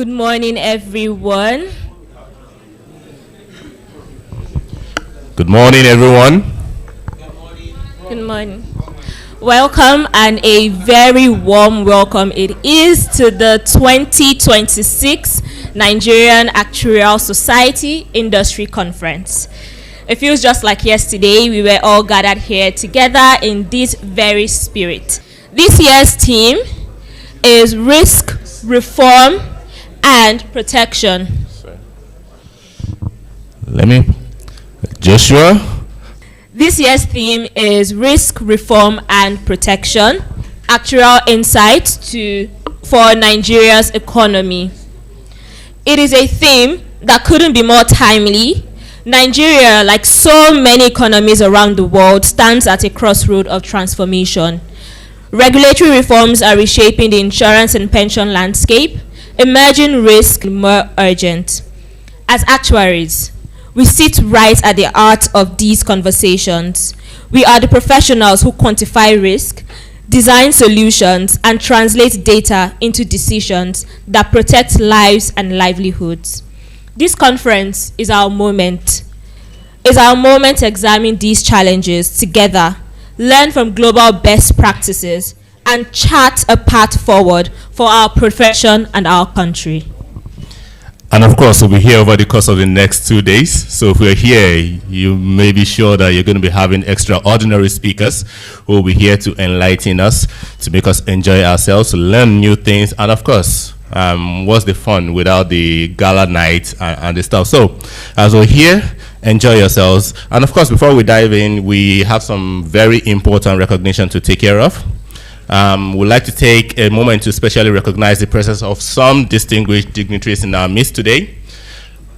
Good morning, everyone. Good morning, everyone. Good morning. Welcome and a very warm welcome it is to the 2026 Nigerian Actuarial Society Industry Conference. It feels just like yesterday we were all gathered here together in this very spirit. This year's theme is risk, reform, and protection. Joshua? This year's theme is risk, reform, and protection, actuarial insights for Nigeria's economy. It is a theme that couldn't be more timely. Nigeria, like so many economies around the world, stands at a crossroad of transformation. Regulatory reforms are reshaping the insurance and pension landscape. Emerging risks are more urgent. As actuaries, we sit right at the heart of these conversations. We are the professionals who quantify risk, design solutions, and translate data into decisions that protect lives and livelihoods. This conference is our moment. It's our moment to examine these challenges together, learn from global best practices, and chart a path forward for our profession and our country. And of course, we'll be here over the course of the next 2 days. So if we're here, you may be sure that you're going to be having extraordinary speakers who will be here to enlighten us, to make us enjoy ourselves, to learn new things. And of course, what's the fun without the gala night and the stuff? So as we're here, enjoy yourselves. And of course, before we dive in, we have some very important recognition to take care of. We'd like to take a moment to specially recognize the presence of some distinguished dignitaries in our midst today.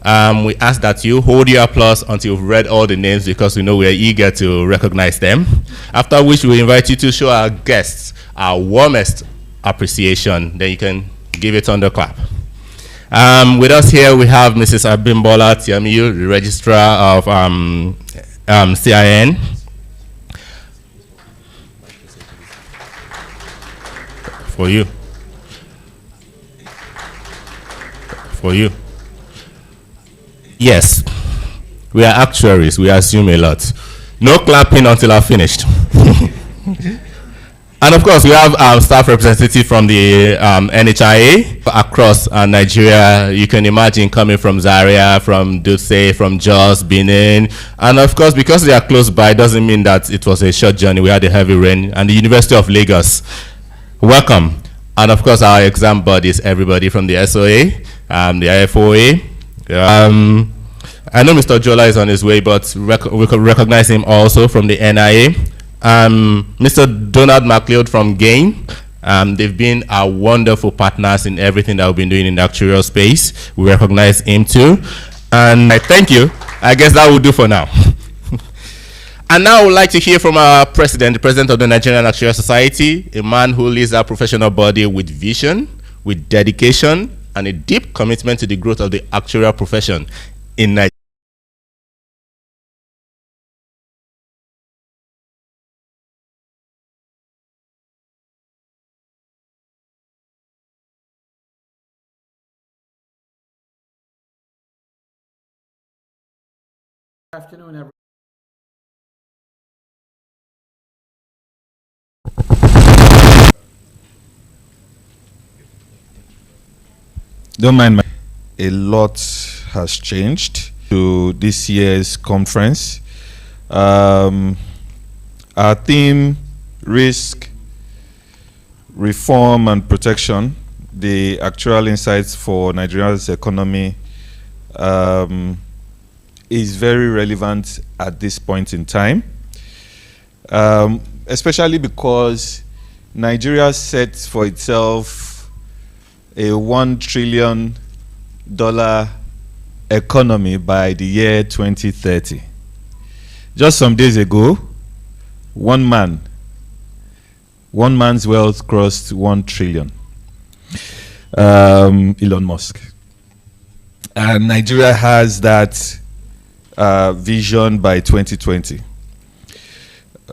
We ask that you hold your applause until you've read all the names, because we know we're eager to recognize them. After which, we invite you to show our guests our warmest appreciation. Then you can give a thunderclap. With us here, we have Mrs. Abimbola Tiamiyu, the Registrar of CIN. For you. Yes, we are actuaries. We assume a lot. No clapping until I've finished. And of course, we have our staff representative from the NHIA across Nigeria. You can imagine coming from Zaria, from Dutse, from Jos, Benin. And of course, because they are close by, doesn't mean that it was a short journey. We had a heavy rain. And the University of Lagos. Welcome. And of course, our exam bodies, everybody from the SOA, the IFOA. I know Mr. Jola is on his way, but we could recognize him also from the NIA. Mr. Donald McLeod from GAIN. They've been our wonderful partners in everything that we've been doing in the actuarial space. We recognize him too. And I thank you. I guess that will do for now. And now I would like to hear from our president, the president of the Nigerian Actuarial Society, a man who leads our professional body with vision, with dedication, and a deep commitment to the growth of the actuarial profession in Nigeria. Good afternoon, everyone. Don't mind, a lot has changed to this year's conference. Our theme, risk, reform, and protection, the actual insights for Nigeria's economy, is very relevant at this point in time, especially because Nigeria set for itself a $1 trillion economy by the year 2030. Just some days ago, one man's wealth crossed 1 trillion. Elon Musk. And Nigeria has that vision by 2020.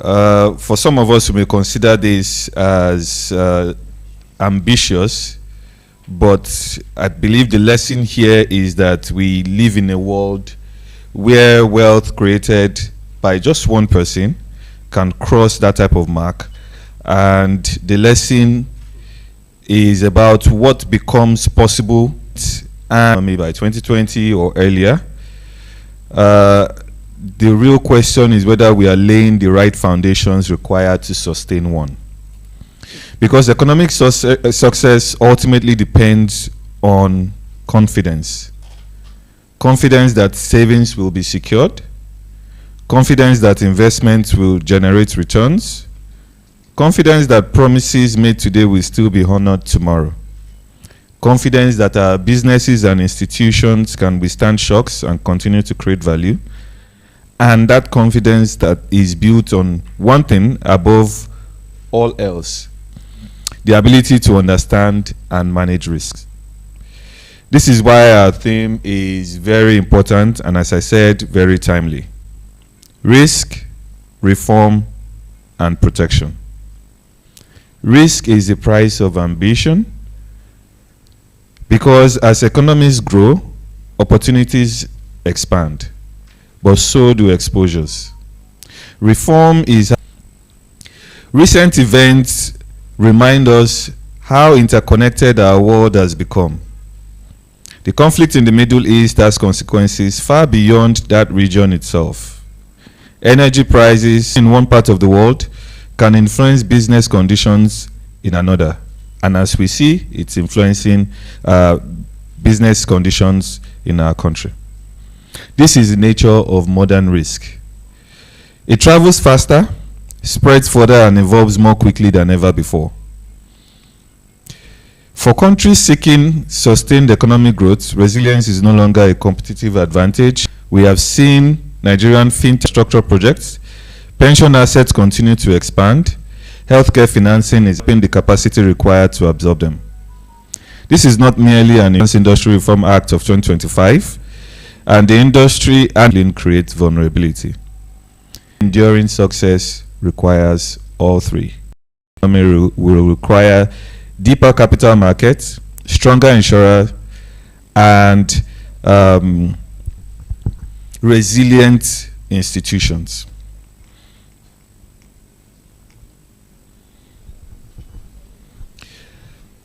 For some of us who may consider this as ambitious, but I believe the lesson here is that we live in a world where wealth created by just one person can cross that type of mark, and the lesson is about what becomes possible and maybe by 2020 or earlier. The real question is whether we are laying the right foundations required to sustain one. Because economic success ultimately depends on confidence. Confidence that savings will be secured, confidence that investments will generate returns, confidence that promises made today will still be honored tomorrow, confidence that our businesses and institutions can withstand shocks and continue to create value, and that confidence that is built on one thing above all else: the ability to understand and manage risks. This is why our theme is very important and, as I said, very timely. Risk, reform, and protection. Risk is the price of ambition, because as economies grow, opportunities expand, but so do exposures. Reform is... Recent events remind us how interconnected our world has become. The conflict in the Middle East has consequences far beyond that region itself. Energy prices in one part of the world can influence business conditions in another. And as we see, it's influencing business conditions in our country. This is the nature of modern risk. It travels faster, spreads further, and evolves more quickly than ever before. For countries seeking sustained economic growth, resilience is no longer a competitive advantage. We have seen Nigerian fintech structure projects, pension assets continue to expand, healthcare financing is building the capacity required to absorb them. This is not merely an Industry Reform Act of 2025, and the industry and creates vulnerability. Enduring success requires all three. Will require deeper capital markets, stronger insurers, and resilient institutions.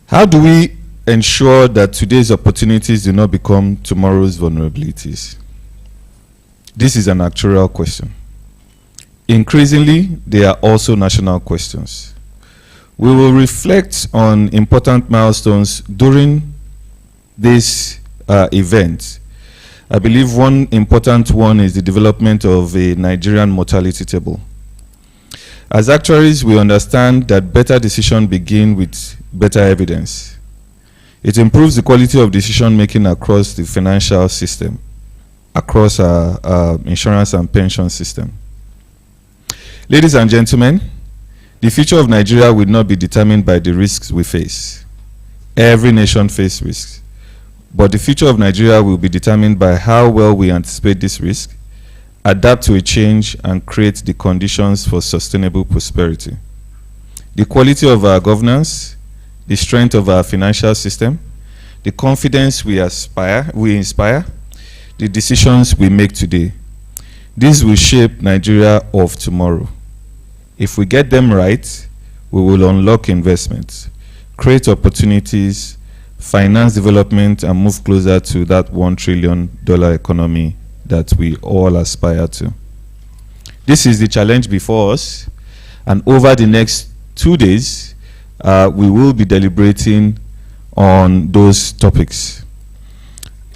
How do we ensure that today's opportunities do not become tomorrow's vulnerabilities? This is an actuarial question. Increasingly, they are also national questions. We will reflect on important milestones during this event. I believe one important one is the development of a Nigerian mortality table. As actuaries, we understand that better decisions begin with better evidence. It improves the quality of decision making across the financial system, across our insurance and pension system. Ladies and gentlemen, the future of Nigeria will not be determined by the risks we face. Every nation faces risks, but the future of Nigeria will be determined by how well we anticipate this risk, adapt to a change, and create the conditions for sustainable prosperity. The quality of our governance, the strength of our financial system, the confidence we inspire, the decisions we make today. This will shape Nigeria of tomorrow. If we get them right, we will unlock investments, create opportunities, finance development, and move closer to that $1 trillion economy that we all aspire to. This is the challenge before us, and over the next 2 days, we will be deliberating on those topics.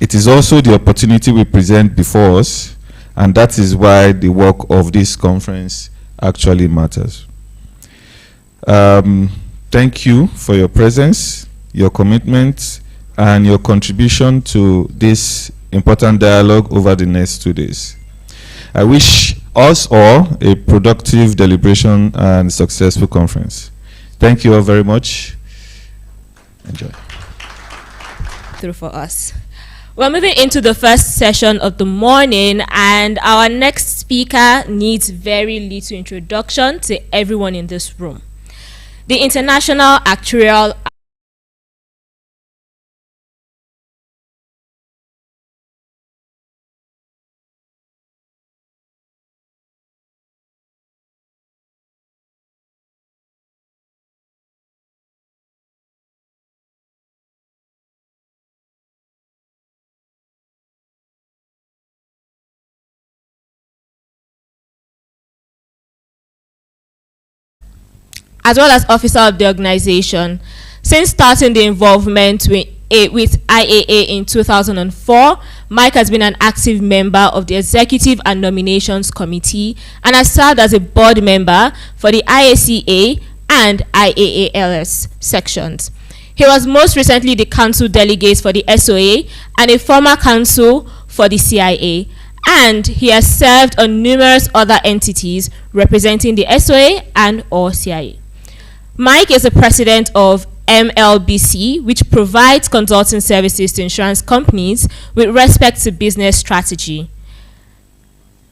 It is also the opportunity we present before us, and that is why the work of this conference actually matters. Thank you for your presence, your commitment, and your contribution to this important dialogue over the next 2 days. I wish us all a productive deliberation and successful conference. Thank you all very much. Enjoy. Through for us. We're moving into the first session of the morning, and our next speaker needs very little introduction to everyone in this room. The International Actuarial as well as officer of the organization. Since starting the involvement with IAA in 2004, Mike has been an active member of the Executive and Nominations Committee and has served as a board member for the IACA and IAALS sections. He was most recently the council delegate for the SOA and a former counsel for the CIA, and he has served on numerous other entities representing the SOA and or CIA. Mike is the president of MLBC, which provides consulting services to insurance companies with respect to business strategy,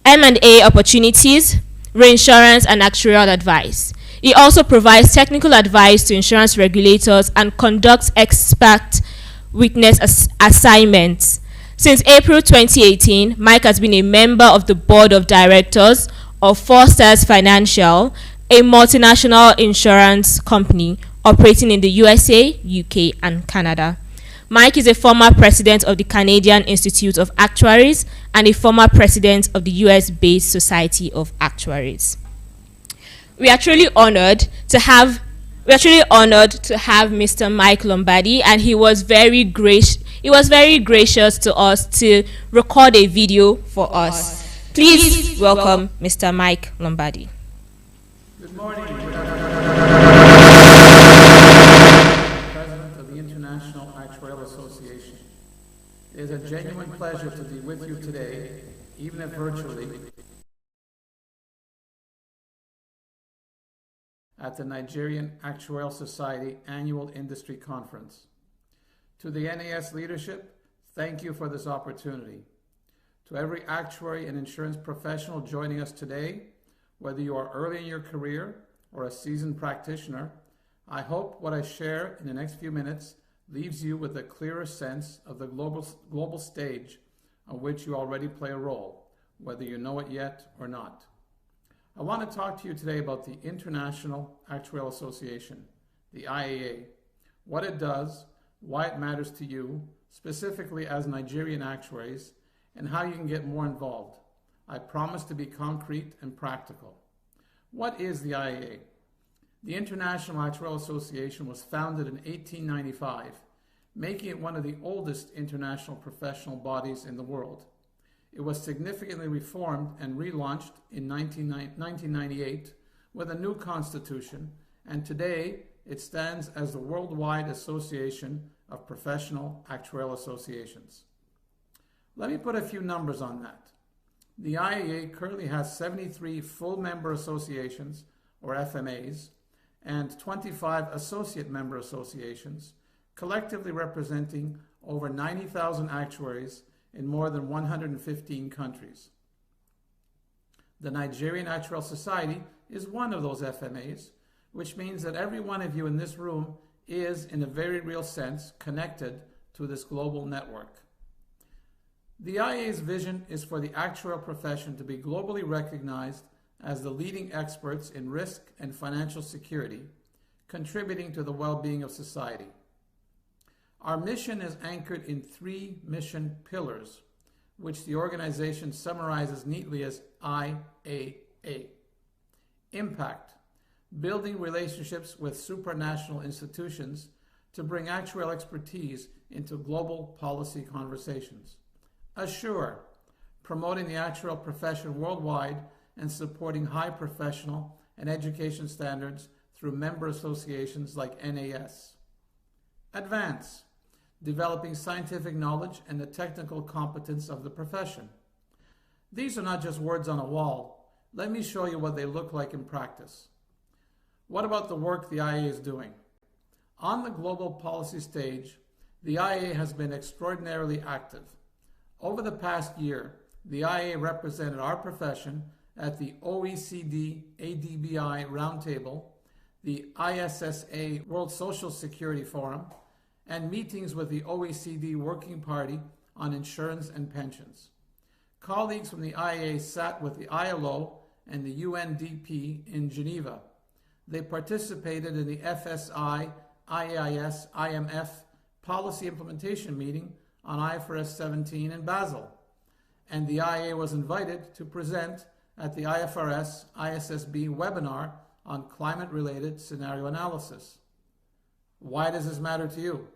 M&A opportunities, reinsurance, and actuarial advice. He also provides technical advice to insurance regulators and conducts expert witness assignments. Since April 2018, Mike has been a member of the board of directors of Four Stars Financial, a multinational insurance company operating in the USA, UK, and Canada. Mike is a former president of the Canadian Institute of Actuaries and a former president of the US-based Society of Actuaries. We are truly honored to have Mr. Mike Lombardi, and he was very gracious to us to record a video for us. Please welcome Mr. Mike Lombardi. Good morning. President of the International Actuarial Association. It is a genuine pleasure to be with you today, even if virtually, at the Nigerian Actuarial Society Annual Industry Conference. To the NAS leadership, thank you for this opportunity. To every actuary and insurance professional joining us today, whether you are early in your career or a seasoned practitioner, I hope what I share in the next few minutes leaves you with a clearer sense of the global stage on which you already play a role, whether you know it yet or not. I want to talk to you today about the International Actuarial Association, the IAA, what it does, why it matters to you, specifically as Nigerian actuaries, and how you can get more involved. I promise to be concrete and practical. What is the IAA? The International Actuarial Association was founded in 1895, making it one of the oldest international professional bodies in the world. It was significantly reformed and relaunched in 1998 with a new constitution, and today it stands as the Worldwide Association of Professional Actuarial Associations. Let me put a few numbers on that. The IAA currently has 73 full member associations, or FMAs, and 25 associate member associations, collectively representing over 90,000 actuaries in more than 115 countries. The Nigerian Actuarial Society is one of those FMAs, which means that every one of you in this room is, in a very real sense, connected to this global network. The IAA's vision is for the actuarial profession to be globally recognized as the leading experts in risk and financial security, contributing to the well-being of society. Our mission is anchored in 3 mission pillars, which the organization summarizes neatly as IAA. Impact, building relationships with supranational institutions to bring actuarial expertise into global policy conversations. Assure, promoting the actuarial profession worldwide and supporting high professional and education standards through member associations like NAS. Advance, developing scientific knowledge and the technical competence of the profession. These are not just words on a wall. Let me show you what they look like in practice. What about the work the IAA is doing? On the global policy stage, the IAA has been extraordinarily active. Over the past year, the IAA represented our profession at the OECD ADBI Roundtable, the ISSA World Social Security Forum, and meetings with the OECD Working Party on Insurance and Pensions. Colleagues from the IAA sat with the ILO and the UNDP in Geneva. They participated in the FSI, IAIS, IMF policy implementation meeting on IFRS 17 in Basel, and the IAA was invited to present at the IFRS ISSB webinar on climate-related scenario analysis. Why does this matter to you?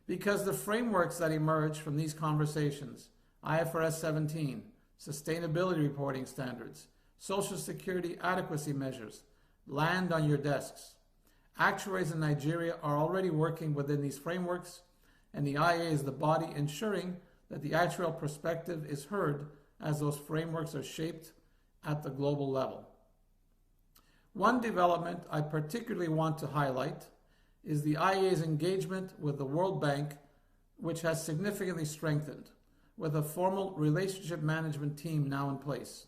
Because the frameworks that emerge from these conversations, IFRS 17, sustainability reporting standards, Social Security adequacy measures, land on your desks. Actuaries in Nigeria are already working within these frameworks, and the IEA is the body ensuring that the actuarial perspective is heard as those frameworks are shaped at the global level. One development I particularly want to highlight is the IEA's engagement with the World Bank, which has significantly strengthened, with a formal relationship management team now in place.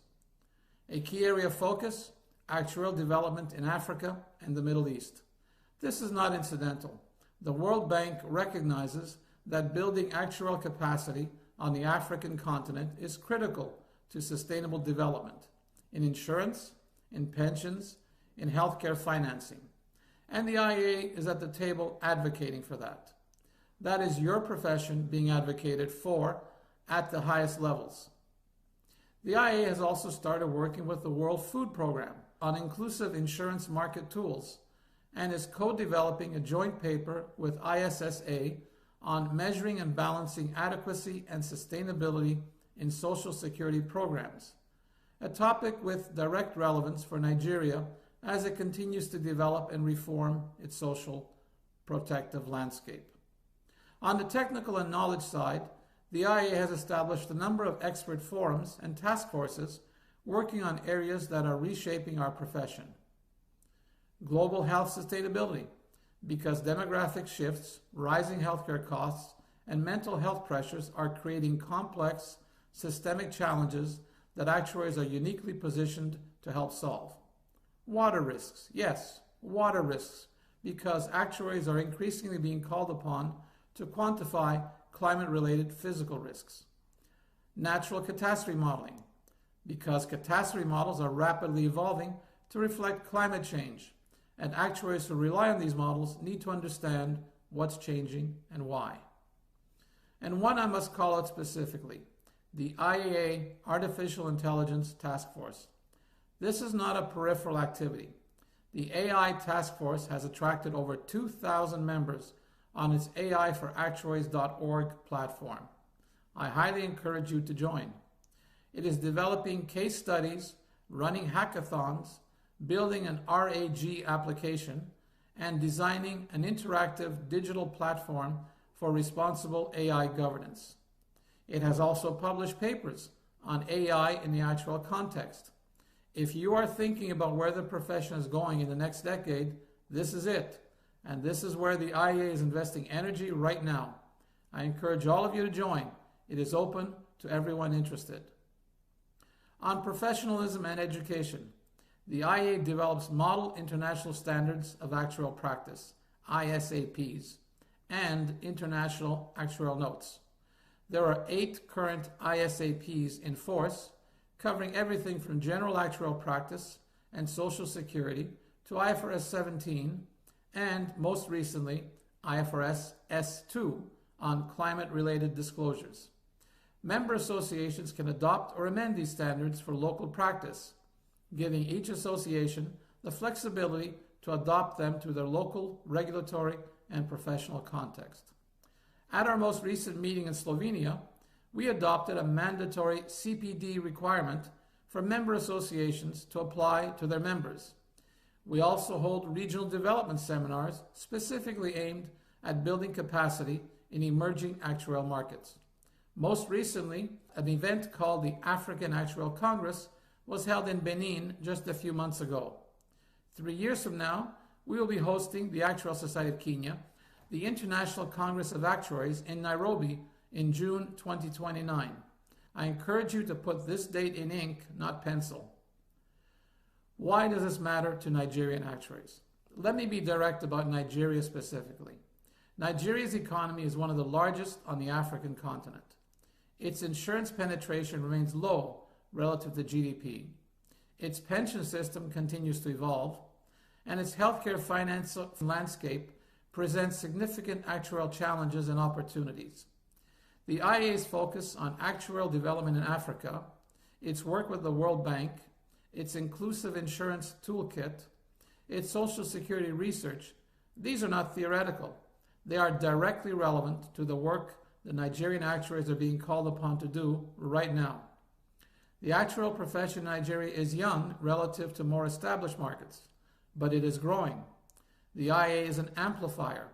A key area of focus, actuarial development in Africa and the Middle East. This is not incidental. The World Bank recognizes that building actuarial capacity on the African continent is critical to sustainable development in insurance, in pensions, in healthcare financing. And the IEA is at the table advocating for that. That is your profession being advocated for at the highest levels. The IEA has also started working with the World Food Programme on inclusive insurance market tools and is co-developing a joint paper with ISSA on measuring and balancing adequacy and sustainability in Social Security programs, a topic with direct relevance for Nigeria as it continues to develop and reform its social protective landscape. On the technical and knowledge side, the IEA has established a number of expert forums and task forces working on areas that are reshaping our profession. Global health sustainability, because demographic shifts, rising healthcare costs, and mental health pressures are creating complex, systemic challenges that actuaries are uniquely positioned to help solve. Water risks, yes, water risks, because actuaries are increasingly being called upon to quantify climate-related physical risks. Natural catastrophe modeling, because catastrophe models are rapidly evolving to reflect climate change, and actuaries who rely on these models need to understand what's changing and why. And one I must call out specifically, the IEA Artificial Intelligence Task Force. This is not a peripheral activity. The AI Task Force has attracted over 2,000 members on its AIforActuaries.org platform. I highly encourage you to join. It is developing case studies, running hackathons, building an RAG application, and designing an interactive digital platform for responsible AI governance. It has also published papers on AI in the actual context. If you are thinking about where the profession is going in the next decade, this is it. And this is where the IEA is investing energy right now. I encourage all of you to join. It is open to everyone interested. On professionalism and education, the IEA develops Model International Standards of Actuarial Practice, ISAPs, and International Actuarial Notes. There are 8 current ISAPs in force, covering everything from general actuarial practice and Social Security to IFRS 17, and most recently, IFRS S2 on climate-related disclosures. Member associations can adopt or amend these standards for local practice, giving each association the flexibility to adopt them to their local regulatory and professional context. At our most recent meeting in Slovenia, we adopted a mandatory CPD requirement for member associations to apply to their members. We also hold regional development seminars specifically aimed at building capacity in emerging actuarial markets. Most recently, an event called the African Actuarial Congress was held in Benin just a few months ago. 3 years from now, we will be hosting the Actuarial Society of Kenya, the International Congress of Actuaries in Nairobi in June 2029. I encourage you to put this date in ink, not pencil. Why does this matter to Nigerian actuaries? Let me be direct about Nigeria specifically. Nigeria's economy is one of the largest on the African continent. Its insurance penetration remains low relative to GDP. Its pension system continues to evolve, and its healthcare finance landscape presents significant actuarial challenges and opportunities. The IEA's focus on actuarial development in Africa, its work with the World Bank, its inclusive insurance toolkit, its Social Security research, these are not theoretical. They are directly relevant to the work the Nigerian actuaries are being called upon to do right now. The actuarial profession in Nigeria is young relative to more established markets, but it is growing. The IAA is an amplifier.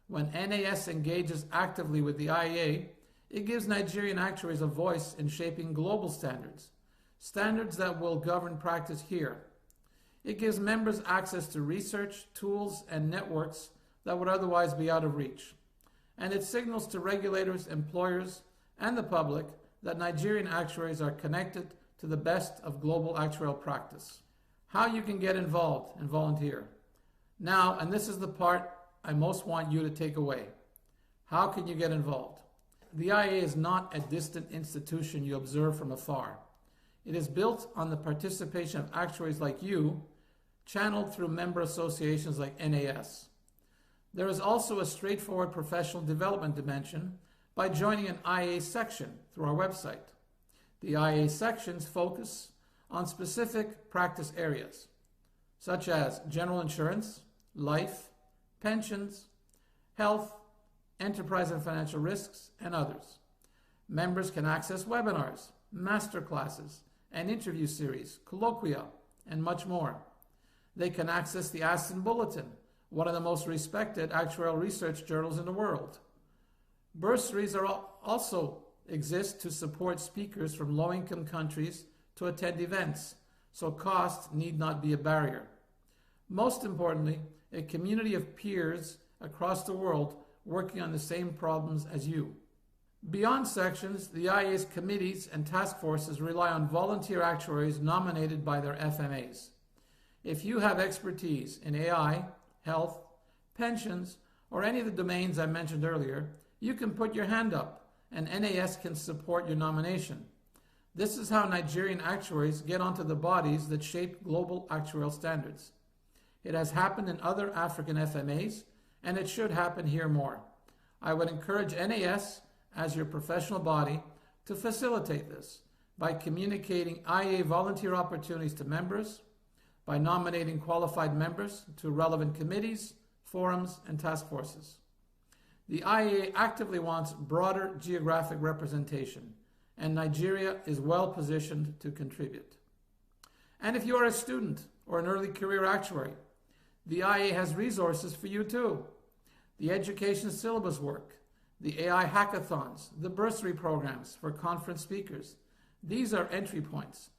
When NAS engages actively with the IAA, it gives Nigerian actuaries a voice in shaping global standards, standards that will govern practice here. It gives members access to research, tools, and networks that would otherwise be out of reach. And it signals to regulators, employers, and the public that Nigerian actuaries are connected to the best of global actuarial practice. How you can get involved and volunteer. Now, and this is the part I most want you to take away. How can you get involved? The IAA is not a distant institution you observe from afar. It is built on the participation of actuaries like you, channeled through member associations like NAS. There is also a straightforward professional development dimension by joining an IAA section through our website. The IAA sections focus on specific practice areas, such as general insurance, life, pensions, health, enterprise and financial risks, and others. Members can access webinars, master classes, an interview series, colloquia, and much more. They can access the Aston Bulletin, one of the most respected actuarial research journals in the world. Bursaries also exist to support speakers from low-income countries to attend events, so cost need not be a barrier. Most importantly, a community of peers across the world working on the same problems as you. Beyond sections, the IA's committees and task forces rely on volunteer actuaries nominated by their FMAs. If you have expertise in AI, health, pensions, or any of the domains I mentioned earlier, you can put your hand up and NAS can support your nomination. This is how Nigerian actuaries get onto the bodies that shape global actuarial standards. It has happened in other African FMAs, and it should happen here more. I would encourage NAS, as your professional body, to facilitate this by communicating IA volunteer opportunities to members, by nominating qualified members to relevant committees, forums, and task forces. The IAA actively wants broader geographic representation, and Nigeria is well positioned to contribute. And if you are a student or an early career actuary, the IAA has resources for you too. The education syllabus work, the AI hackathons, the bursary programs for conference speakers. These are entry points.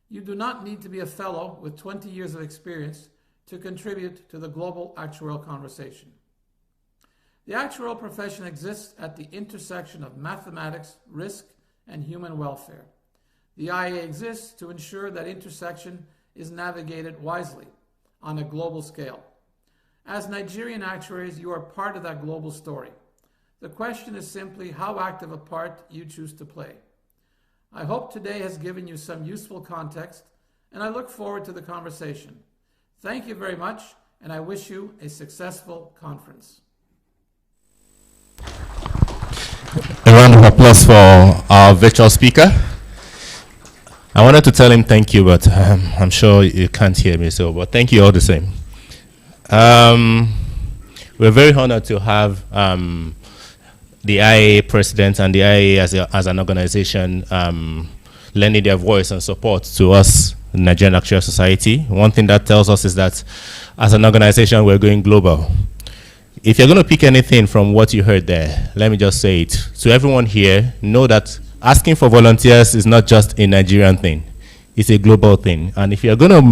You do not need to be a fellow with 20 years of experience to contribute to the global actuarial conversation. The actuarial profession exists at the intersection of mathematics, risk, and human welfare. The IA exists to ensure that intersection is navigated wisely on a global scale. As Nigerian actuaries, you are part of that global story. The question is simply how active a part you choose to play. I hope today has given you some useful context, and I look forward to the conversation. Thank you very much, and I wish you a successful conference. A round of applause for our virtual speaker. I wanted to tell him thank you, but I'm sure you can't hear me, but thank you all the same. We're very honored to have the IAA president and the IAA as an organization lending their voice and support to us, the Nigerian Actuarial Society. One thing that tells us is that as an organization, we're going global. If you're going to pick anything from what you heard there, let me just say it. To everyone here, know that asking for volunteers is not just a Nigerian thing. It's a global thing. And if you're going to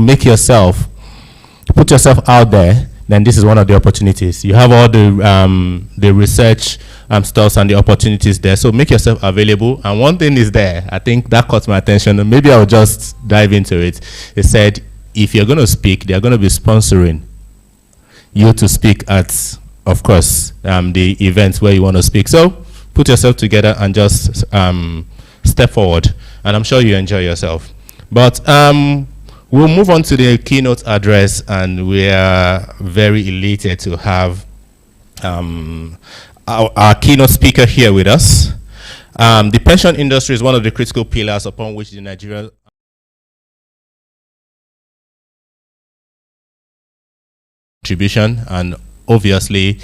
put yourself out there, then this is one of the opportunities. You have all the research stuff and the opportunities there, so make yourself available. And one thing is there, I think that caught my attention, and maybe I'll just dive into it. It said, if you're going to speak, they're going to be sponsoring you to speak at, of course, the events where you want to speak. So put yourself together and just step forward, and I'm sure you enjoy yourself. But we'll move on to the keynote address, and we are very elated to have our keynote speaker here with us. The pension industry is one of the critical pillars upon which the Nigerian contribution, and obviously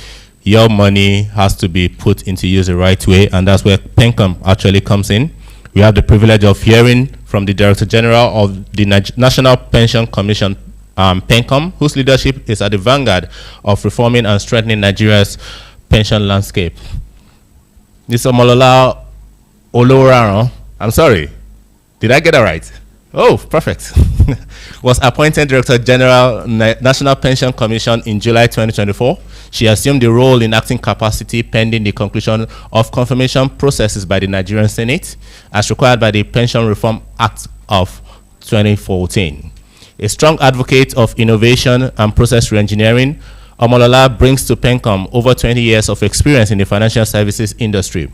your money has to be put into use the right way, and that's where PENCOM actually comes in. We have the privilege of hearing from the Director General of the National Pension Commission, PENCOM, whose leadership is at the vanguard of reforming and strengthening Nigeria's pension landscape. Mr. Omolola Oloraran, I'm sorry, did I get it right? Oh, perfect. Was appointed Director General, National Pension Commission in July 2024. She assumed the role in acting capacity pending the conclusion of confirmation processes by the Nigerian Senate, as required by the Pension Reform Act of 2014. A strong advocate of innovation and process reengineering, Omolola brings to PENCOM over 20 years of experience in the financial services industry.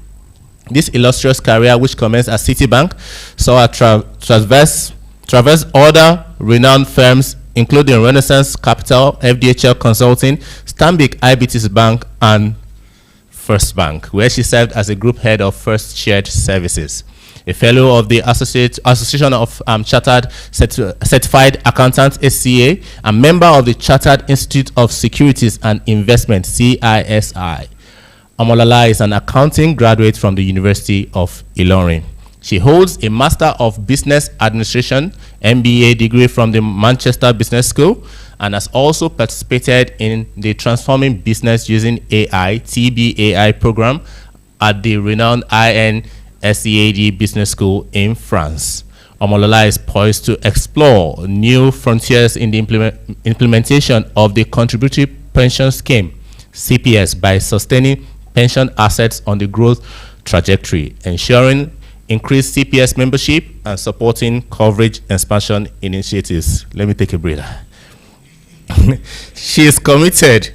This illustrious career, which commenced at Citibank, saw her traverse other renowned firms, including Renaissance Capital, FDHL Consulting, Stanbic IBTC Bank, and First Bank, where she served as a group head of First Shared Services. A fellow of the Association of Chartered Certified Accountants, SCA, a member of the Chartered Institute of Securities and Investment, CISI. Omolola is an accounting graduate from the University of Ilorin. She holds a Master of Business Administration, MBA degree from the Manchester Business School, and has also participated in the Transforming Business Using AI, TBAI program at the renowned INSEAD Business School in France. Omolola is poised to explore new frontiers in the implementation of the Contributory Pension Scheme, CPS, by sustaining pension assets on the growth trajectory, ensuring increased CPS membership, and supporting coverage expansion initiatives. Let me take a breather. She is committed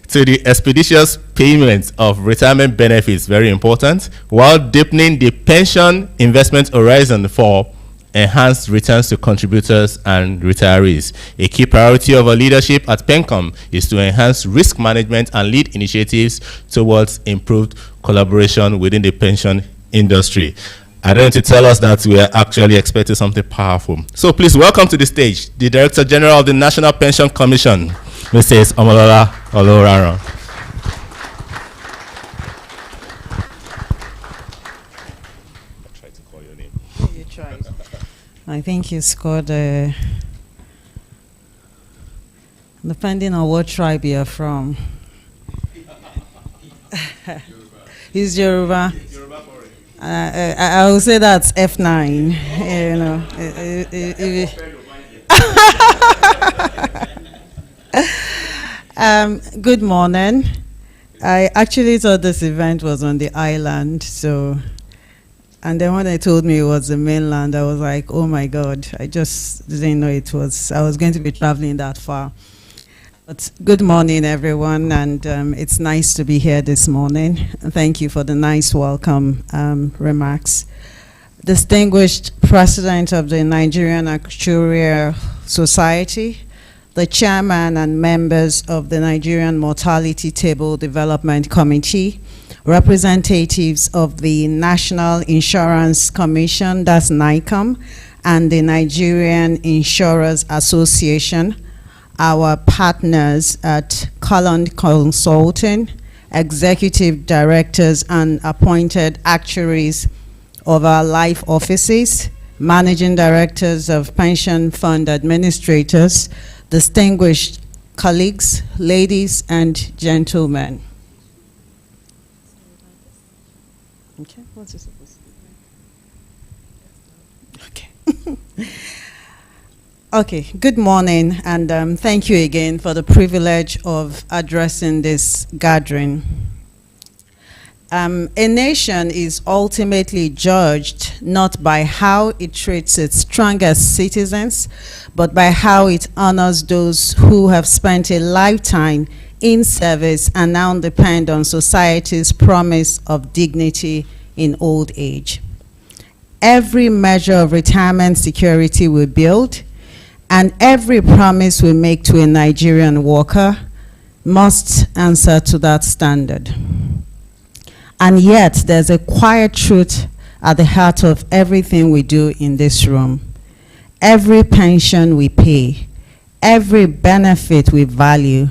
to the expeditious payment of retirement benefits, very important, while deepening the pension investment horizon for enhanced returns to contributors and retirees. A key priority of our leadership at PENCOM is to enhance risk management and lead initiatives towards improved collaboration within the pension industry. I don't need to tell us that we are actually expecting something powerful. So please welcome to the stage the Director General of the National Pension Commission, Mrs. Omolola Oloraran. I think you scored, depending on what tribe you're from. He's Yoruba. I will say that's F9. You know. Good morning. I actually thought this event was on the island, so. And then when they told me it was the mainland, I was like, oh my God, I just didn't know I was going to be traveling that far. But good morning, everyone, and it's nice to be here this morning. Thank you for the nice welcome remarks. Distinguished President of the Nigerian Actuarial Society, the Chairman and members of the Nigerian Mortality Table Development Committee, representatives of the National Insurance Commission, that's NICOM, and the Nigerian Insurers Association, our partners at Cullen Consulting, executive directors and appointed actuaries of our life offices, managing directors of pension fund administrators, distinguished colleagues, ladies and gentlemen. Okay, what's this supposed to be? Okay. Okay, good morning, and thank you again for the privilege of addressing this gathering. A nation is ultimately judged not by how it treats its strongest citizens, but by how it honors those who have spent a lifetime in service and now depend on society's promise of dignity in old age. Every measure of retirement security we build and every promise we make to a Nigerian worker must answer to that standard. And yet, there's a quiet truth at the heart of everything we do in this room. Every pension we pay, every benefit we value,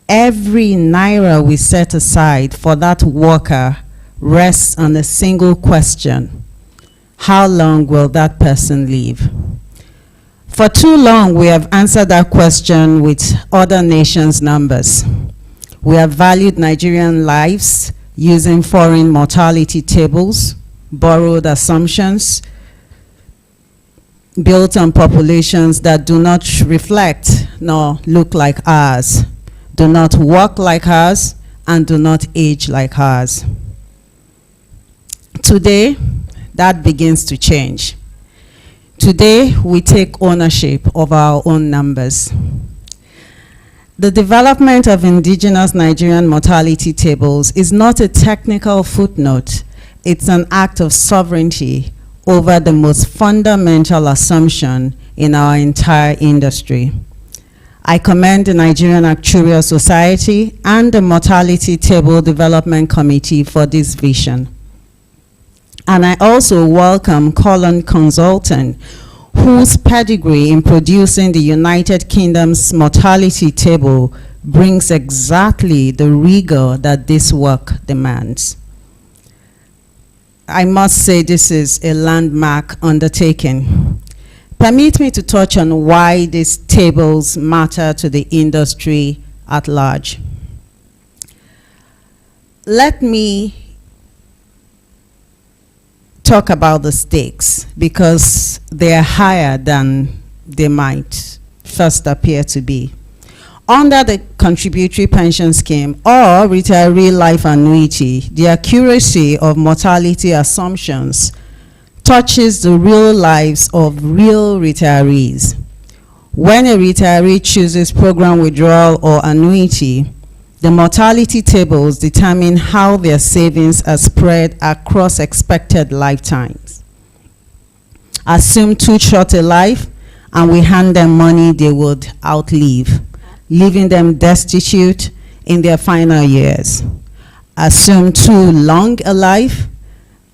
every naira we set aside for that worker rests on a single question: how long will that person live? For too long, we have answered that question with other nations' numbers. We have valued Nigerian lives using foreign mortality tables, borrowed assumptions, built on populations that do not reflect nor look like ours, do not walk like ours, and do not age like ours. Today, that begins to change. Today, we take ownership of our own numbers. The development of indigenous Nigerian mortality tables is not a technical footnote. It's an act of sovereignty over the most fundamental assumption in our entire industry. I commend the Nigerian Actuarial Society and the Mortality Table Development Committee for this vision. And I also welcome Colon Consultant, whose pedigree in producing the United Kingdom's mortality table brings exactly the rigor that this work demands. I must say this is a landmark undertaking. Permit me to touch on why these tables matter to the industry at large. Let me talk about the stakes, because they are higher than they might first appear to be. Under the contributory pension scheme or retiree life annuity, the accuracy of mortality assumptions touches the real lives of real retirees. When a retiree chooses program withdrawal or annuity, the mortality tables determine how their savings are spread across expected lifetimes. Assume too short a life, and we hand them money they would outlive, leaving them destitute in their final years. Assume too long a life,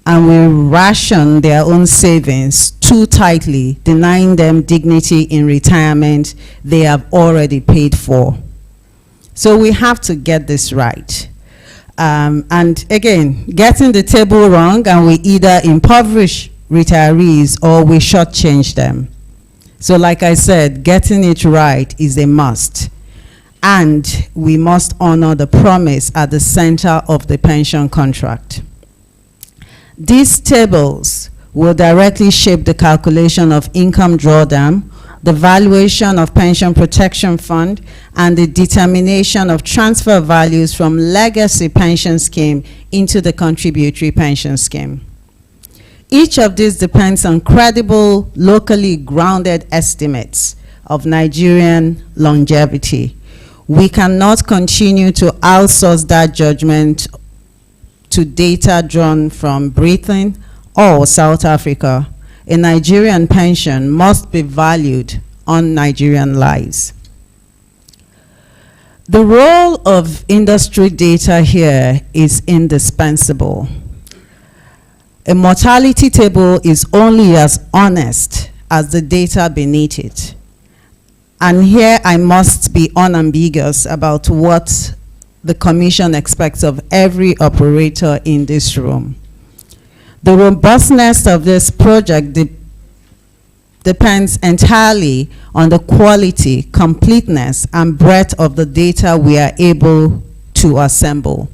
and we ration their own savings too tightly, denying them dignity in retirement they have already paid for. So we have to get this right. And again, getting the table wrong, and we either impoverish retirees or we shortchange them. So like I said, getting it right is a must. And we must honor the promise at the center of the pension contract. These tables will directly shape the calculation of income drawdown, the valuation of pension protection fund, and the determination of transfer values from legacy pension scheme into the contributory pension scheme. Each of these depends on credible, locally grounded estimates of Nigerian longevity. We cannot continue to outsource that judgment to data drawn from Britain or South Africa. A Nigerian pension must be valued on Nigerian lives. The role of industry data here is indispensable. A mortality table is only as honest as the data beneath it. And here I must be unambiguous about what the Commission expects of every operator in this room. The robustness of this project depends entirely on the quality, completeness, and breadth of the data we are able to assemble.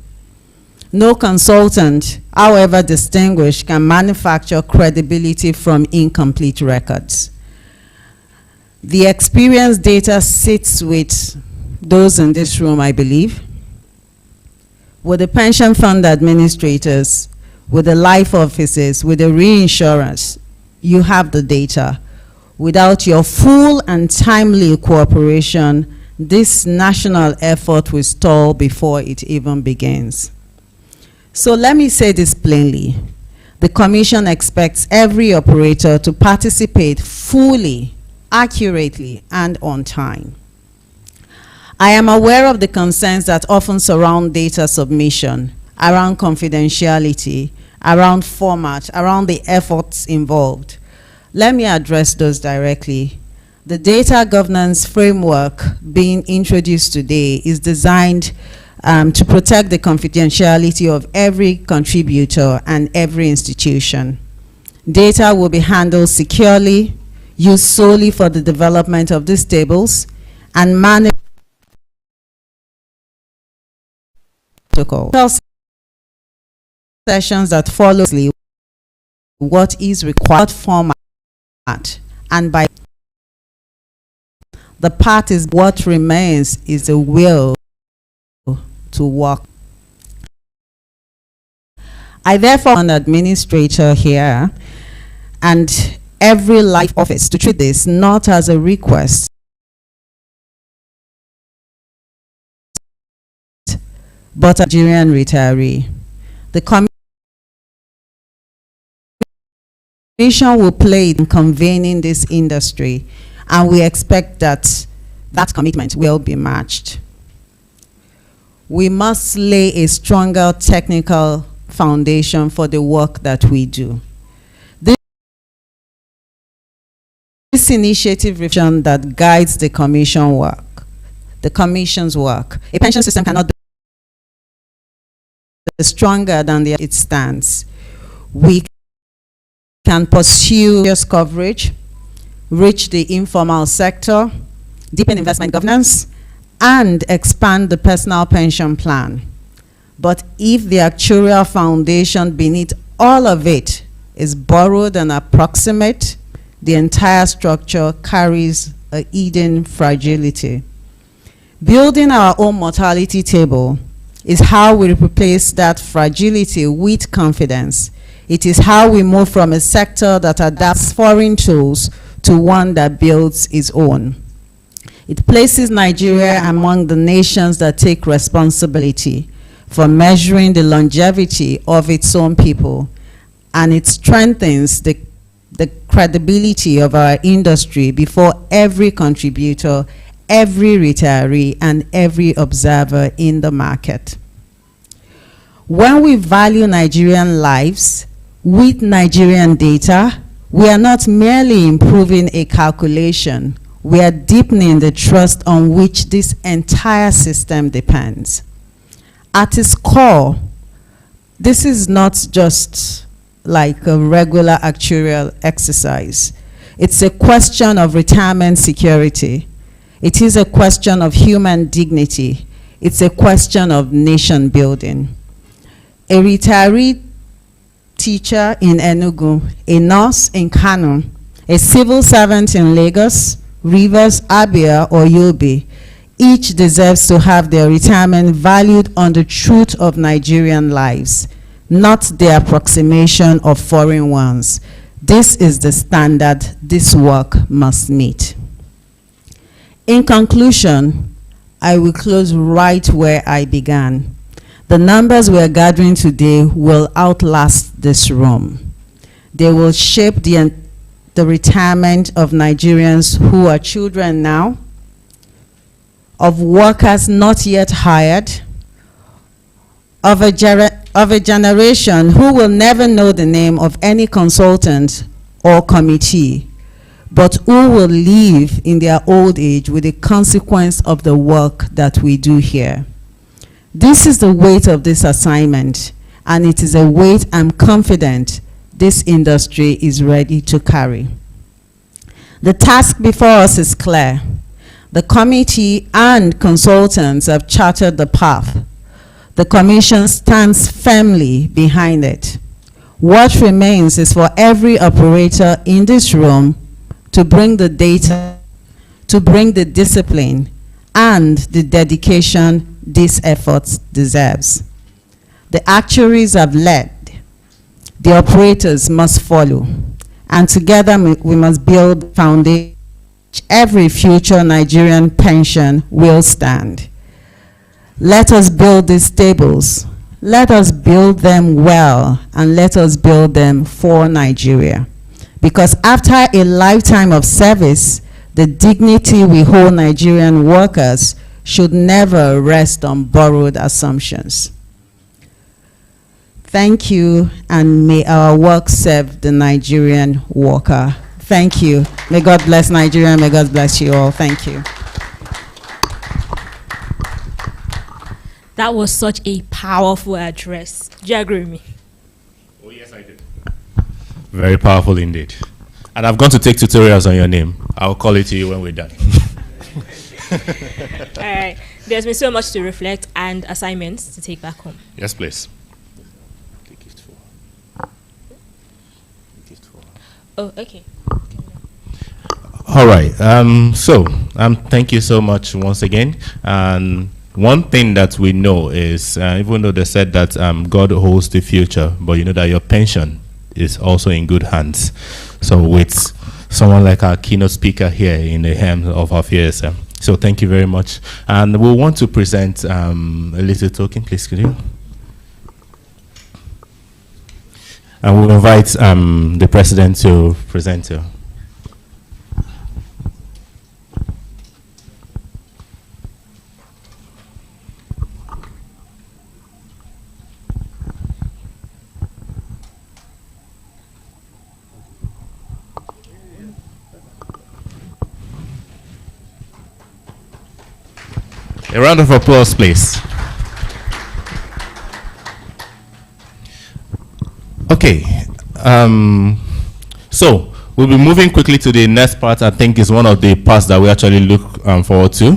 No consultant, however distinguished, can manufacture credibility from incomplete records. The experience data sits with those in this room, I believe, with the pension fund administrators, with the life offices, with the reinsurance. You have the data. Without your full and timely cooperation, this national effort will stall before it even begins. So let me say this plainly. The Commission expects every operator to participate fully, accurately, and on time. I am aware of the concerns that often surround data submission, around confidentiality, around format, around the efforts involved. Let me address those directly. The data governance framework being introduced today is designed to protect the confidentiality of every contributor and every institution. Data will be handled securely, used solely for the development of these tables, and managed protocol. Sessions that follow what is required format and by the part is what remains is the will to work. I therefore an administrator here and every life office to treat this not as a request but a Nigerian retiree. The Commission will play in convening this industry, and we expect that that commitment will be matched. We must lay a stronger technical foundation for the work that we do. This initiative vision that guides the Commission's work. A pension system cannot be stronger than it stands. We can pursue coverage, reach the informal sector, deepen investment governance, and expand the personal pension plan. But if the actuarial foundation beneath all of it is borrowed and approximate, the entire structure carries a hidden fragility. Building our own mortality table is how we replace that fragility with confidence. It is how we move from a sector that adapts foreign tools to one that builds its own. It places Nigeria among the nations that take responsibility for measuring the longevity of its own people, and it strengthens the credibility of our industry before every contributor, every retiree, and every observer in the market. When we value Nigerian lives with Nigerian data, we are not merely improving a calculation, we are deepening the trust on which this entire system depends. At its core, this is not just like a regular actuarial exercise. It's a question of retirement security. It is a question of human dignity. It's a question of nation building. A retiree teacher in Enugu, a nurse in Kano, a civil servant in Lagos, Rivers, Abia, or Yobe, each deserves to have their retirement valued on the truth of Nigerian lives, not the approximation of foreign ones. This is the standard this work must meet. In conclusion, I will close right where I began. The numbers we are gathering today will outlast this room. They will shape the retirement of Nigerians who are children now, of workers not yet hired, of a generation who will never know the name of any consultant or committee, but who will live in their old age with the consequence of the work that we do here. This is the weight of this assignment, and it is a weight I'm confident this industry is ready to carry. The task before us is clear. The committee and consultants have charted the path. The Commission stands firmly behind it. What remains is for every operator in this room to bring the data, to bring the discipline, and the dedication this effort deserves. The actuaries have led. The operators must follow. And together we must build foundation. Every future Nigerian pension will stand. Let us build these tables. Let us build them well, and let us build them for Nigeria. Because after a lifetime of service, the dignity we hold Nigerian workers should never rest on borrowed assumptions. Thank you, and may our work serve the Nigerian worker Thank you. May God bless Nigeria. May God bless you all. Thank you. That was such a powerful address. Do you agree with me? Oh, yes, I do. Very powerful indeed. And I've gone to take tutorials on your name. I'll call it to you when we're done. All right. There's been so much to reflect and assignments to take back home. Yes, please. Oh, okay. All right. Thank you so much once again. And one thing that we know is, even though they said that God holds the future, but you know that your pension is also in good hands. So with someone like our keynote speaker here in the helm of affairs. So thank you very much. And we want to present a little token, please, could you? And we'll invite the president to present you. A round of applause, please. Okay. So we'll be moving quickly to the next part. I think is one of the parts that we actually look forward to,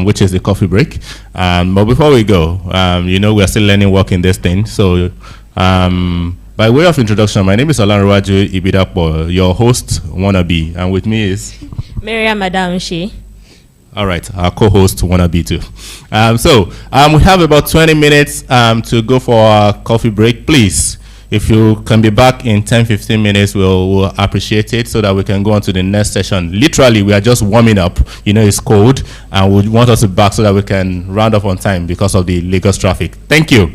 which is the coffee break. But before we go, you know, we are still learning work in this thing. So by way of introduction, my name is Olanrewaju Ibidapo, your host wannabe, and with me is Miriam Madam She. All right, our co-host wannabe too. We have about 20 minutes to go for our coffee break. Please, if you can be back in 10-15 minutes, we'll appreciate it so that we can go on to the next session. Literally, we are just warming up. You know, it's cold, and we want us to be back so that we can round up on time because of the Lagos traffic. Thank you.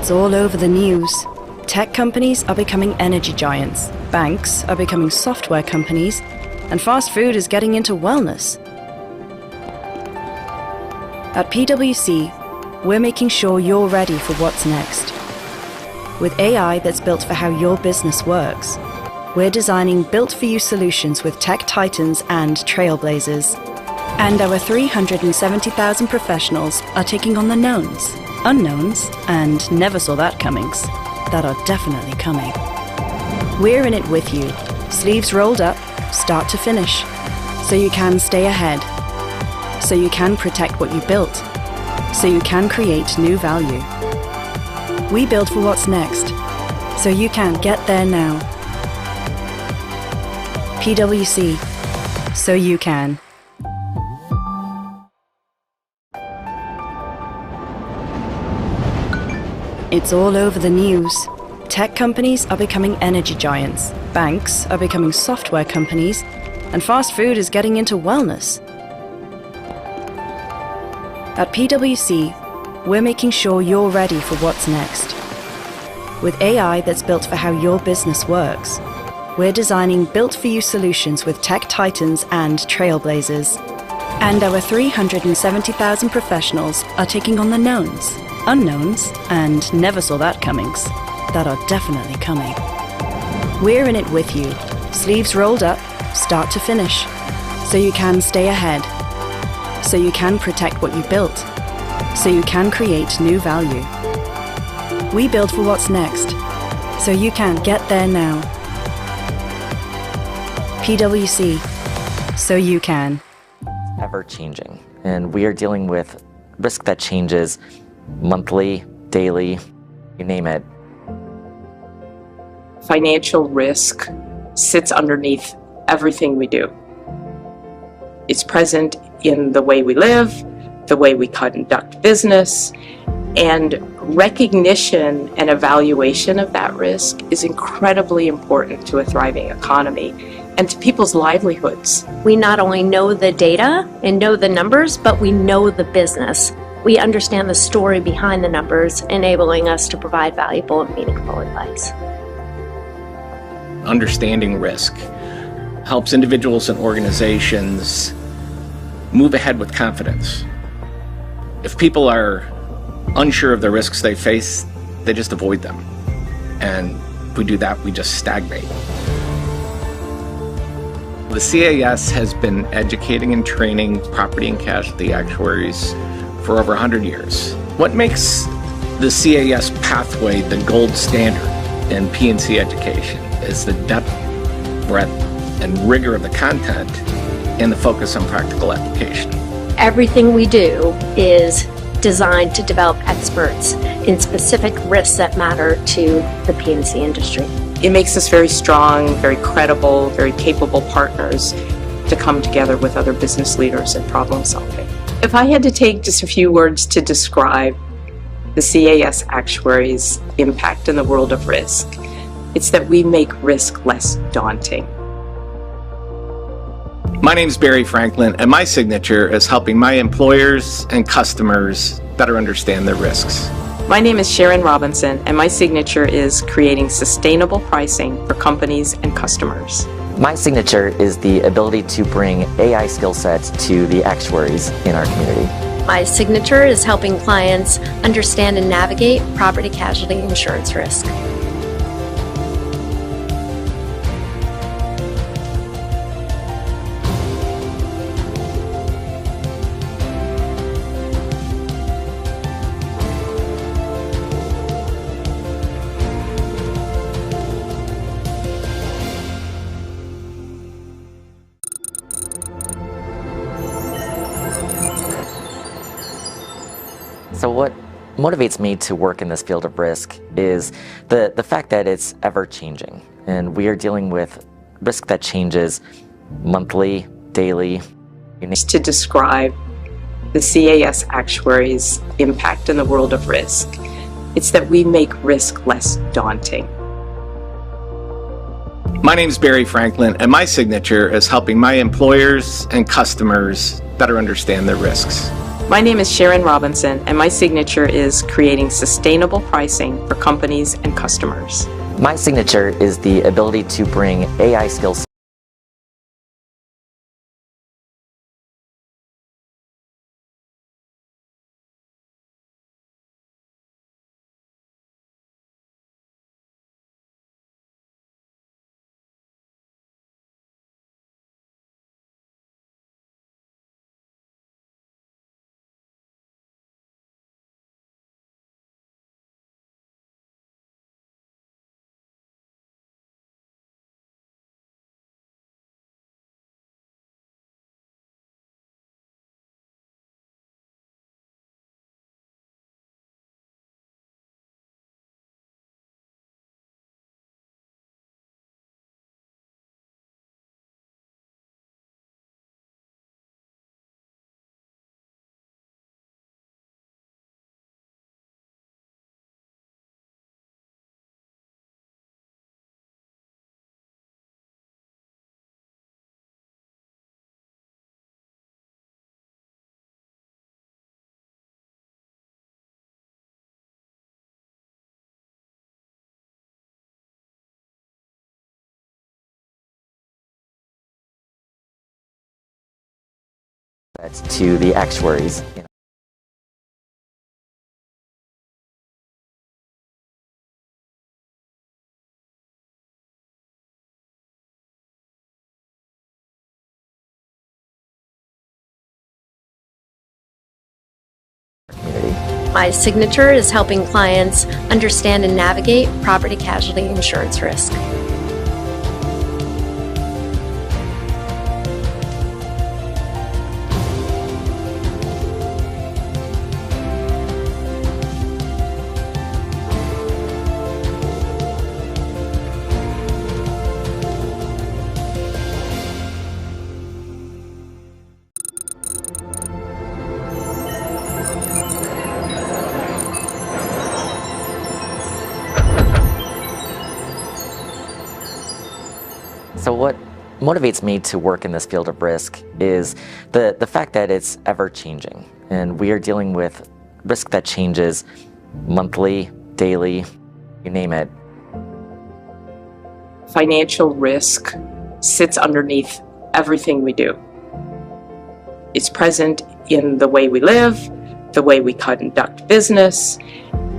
It's all over the news. Tech companies are becoming energy giants, banks are becoming software companies, and fast food is getting into wellness. At PwC, we're making sure you're ready for what's next. With AI that's built for how your business works, we're designing built-for-you solutions with tech titans and trailblazers. And our 370,000 professionals are taking on the knowns, unknowns, and never saw that comings that are definitely coming. We're in it with you, sleeves rolled up, start to finish, so you can stay ahead, so you can protect what you built, so you can create new value. We build for what's next, so you can get there now. PwC, so you can. It's all over the news. Tech companies are becoming energy giants, banks are becoming software companies, and fast food is getting into wellness. At PwC, we're making sure you're ready for what's next. With AI that's built for how your business works, we're designing built-for-you solutions with tech titans and trailblazers. And our 370,000 professionals are taking on the knowns, unknowns, and never saw that comings that are definitely coming. We're in it with you, sleeves rolled up, start to finish, so you can stay ahead, so you can protect what you built, so you can create new value. We build for what's next, so you can get there now. PwC, so you can. Ever changing, and we are dealing with risk that changes monthly, daily, you name it. Financial risk sits underneath everything we do. It's present in the way we live, the way we conduct business, and recognition and evaluation of that risk is incredibly important to a thriving economy and to people's livelihoods. We not only know the data and know the numbers, but we know the business. We understand the story behind the numbers, enabling us to provide valuable and meaningful advice. Understanding risk helps individuals and organizations move ahead with confidence. If people are unsure of the risks they face, they just avoid them. And if we do that, we just stagnate. The CAS has been educating and training property and casualty actuaries for over 100 years. What makes the CAS pathway the gold standard in P&C education is the depth, breadth, and rigor of the content and the focus on practical application. Everything we do is designed to develop experts in specific risks that matter to the P&C industry. It makes us very strong, very credible, very capable partners to come together with other business leaders and problem solving. If I had to take just a few words to describe the CAS actuaries' impact in the world of risk, it's that we make risk less daunting. My name is Barry Franklin, and my signature is helping my employers and customers better understand their risks. My name is Sharon Robinson, and my signature is creating sustainable pricing for companies and customers. My signature is the ability to bring AI skill sets to the actuaries in our community. My signature is helping clients understand and navigate property casualty insurance risk. So what motivates me to work in this field of risk is the fact that it's ever changing, and we are dealing with risk that changes monthly, daily. To describe the CAS actuaries' impact in the world of risk, it's that we make risk less daunting. My name is Barry Franklin, and my signature is helping my employers and customers better understand their risks. My name is Sharon Robinson, and my signature is creating sustainable pricing for companies and customers. My signature is the ability to bring AI skills to the actuaries. My signature is helping clients understand and navigate property casualty insurance risk. So what motivates me to work in this field of risk is the fact that it's ever changing, and we are dealing with risk that changes monthly, daily, you name it. Financial risk sits underneath everything we do. It's present in the way we live, the way we conduct business,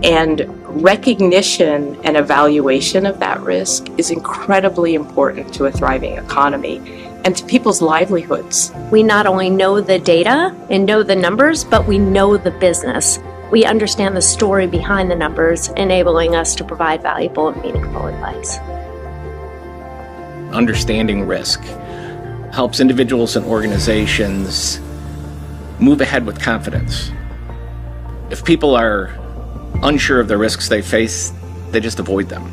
and recognition and evaluation of that risk is incredibly important to a thriving economy and to people's livelihoods. We not only know the data and know the numbers, but we know the business. We understand the story behind the numbers, enabling us to provide valuable and meaningful advice. Understanding risk helps individuals and organizations move ahead with confidence. If people are unsure of the risks they face, they just avoid them.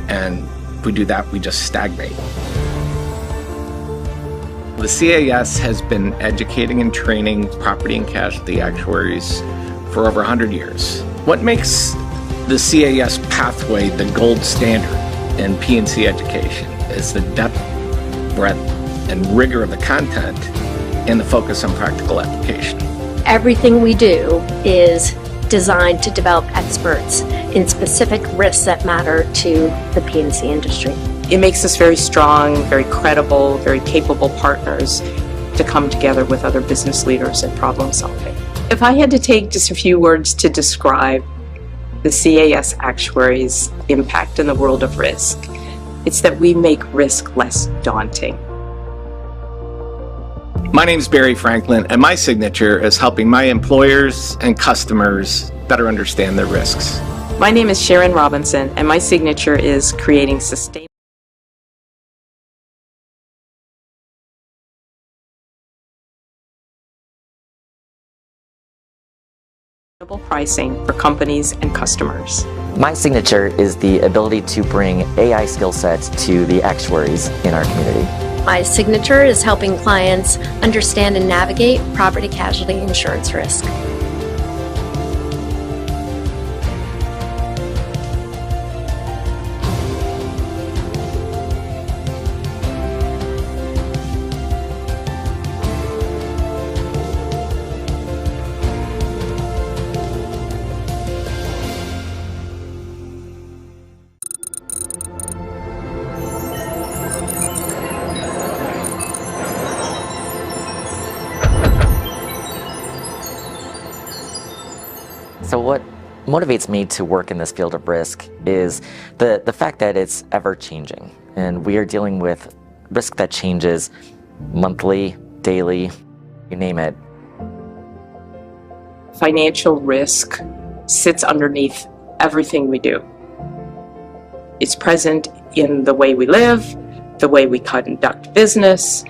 And if we do that, we just stagnate. The CAS has been educating and training property and casualty actuaries for over 100 years. What makes the CAS pathway the gold standard in P&C education is the depth, breadth, and rigor of the content and the focus on practical application. Everything we do is designed to develop experts in specific risks that matter to the P&C industry. It makes us very strong, very credible, very capable partners to come together with other business leaders in problem solving. If I had to take just a few words to describe the CAS actuaries' impact in the world of risk, it's that we make risk less daunting. My name is Barry Franklin, and my signature is helping my employers and customers better understand their risks. My name is Sharon Robinson, and my signature is creating sustainable pricing for companies and customers. My signature is the ability to bring AI skill sets to the actuaries in our community. My signature is helping clients understand and navigate property casualty insurance risk. So what motivates me to work in this field of risk is the fact that it's ever changing, and we are dealing with risk that changes monthly, daily, you name it. Financial risk sits underneath everything we do. It's present in the way we live, the way we conduct business,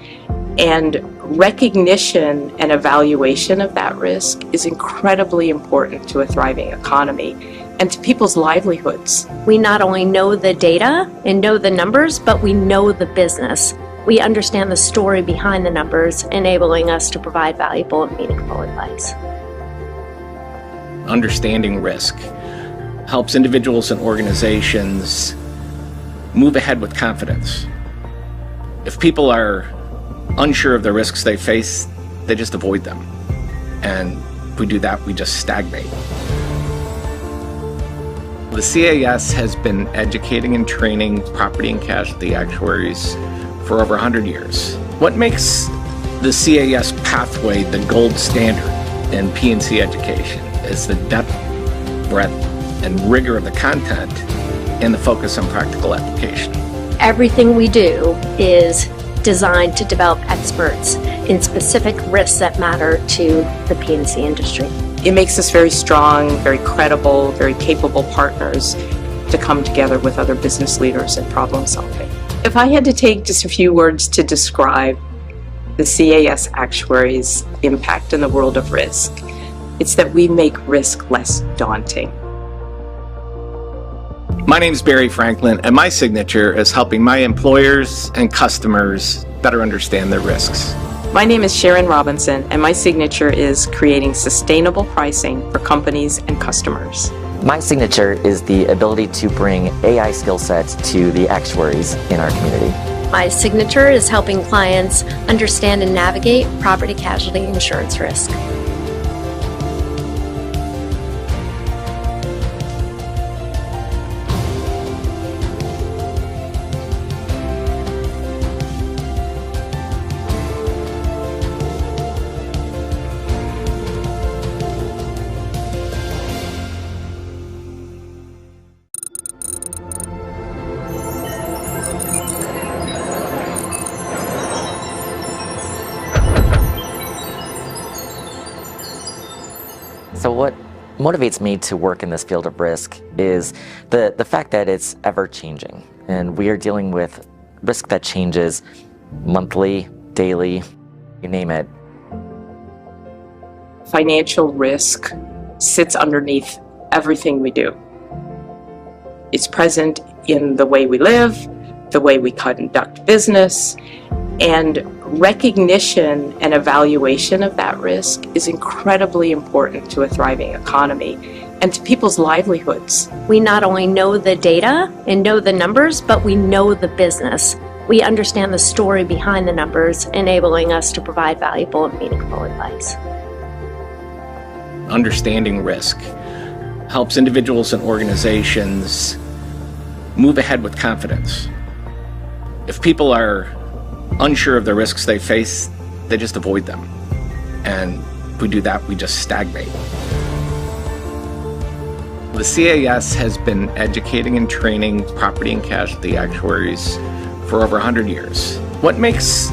and recognition and evaluation of that risk is incredibly important to a thriving economy and to people's livelihoods. We not only know the data and know the numbers, but we know the business. We understand the story behind the numbers, enabling us to provide valuable and meaningful advice. Understanding risk helps individuals and organizations move ahead with confidence. If people are unsure of the risks they face, they just avoid them. And if we do that, we just stagnate. The CAS has been educating and training property and casualty actuaries for over 100 years. What makes the CAS pathway the gold standard in P&C education is the depth, breadth, and rigor of the content and the focus on practical application. Everything we do is designed to develop experts in specific risks that matter to the P&C industry. It makes us very strong, very credible, very capable partners to come together with other business leaders and problem solving. If I had to take just a few words to describe the CAS actuaries' impact in the world of risk, it's that we make risk less daunting. My name is Barry Franklin, and my signature is helping my employers and customers better understand their risks. My name is Sharon Robinson, and my signature is creating sustainable pricing for companies and customers. My signature is the ability to bring AI skill sets to the actuaries in our community. My signature is helping clients understand and navigate property casualty insurance risk. So what motivates me to work in this field of risk is the fact that it's ever changing, and we are dealing with risk that changes monthly, daily, you name it. Financial risk sits underneath everything we do. It's present in the way we live, the way we conduct business, and recognition and evaluation of that risk is incredibly important to a thriving economy and to people's livelihoods. We not only know the data and know the numbers, but we know the business. We understand the story behind the numbers, enabling us to provide valuable and meaningful advice. Understanding risk helps individuals and organizations move ahead with confidence. If people are unsure of the risks they face, they just avoid them. And if we do that, we just stagnate. The CAS has been educating and training property and casualty actuaries for over 100 years. What makes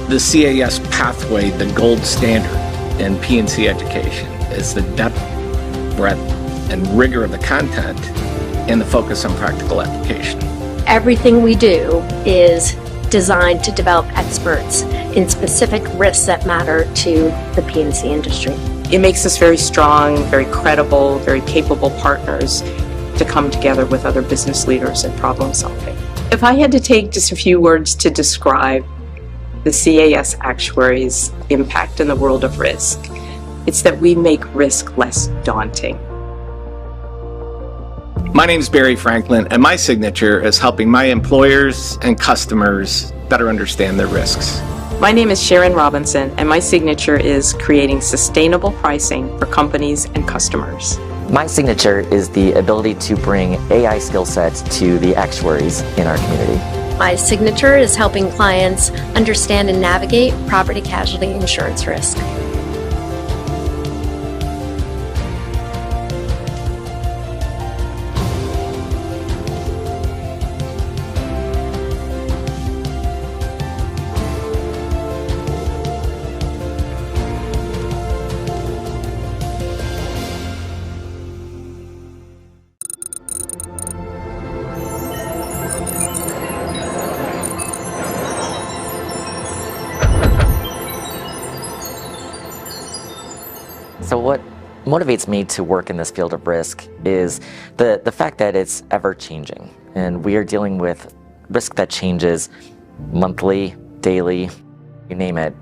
the CAS pathway the gold standard in P&C education is the depth, breadth, and rigor of the content and the focus on practical application. Everything we do is designed to develop experts in specific risks that matter to the P&C industry. It makes us very strong, very credible, very capable partners to come together with other business leaders and problem solving. If I had to take just a few words to describe the CAS actuaries' impact in the world of risk, it's that we make risk less daunting. My name is Barry Franklin, and my signature is helping my employers and customers better understand their risks. My name is Sharon Robinson, and my signature is creating sustainable pricing for companies and customers. My signature is the ability to bring AI skill sets to the actuaries in our community. My signature is helping clients understand and navigate property casualty insurance risk. So what motivates me to work in this field of risk is the fact that it's ever changing, and we are dealing with risk that changes monthly, daily, you name it.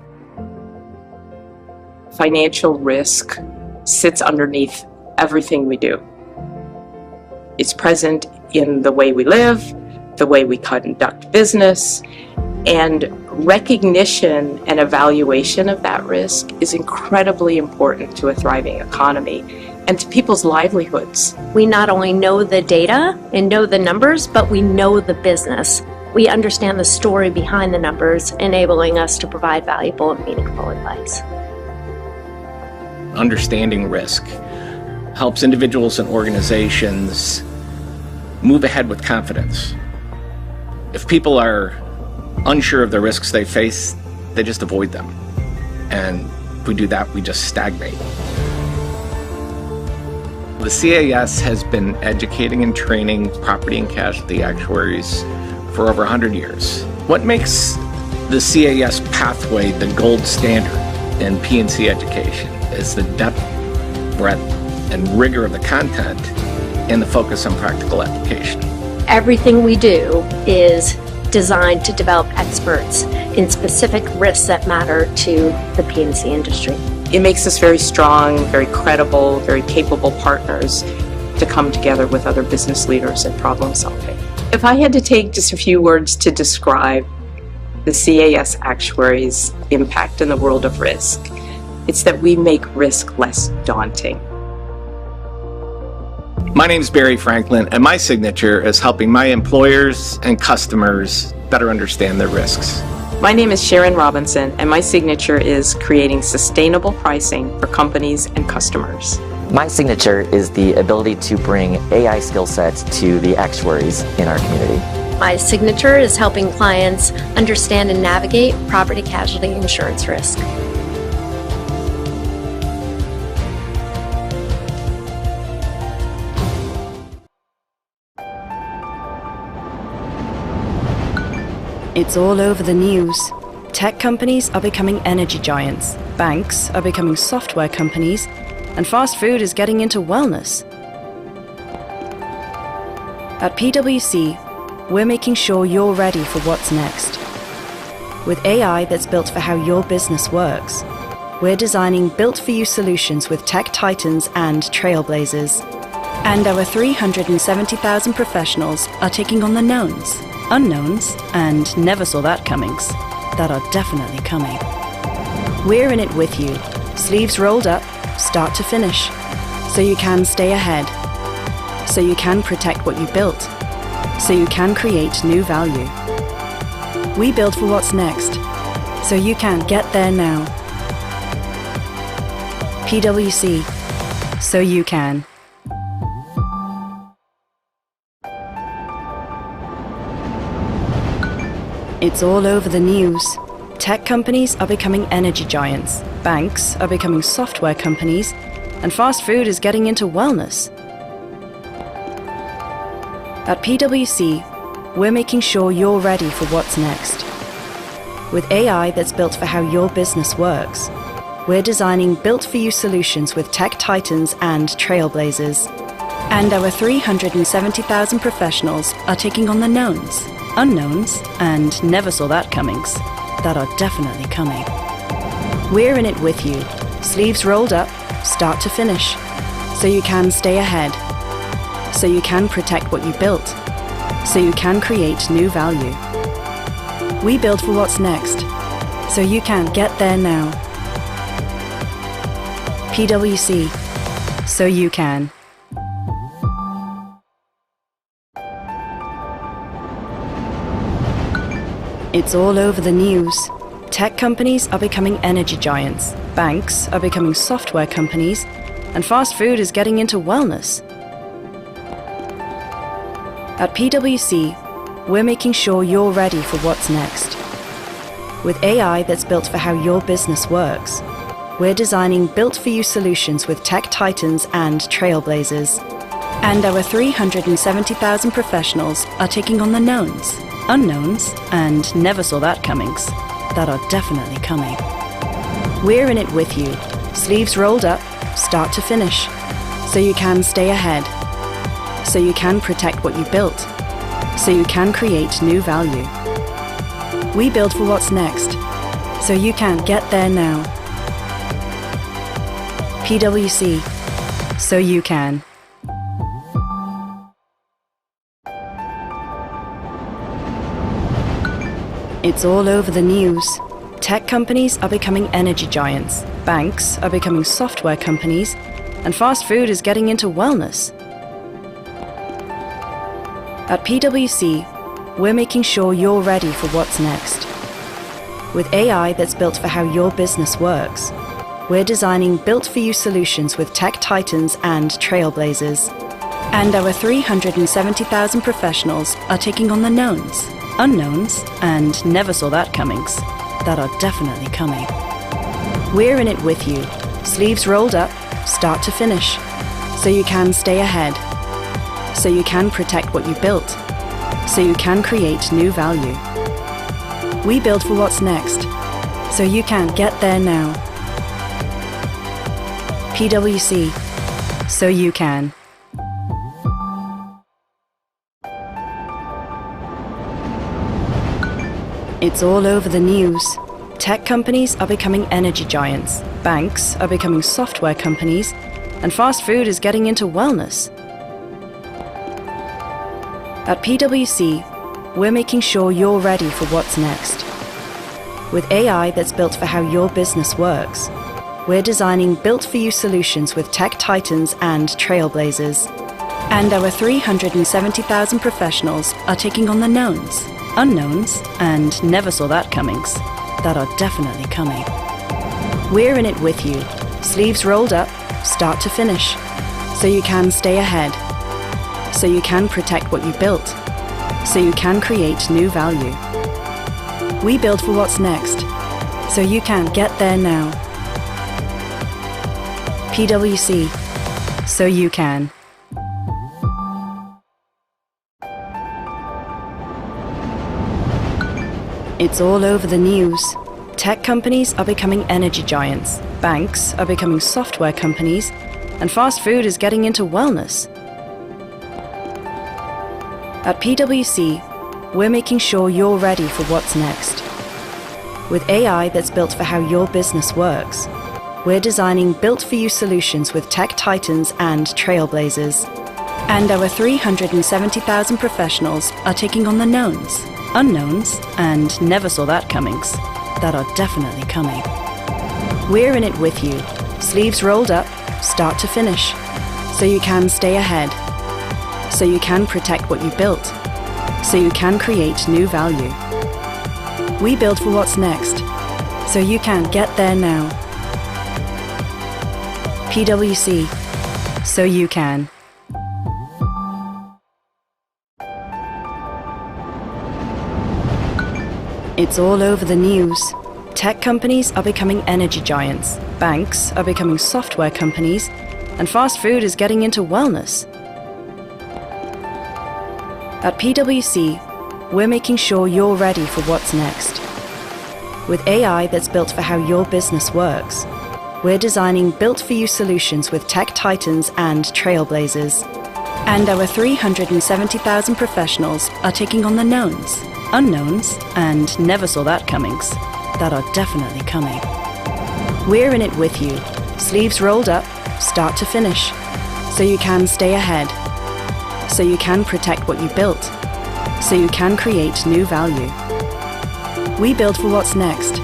Financial risk sits underneath everything we do. It's present in the way we live, the way we conduct business, and recognition and evaluation of that risk is incredibly important to a thriving economy and to people's livelihoods. We not only know the data and know the numbers, but we know the business. We understand the story behind the numbers, enabling us to provide valuable and meaningful advice. Understanding risk helps individuals and organizations move ahead with confidence. If people are unsure of the risks they face, they just avoid them. And if we do that, we just stagnate. The CAS has been educating and training property and casualty actuaries for over 100 years. What makes the CAS pathway the gold standard in P&C education is the depth, breadth, and rigor of the content and the focus on practical application. Everything we do is designed to develop experts in specific risks that matter to the P&C industry. It makes us very strong, very credible, very capable partners to come together with other business leaders in problem solving. If I had to take just a few words to describe the CAS actuaries' impact in the world of risk, it's that we make risk less daunting. My name is Barry Franklin, and my signature is helping my employers and customers better understand their risks. My name is Sharon Robinson, and my signature is creating sustainable pricing for companies and customers. My signature is the ability to bring AI skill sets to the actuaries in our community. My signature is helping clients understand and navigate property casualty insurance risk. It's all over the news. Tech companies are becoming energy giants, banks are becoming software companies, and fast food is getting into wellness. At PwC, we're making sure you're ready for what's next. With AI that's built for how your business works, we're designing built-for-you solutions with tech titans and trailblazers. And our 370,000 professionals are taking on the knowns, unknowns, and never saw that comings that are definitely coming. We're in it with you, sleeves rolled up, start to finish, so you can stay ahead, so you can protect what you built, so you can create new value. We build for what's next, so you can get there now. PwC, so you can. It's all over the news. Tech companies are becoming energy giants, banks are becoming software companies, and fast food is getting into wellness. At PwC, we're making sure you're ready for what's next. With AI that's built for how your business works, we're designing built-for-you solutions with tech titans and trailblazers. And our 370,000 professionals are taking on the knowns, unknowns, and never saw that comings that are definitely coming. We're in it with you, sleeves rolled up, start to finish, so you can stay ahead, so you can protect what you built, so you can create new value. We build for what's next, so you can get there now. PwC, so you can. It's all over the news. Tech companies are becoming energy giants, banks are becoming software companies, and fast food is getting into wellness. At PwC, we're making sure you're ready for what's next. With AI that's built for how your business works, we're designing built-for-you solutions with tech titans and trailblazers. And our 370,000 professionals are taking on the knowns, unknowns, and never saw that comings that are definitely coming. We're in it with you, sleeves rolled up, start to finish, so you can stay ahead, so you can protect what you built, so you can create new value. We build for what's next, so you can get there now. PwC, so you can. It's all over the news. Tech companies are becoming energy giants, banks are becoming software companies, and fast food is getting into wellness. At PwC, we're making sure you're ready for what's next. With AI that's built for how your business works, we're designing built-for-you solutions with tech titans and trailblazers. And our 370,000 professionals are taking on the knowns, unknowns, and never saw that comings that are definitely coming. We're in it with you, sleeves rolled up, start to finish, so you can stay ahead, so you can protect what you built, so you can create new value. We build for what's next, so you can get there now. PwC, so you can. It's all over the news. Tech companies are becoming energy giants, banks are becoming software companies, and fast food is getting into wellness. At PwC, we're making sure you're ready for what's next. With AI that's built for how your business works, we're designing built-for-you solutions with tech titans and trailblazers. And our 370,000 professionals are taking on the knowns, unknowns, and never saw that comings that are definitely coming. We're in it with you, sleeves rolled up, start to finish, so you can stay ahead, so you can protect what you built, so you can create new value. We build for what's next, so you can get there now. PwC, so you can. It's all over the news. Tech companies are becoming energy giants, banks are becoming software companies, and fast food is getting into wellness. At PwC, we're making sure you're ready for what's next. With AI that's built for how your business works, we're designing built-for-you solutions with tech titans and trailblazers. And our 370,000 professionals are taking on the knowns, unknowns, and never saw that comings that are definitely coming. We're in it with you, sleeves rolled up, start to finish, so you can stay ahead, so you can protect what you built, so you can create new value. We build for what's next, so you can get there now. PwC, so you can. It's all over the news. Tech companies are becoming energy giants, banks are becoming software companies, and fast food is getting into wellness. At PwC, we're making sure you're ready for what's next. With AI that's built for how your business works, we're designing built-for-you solutions with tech titans and trailblazers. And our 370,000 professionals are taking on the knowns, unknowns, and never saw that comings that are definitely coming. We're in it with you, sleeves rolled up, start to finish, so you can stay ahead, so you can protect what you built, so you can create new value. We build for what's next,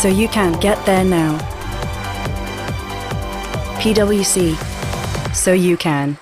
so you can get there now. PwC, so you can.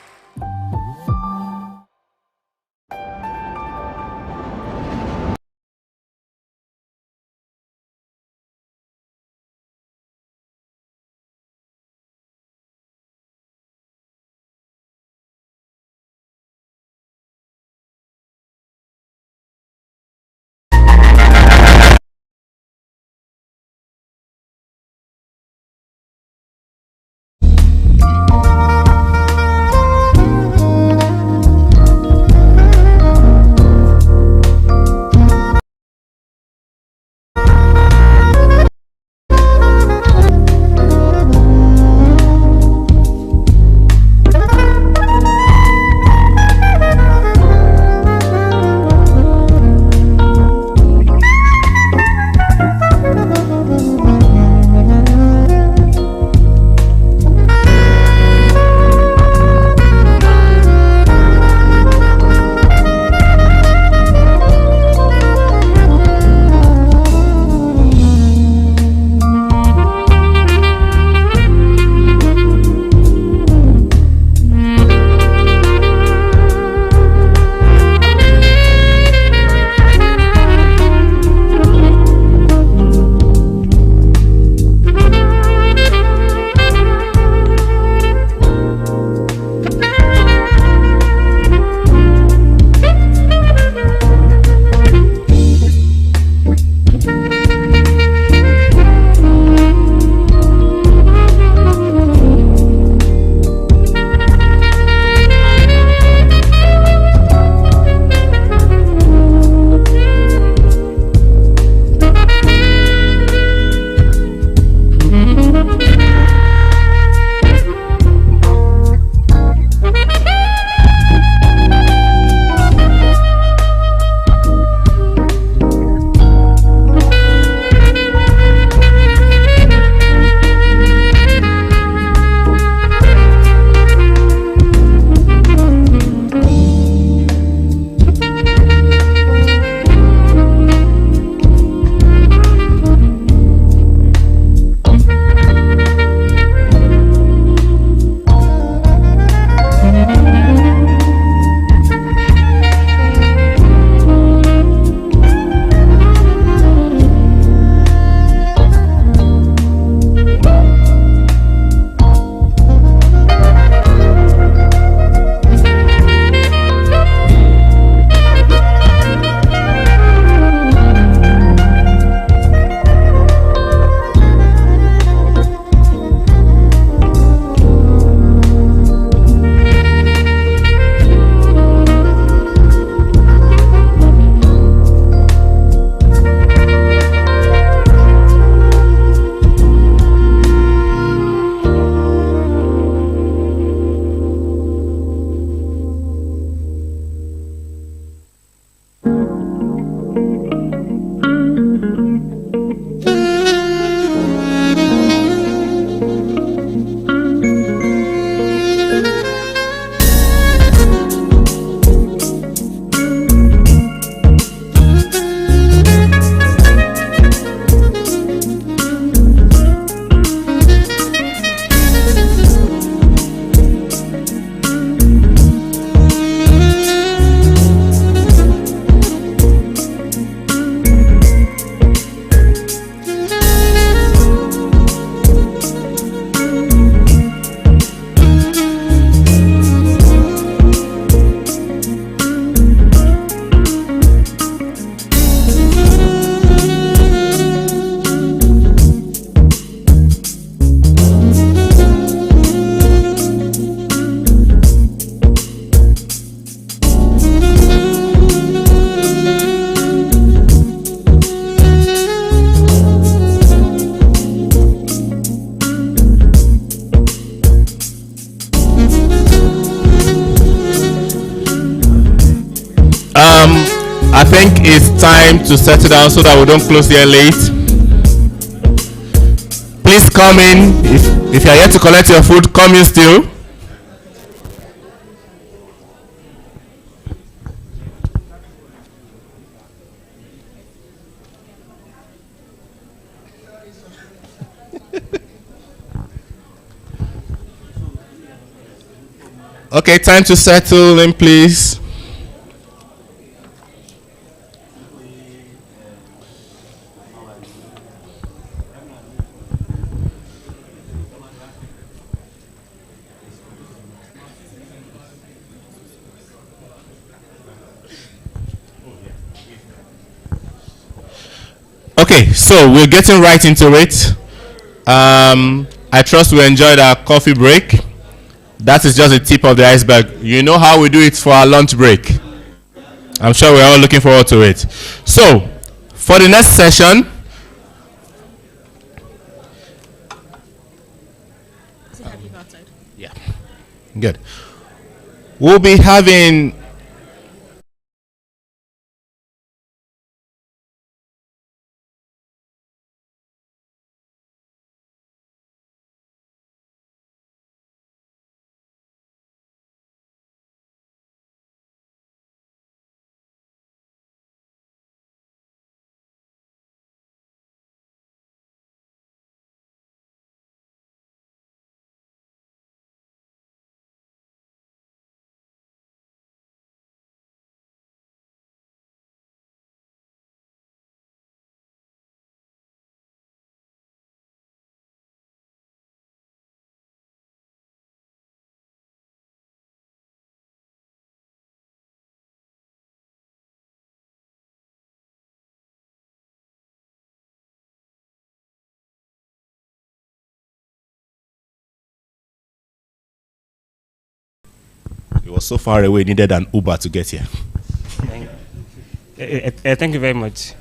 I think it's time to settle down so that we don't close here late. Please come in. If you are here to collect your food, come in still. Okay, time to settle in, please. Okay, so we're getting right into it. I trust we enjoyed our coffee break. That is just the tip of the iceberg. You know how we do it for our lunch break. I'm sure we're all looking forward to it. So, for the next session, yeah, good. We'll be having it was so far away, needed an Uber to get here. Thank you very much.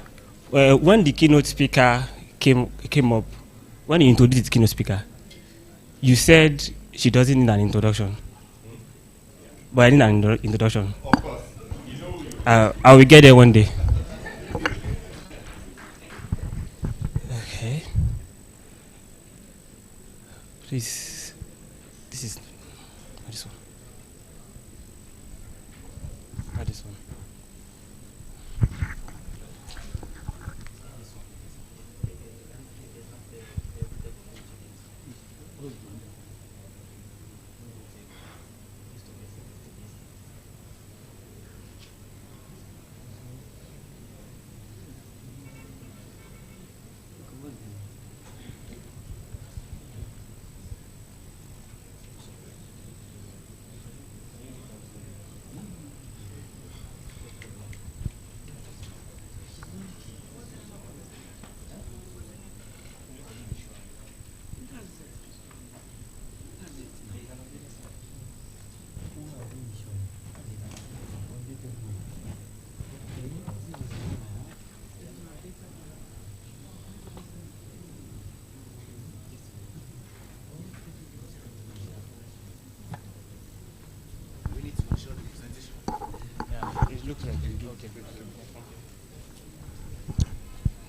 When the keynote speaker came up, when you introduced the keynote speaker, you said she doesn't need an introduction. But I need an introduction. Of course. I will get there one day. Okay. Please. This is this one. This one.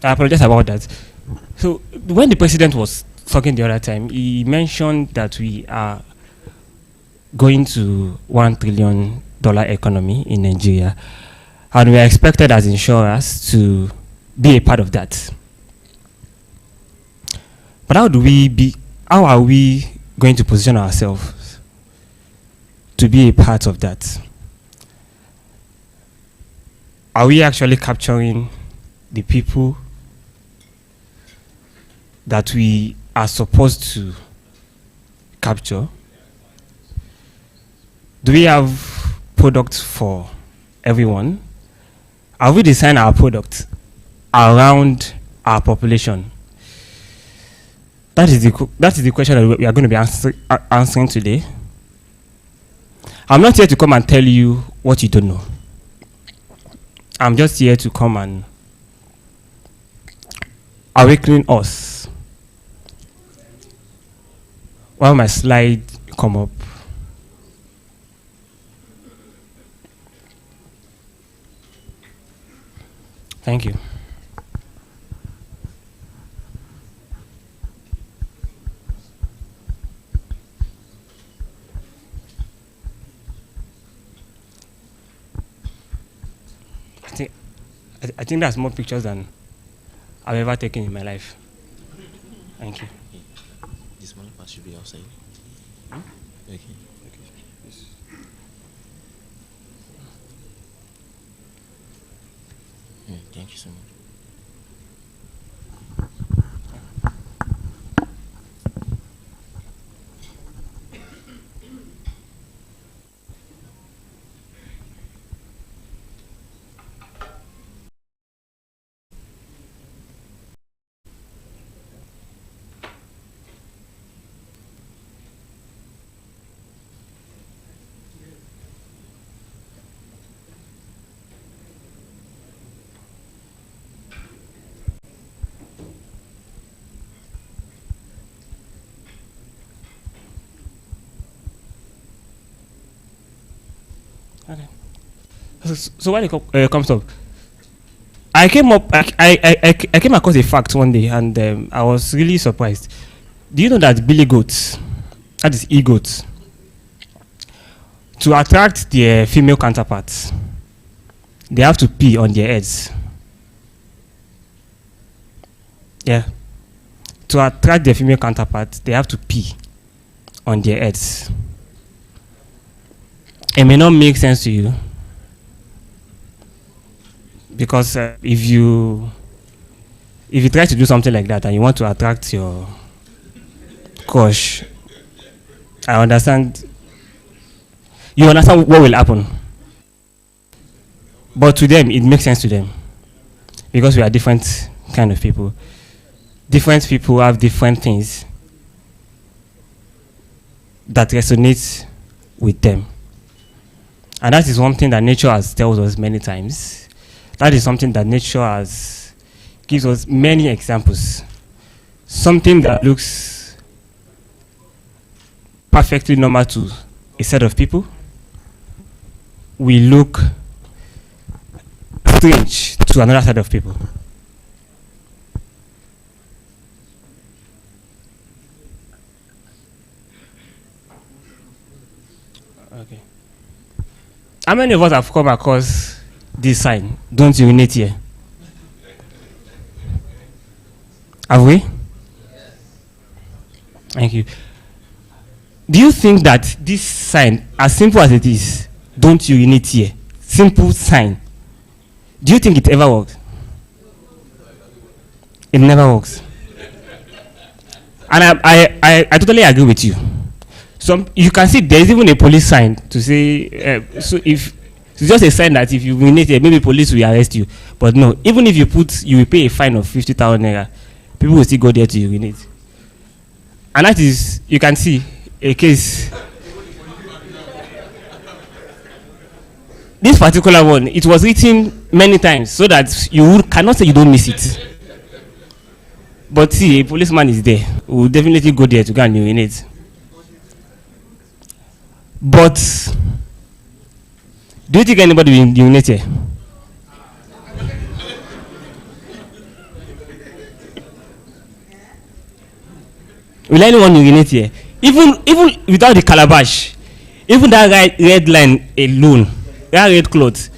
I apologize about that. So when the president was talking the other time, he mentioned that we are going to $1 trillion economy in Nigeria, and we are expected as insurers to be a part of that. But how are we going to position ourselves to be a part of that? Are we actually capturing the people that we are supposed to capture? Do we have products for everyone? Have we designed our product around our population? That is the question that we are going to be answering today. I'm not here to come and tell you what you don't know. I'm just here to come and awaken us. While my slide come up. Thank you. I think that's more pictures than I've ever taken in my life. Thank you. This one part should be outside. Okay. Thank you so much. Okay. So when it comes up, I came across a fact one day, and I was really surprised. Do you know that billy goats, that is e-goats, to attract their female counterparts, they have to pee on their heads? Yeah. To attract their female counterparts, they have to pee on their heads. It may not make sense to you, because if you try to do something like that and you want to attract your crush, I understand. You understand what will happen, but to them it makes sense to them, because we are different kind of people. Different people have different things that resonate with them. And that is one thing that nature has told us many times. That is something that nature gives us many examples. Something that looks perfectly normal to a set of people will look strange to another set of people. Okay. How many of us have come across this sign? Don't urinate here. Have we? Thank you. Do you think that this sign, as simple as it is, don't urinate here, simple sign, do you think it ever works? It never works. And I totally agree with you. You can see there is even a police sign to say, so if it's just a sign that if you urinate here, maybe police will arrest you. But no, even if you will pay a fine of 50,000 naira, people will still go there to urinate. And that is, you can see a case. This particular one, it was written many times so that you cannot say you don't miss it. But see, a policeman is there who will definitely go there to go and urinate. But do you think anybody will urinate here? Will anyone urinate here? Even without the calabash, even that red line alone, that red cloth,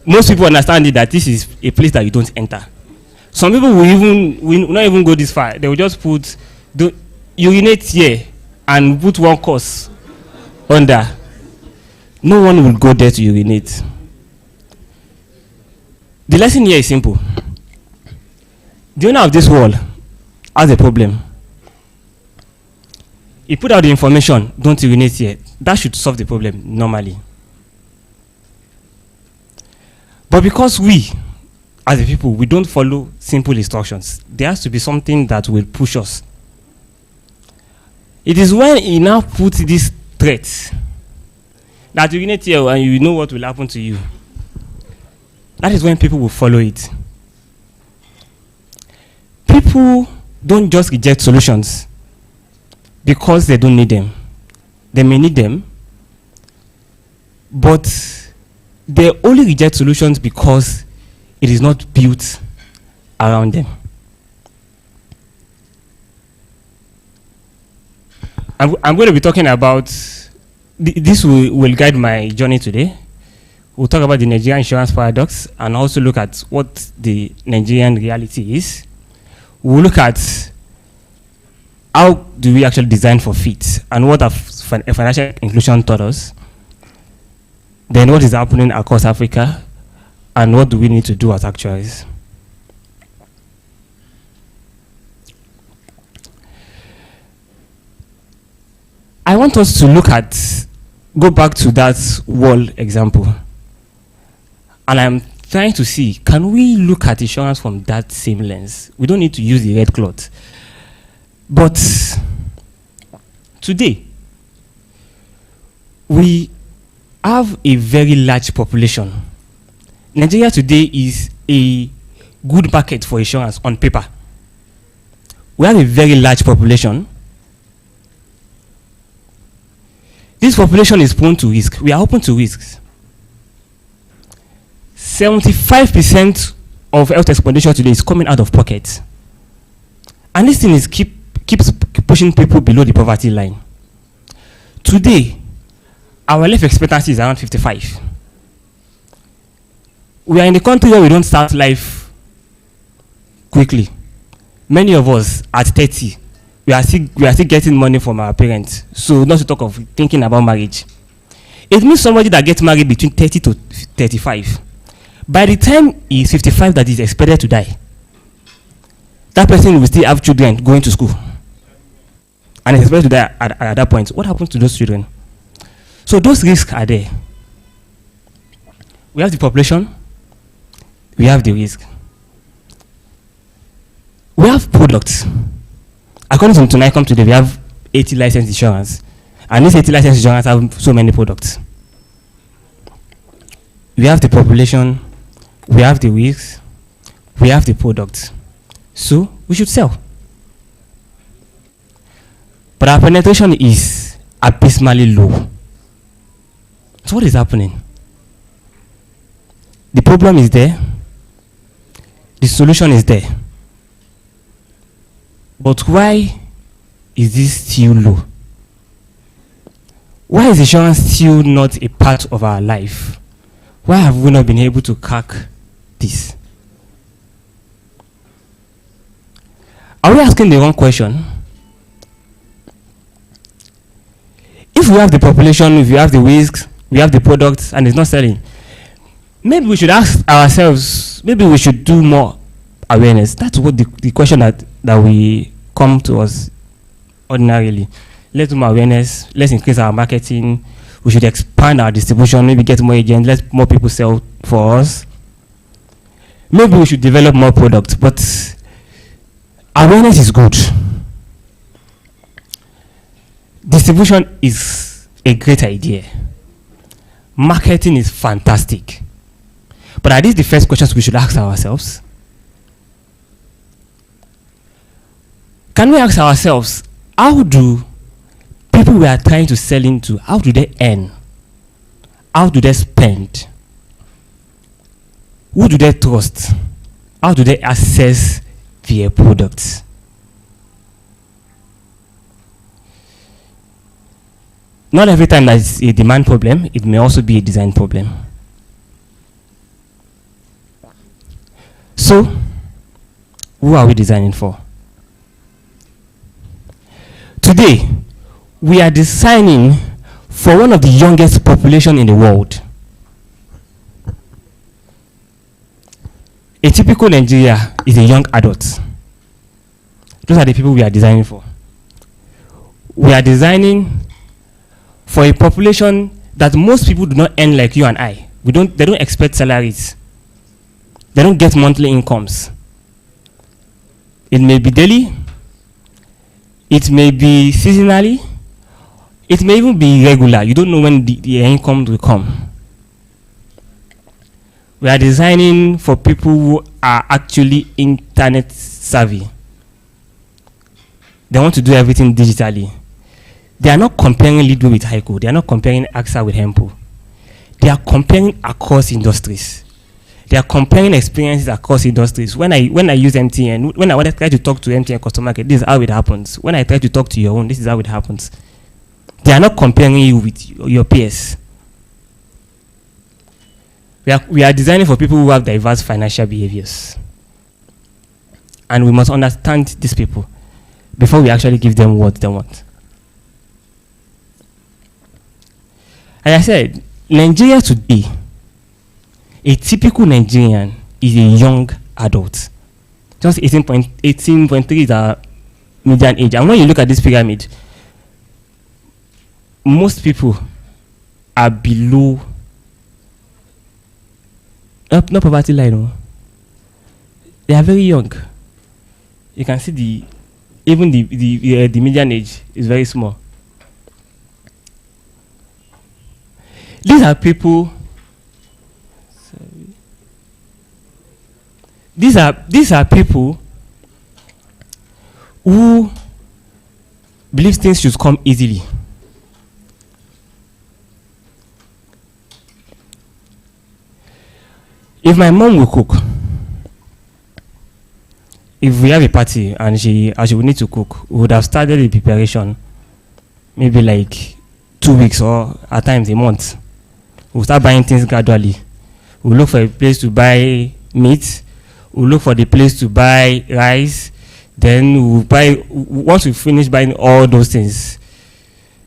most people understand it that this is a place that you don't enter. Some people will not even go this far. They will just urinate here and put one course under. No one will go there to urinate. The lesson here is simple. The owner of this wall has a problem. He put out the information, don't urinate here. That should solve the problem normally. But because we, as a people, we don't follow simple instructions, there has to be something that will push us. It is when he now puts this threat that urinate here and you know what will happen to you. That is when people will follow it. People don't just reject solutions because they don't need them. They may need them, but they only reject solutions because it is not built around them. I'm going to be talking about, this will guide my journey today. We'll talk about the Nigerian insurance paradox and also look at what the Nigerian reality is. We'll look at how do we actually design for fit and what have financial inclusion taught us. Then what is happening across Africa and what do we need to do as actuaries. I want us to go back to that wall example. And I'm trying to see, can we look at insurance from that same lens? We don't need to use the red cloth. But today, we have a very large population. Nigeria today is a good market for insurance on paper. We have a very large population. This population is prone to risk. We are open to risks. 75% of health expenditure today is coming out of pocket. And this thing is keeps pushing people below the poverty line. Today, our life expectancy is around 55. We are in a country where we don't start life quickly. Many of us at 30, we are still getting money from our parents. So not to talk of thinking about marriage. It means somebody that gets married between 30 to 35. By the time he's 55 that is expected to die, that person will still have children going to school. And is expected to die at that point. What happens to those children? So those risks are there. We have the population. We have the risk. We have products. According to NICOM today, we have 80 licensed insurance. And these 80 licensed insurance have so many products. We have the population, we have the risks, we have the products. So we should sell. But our penetration is abysmally low. So what is happening? The problem is there. The solution is there. But why is this still low? Why is insurance still not a part of our life? Why have we not been able to crack this? Are we asking the wrong question? If we have the population, if we have the risks, we have the products, and it's not selling, maybe we should ask ourselves, maybe we should do more awareness. That's what the question that we come to us ordinarily. Let's do more awareness, let's increase our marketing, we should expand our distribution, maybe get more agents, let more people sell for us. Maybe we should develop more products, but awareness is good. Distribution is a great idea. Marketing is fantastic. But are these the first questions we should ask ourselves? Can we ask ourselves, how do people we are trying to sell into, how do they earn? How do they spend? Who do they trust? How do they access their products? Not every time there's a demand problem, it may also be a design problem. So, who are we designing for? Today, we are designing for one of the youngest population in the world. A typical Nigeria is a young adult. Those are the people we are designing for. We are designing for a population that most people do not earn like you and I. They don't expect salaries. They don't get monthly incomes. It may be daily, it may be seasonally, it may even be irregular. You don't know when the income will come. We are designing for people who are actually internet savvy. They want to do everything digitally. They are not comparing Lido with Haiku. They are not comparing AXA with Hempo. They are comparing across industries. They are comparing experiences across industries. When I use MTN, when I try to talk to MTN customer care, this is how it happens. When I try to talk to your own, this is how it happens. They are not comparing you with your peers. We are designing for people who have diverse financial behaviors. And we must understand these people before we actually give them what they want. As I said, Nigeria today, a typical Nigerian is a young adult. Just 18.3 is our median age. And when you look at this pyramid, most people are below, not poverty line. No. They are very young. You can see even the median age is very small. These are people. These are people who believe things should come easily. If my mom will cook, if we have a party and she would need to cook, we would have started the preparation maybe like 2 weeks or at times a month. We'll start buying things gradually. We'll look for a place to buy meat. We'll look for the place to buy rice. Then we'll buy, once we finish buying all those things,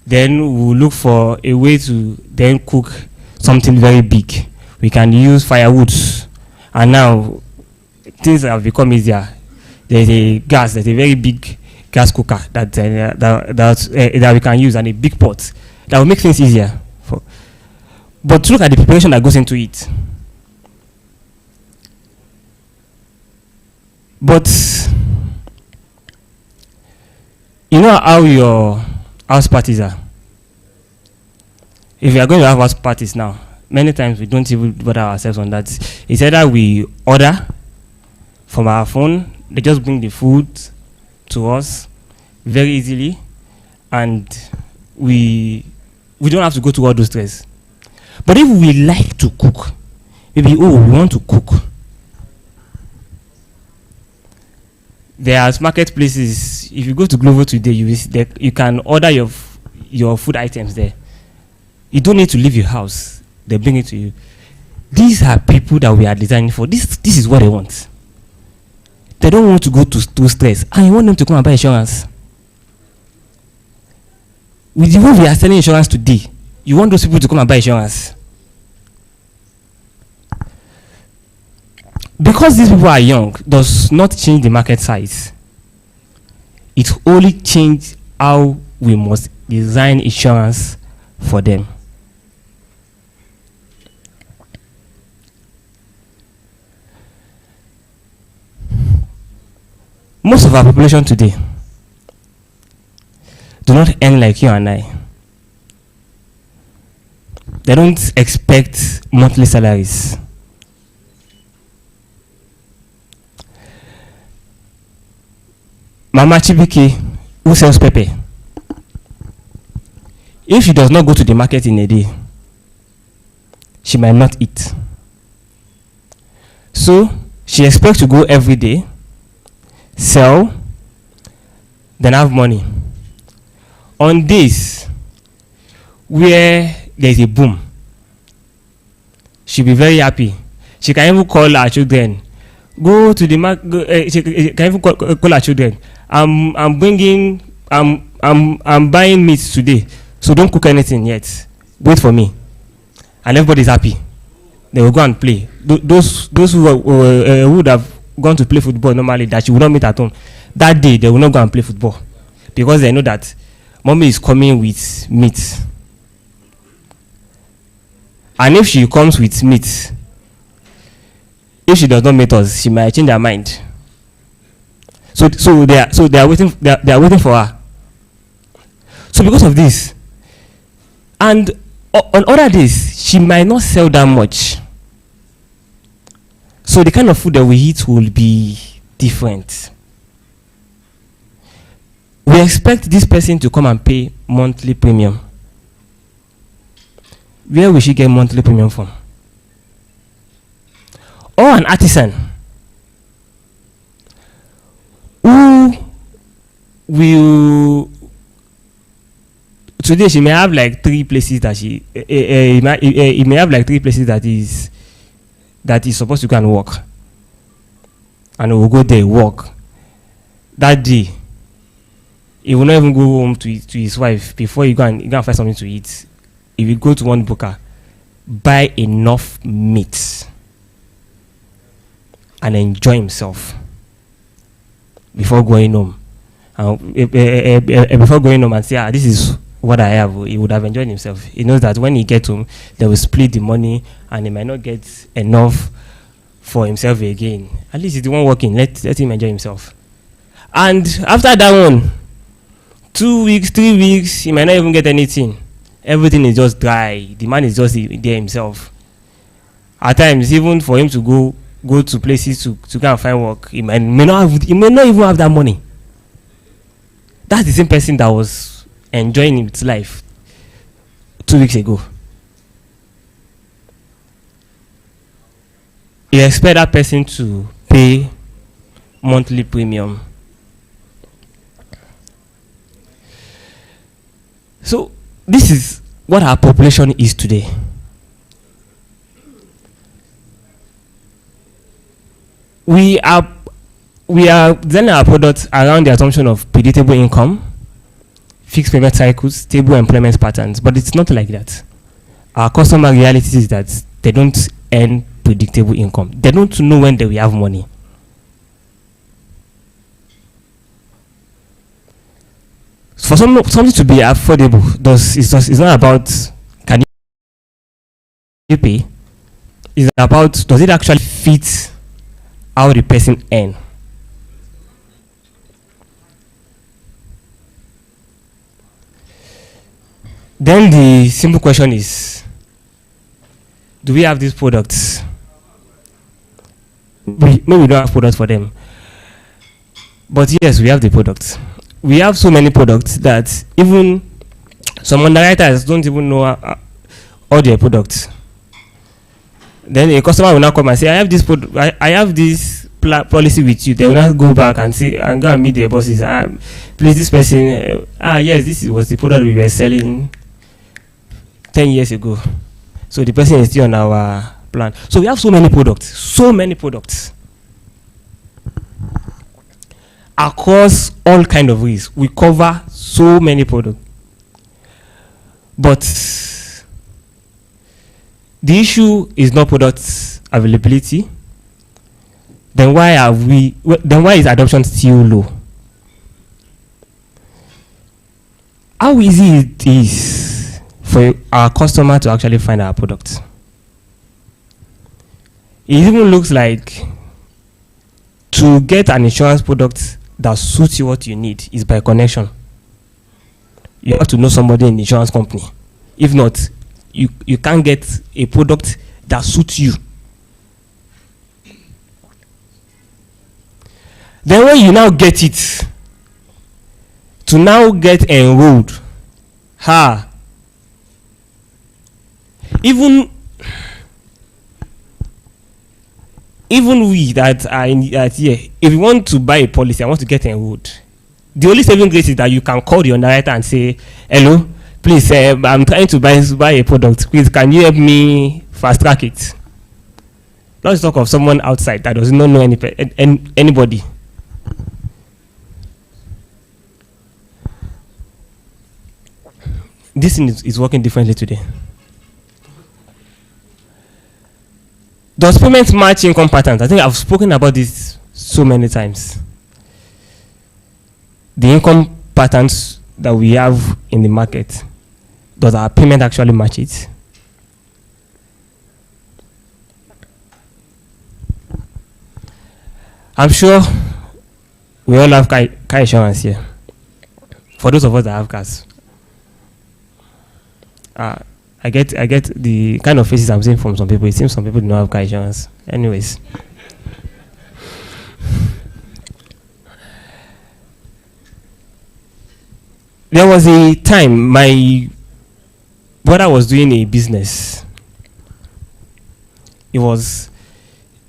then we'll look for a way to then cook something very big. We can use firewood. And now things have become easier. There's a very big gas cooker that we can use, and a big pot that will make things easier. But look at the preparation that goes into it. But you know how your house parties are. If we are going to have house parties now, many times we don't even bother ourselves on that. It's either we order from our phone, they just bring the food to us very easily, and we don't have to go to all those stress. But if we like to cook, maybe we want to cook. There are marketplaces. If you go to Glovo today, you can order your food items there. You don't need to leave your house. They bring it to you. These are people that we are designing for. This is what they want. They don't want to go to stress, and you want them to come and buy insurance. With the way we are selling insurance today, you want those people to come and buy insurance. Because these people are young does not change the market size. It only changes how we must design insurance for them. Most of our population today do not earn like you and I. They don't expect monthly salaries. Mama Chibike, who sells pepper, if she does not go to the market in a day, she might not eat. So she expects to go every day, sell, then have money. On days where there is a boom, she'll be very happy. She can even call her children. Go to the market. She can even call her children. I'm buying meat today, so don't cook anything yet. Wait for me, and everybody's happy. They will go and play. Those who would have gone to play football normally, that you would not meet at home, that day they will not go and play football, because they know that mommy is coming with meat. And if she comes with meat, if she does not meet us, she might change her mind. So they are waiting for her. So because of this, and on other days, she might not sell that much. So the kind of food that we eat will be different. We expect this person to come and pay monthly premium. Where will she get monthly premium from? or an artisan who will today she may have like 3 places that she it may have like 3 places that is supposed to go and work, and will go there work. That day he will not even go home to his wife before he go and find something to eat. He will go to one booker, buy enough meat and enjoy himself before going home. Before going home and say, this is what I have, he would have enjoyed himself. He knows that when he gets home, they will split the money and he might not get enough for himself again. At least he's the one working. Let him enjoy himself. And after that one, 2 weeks, 3 weeks, he might not even get anything. Everything is just dry. The man is just there himself. At times, even for him to go to places to go and find work, he may not even have that money. That's the same person that was enjoying its life 2 weeks ago. You expect that person to pay monthly premium. So this is what our population is today. We are designing our products around the assumption of predictable income, fixed payment cycles, stable employment patterns, but it's not like that. Our customer reality is that they don't earn predictable income. They don't know when they will have money. For something to be affordable, it's not about can you pay. It's about does it actually fit how the person earn. Then the simple question is, do we have these products? Maybe we don't have products for them. But yes, we have the products. We have so many products that even some underwriters don't even know all their products. Then a customer will now come and say, I have this I have this policy with you. They will not go back and say and go and meet their bosses. Please, this person, yes, this was the product we were selling 10 years ago. So the person is still on our plan. So we have so many products across all kind of ways. We cover so many products. But the issue is not product availability. Then why is adoption still low? How easy it is for our customer to actually find our product? It even looks like to get an insurance product that suits you what you need is by connection. You have to know somebody in the insurance company. If not, you can't get a product that suits you. Then when you now get it, to now get enrolled, even we that are here, if you want to buy a policy, I want to get enrolled, the only saving grace is that you can call the underwriter and say, hello, please, I'm trying to buy a product. Please, can you help me fast track it? Let's talk of someone outside that does not know anybody. This thing is working differently today. Does payment match income patterns? I think I've spoken about this so many times. The income patterns that we have in the market, does our payment actually match it? I'm sure we all have car insurance here. For those of us that have cars, I get the kind of faces I'm seeing from some people. It seems some people do not have car insurance. Anyways. There was a time my brother was doing a business. It was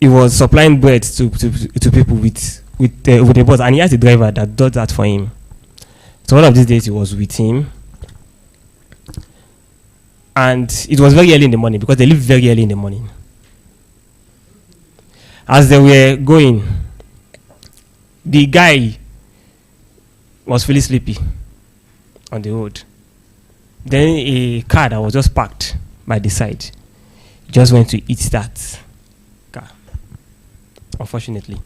he was supplying bread to people with a bus, and he has a driver that does that for him. So one of these days he was with him, and it was very early in the morning because they live very early in the morning. As they were going, the guy was feeling sleepy on the road. Then a car that was just parked by the side just went to eat that car, unfortunately.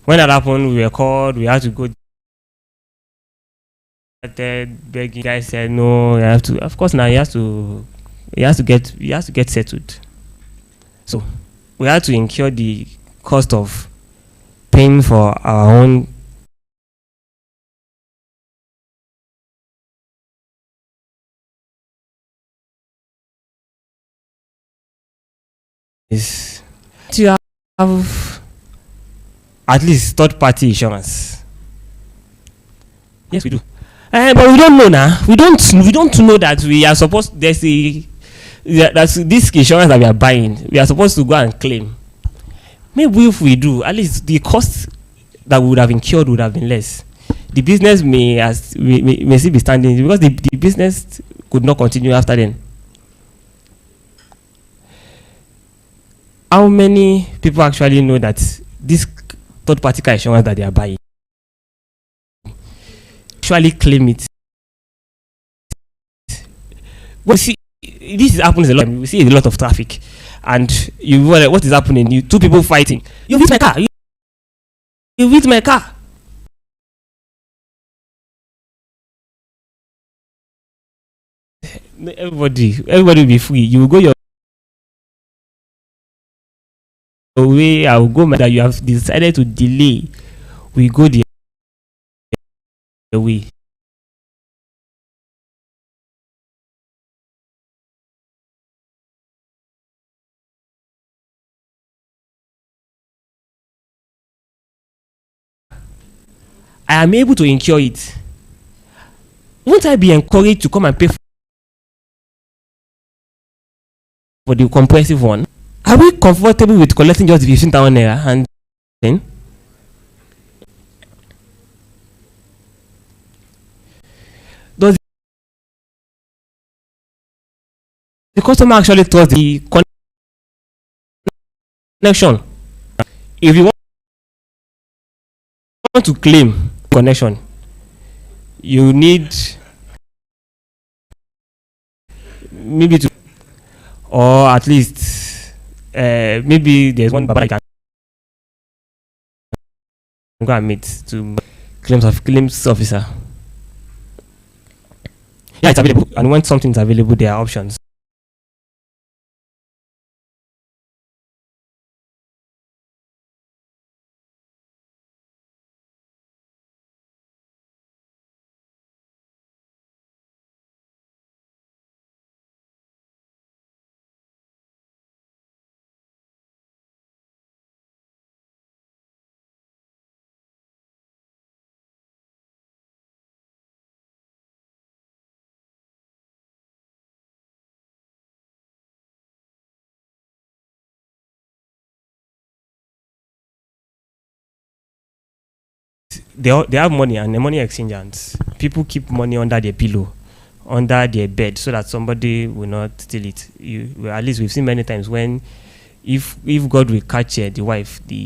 When that happened, we were called, we had to go. Begging, guy said no, you have to, of course now he has to get settled. So we had to incur the cost of paying for our own is to have at least third-party insurance. Yes, we do. But we don't know now. We don't know that we are supposed. That's this insurance that we are buying. We are supposed to go and claim. Maybe if we do, at least the cost that we would have incurred would have been less. The business may still be standing because the business could not continue after then. How many people actually know that this third-party car insurance that they are buying actually claim it? We see this is happening a lot. We see a lot of traffic, and you wonder what is happening. Two people fighting. You hit my car. You hit my car. Everybody will be free. You will go your way. I will go. That you have decided to delay. We go the way. I am able to incur it. Won't I be encouraged to come and pay for the comprehensive one? Are we comfortable with collecting just 15,000 naira and then? Does the customer actually trust the connection? If you want to claim connection, you need maybe to, or at least maybe there's one baba I can go and meet to claims officer. Yeah, it's available, and when something's available, there are options. They have money, and the money exchange, people keep money under their pillow, under their bed, so that somebody will not steal it. Well, at least we've seen many times when, if God will catch the wife, the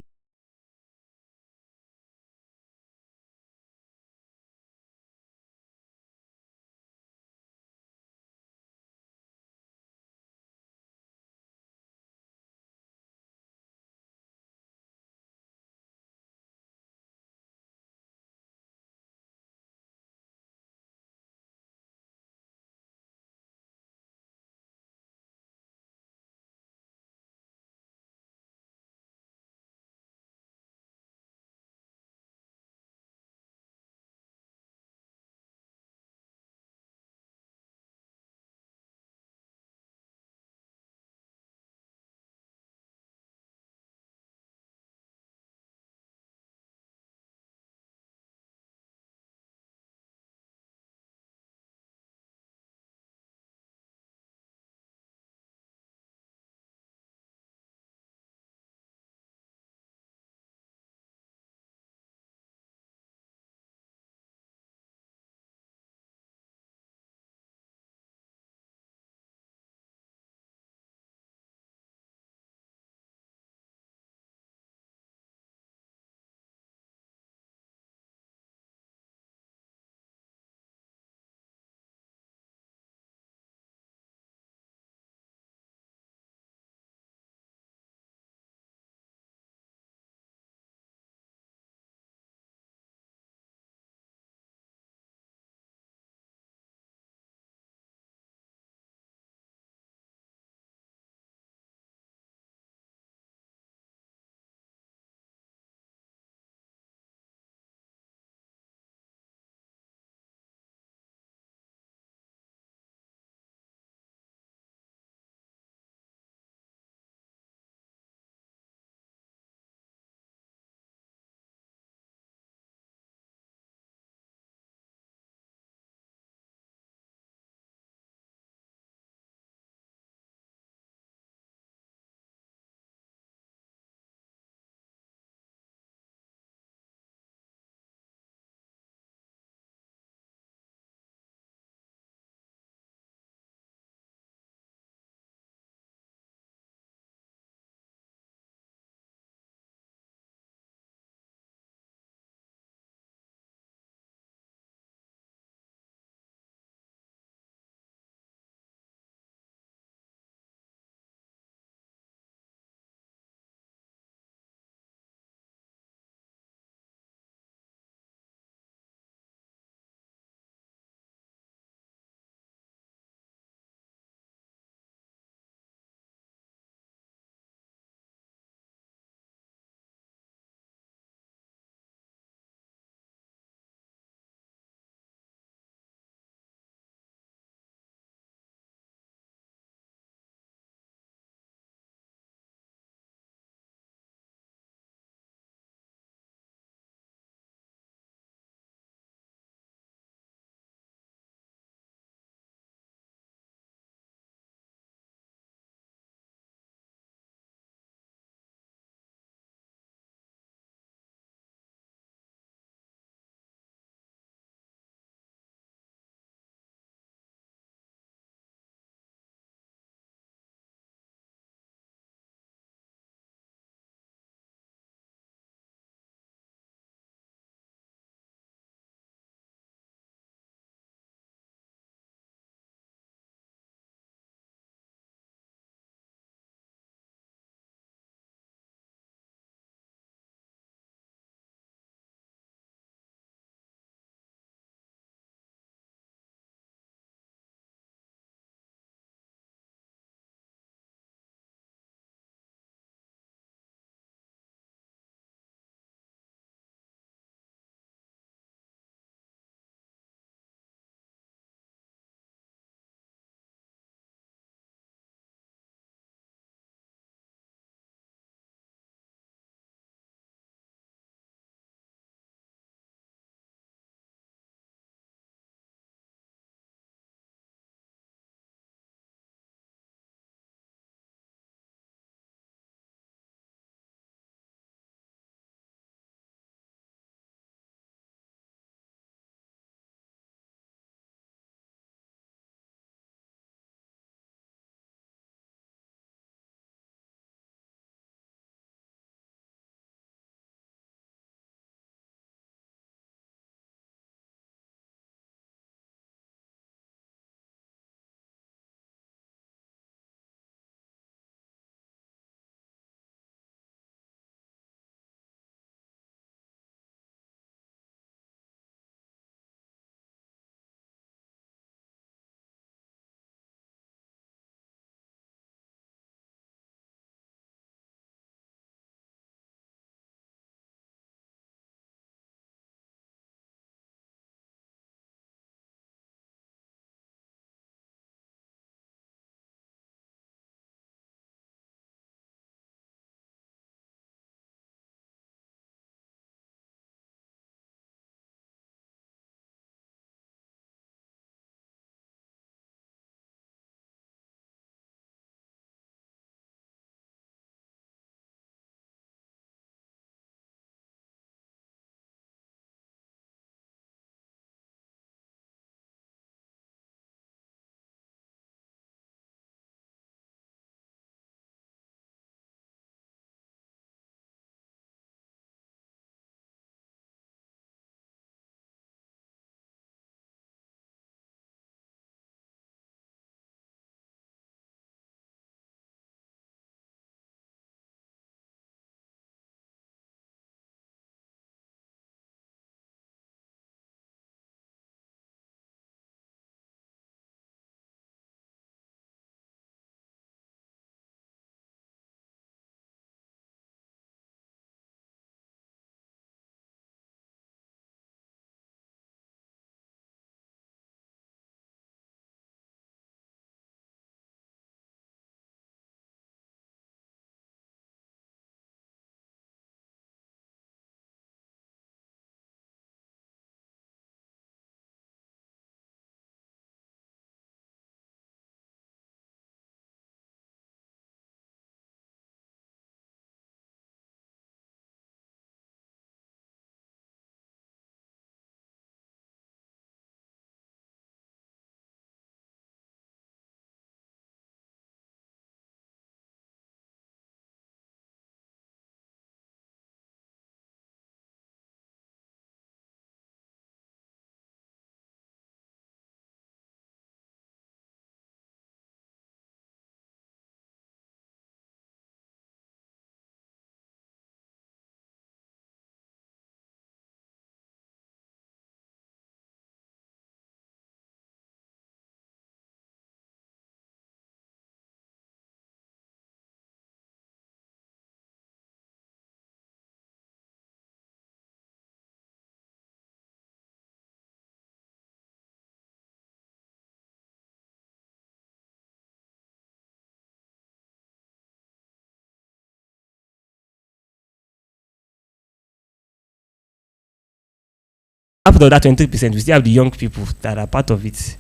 output of that 23%, we still have the young people that are part of it.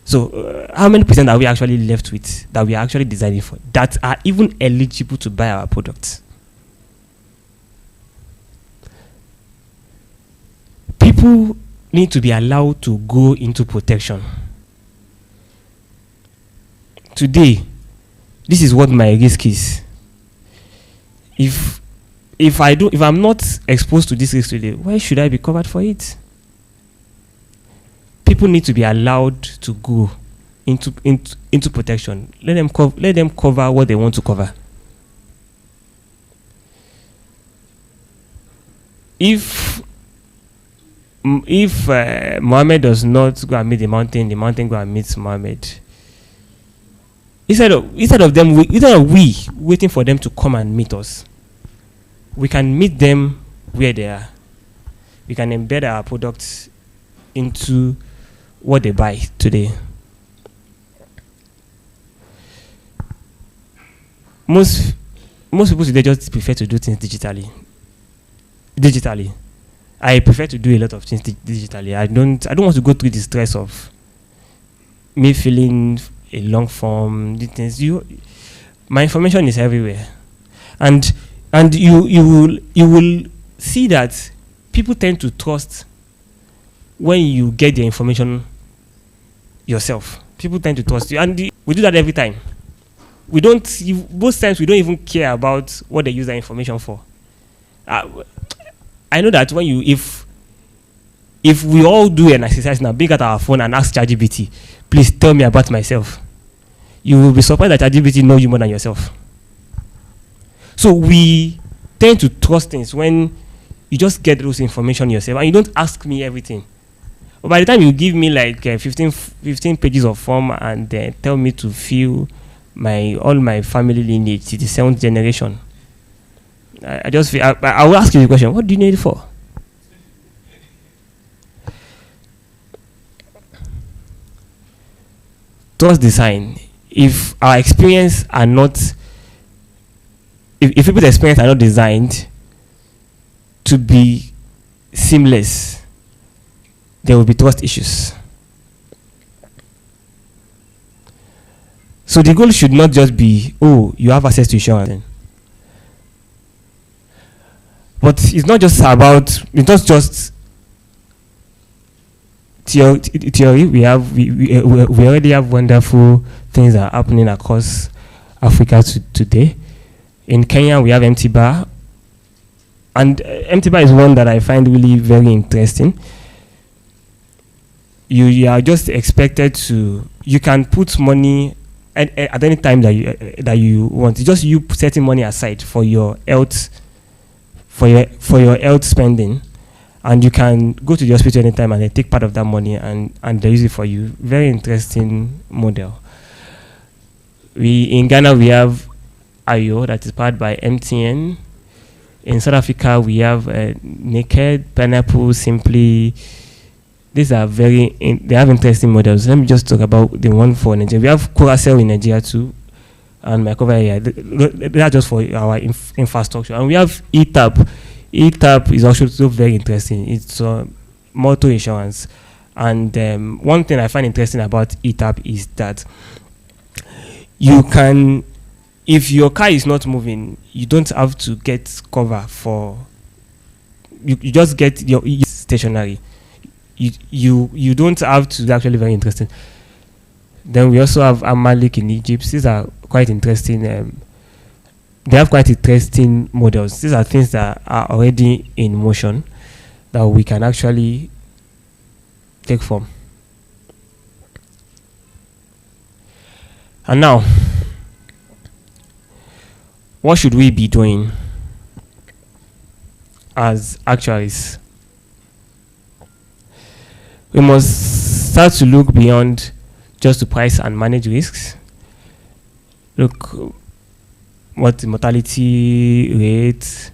So how many percent are we actually left with that we are actually designing for, that are even eligible to buy our products? People need to be allowed to go into protection. Today, this is what my risk is. If I'm not exposed to this risk today, why should I be covered for it? People need to be allowed to go into protection. Let them cover what they want to cover. If Mohammed does not go and meet the mountain go and meet Mohammed. Instead of we waiting for them to come and meet us, we can meet them where they are. We can embed our products into what they buy today. Most people today just prefer to do things digitally. I prefer to do a lot of things digitally. I don't want to go through the stress of me filling a long form. My information is everywhere, and you will see that people tend to trust when you get the information yourself. People tend to trust you, and we do that every time. Most times we don't even care about what they use that information for. I know that if we all do an exercise now, bring out our phone and ask ChatGPT, please tell me about myself, you will be surprised that ChatGPT knows you more than yourself. So we tend to trust things when you just get those information yourself and you don't ask me everything. But by the time you give me like 15 pages of form and tell me to fill all my family lineage to the 7th generation, I just feel I will ask you the question: what do you need it for? Trust design. If our experience are not, if people's experience are not designed to be seamless, there will be trust issues. So the goal should not just be, oh, you have access to insurance. But it's not just just theory. We already have wonderful things that are happening across Africa today. In Kenya, we have MTBAR, and MTBAR is one that I find really very interesting. You are just expected to. You can put money at any time that you want. It's just you setting money aside for your health. For your health spending, and you can go to the hospital anytime and they take part of that money and they use it for you. Very interesting model. In Ghana we have Ayo that is powered by MTN. In South Africa we have Naked, Pineapple, Simply. These are they have interesting models. Let me just talk about the one for Nigeria. We have Curacell in Nigeria too, and my cover area. That's just for our infrastructure. And we have ETAP. ETAP is also very interesting. It's motor insurance. And one thing I find interesting about ETAP is that you can, if your car is not moving, you don't have to get cover for, you just get your stationary. You don't have to, actually very interesting. Then we also have Amalik in Egypt. These are quite interesting. They have quite interesting models. These are things that are already in motion that we can actually take from. And now, what should we be doing as actuaries? We must start to look beyond just to price and manage risks. Look, what the mortality rate,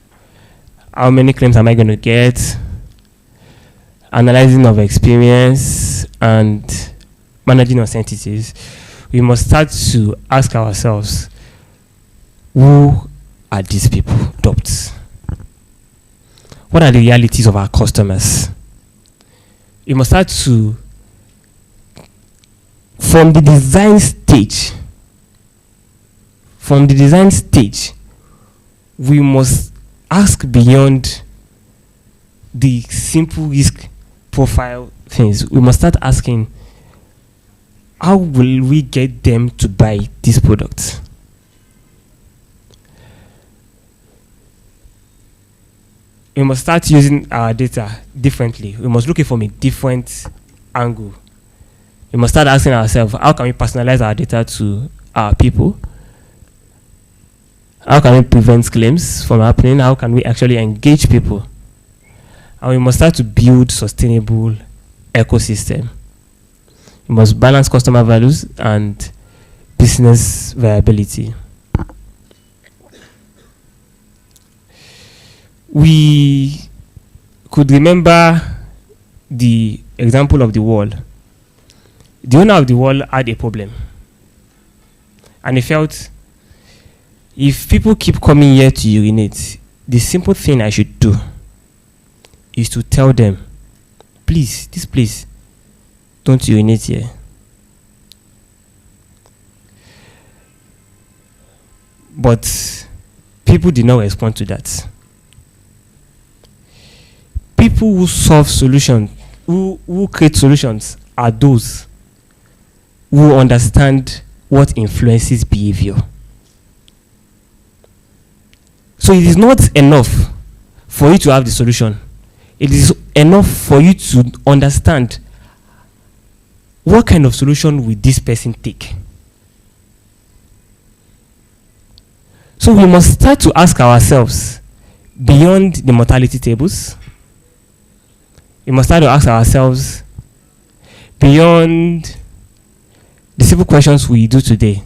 how many claims am I going to get, analyzing of experience, and managing uncertainties. We must start to ask ourselves, who are these people? What are the realities of our customers? we must start to, from the design stage, we must ask beyond the simple risk profile things. We must start asking, how will we get them to buy these products? We must start using our data differently. We must look at it from a different angle. We must start asking ourselves, how can we personalize our data to our people? How can we prevent claims from happening? How can we actually engage people? And we must start to build sustainable ecosystem. We must balance customer values and business viability. We could remember the example of the wall. The owner of the wall had a problem. And he felt, if people keep coming here to urinate, the simple thing I should do is to tell them, please, this place, don't urinate here. But people did not respond to that. People who solve solutions, who create solutions, are those who understand what influences behavior. So it is not enough for you to have the solution. It is enough for you to understand what kind of solution will this person take. So we must start to ask ourselves, beyond the mortality tables, we must start to ask ourselves, beyond the simple questions we do today,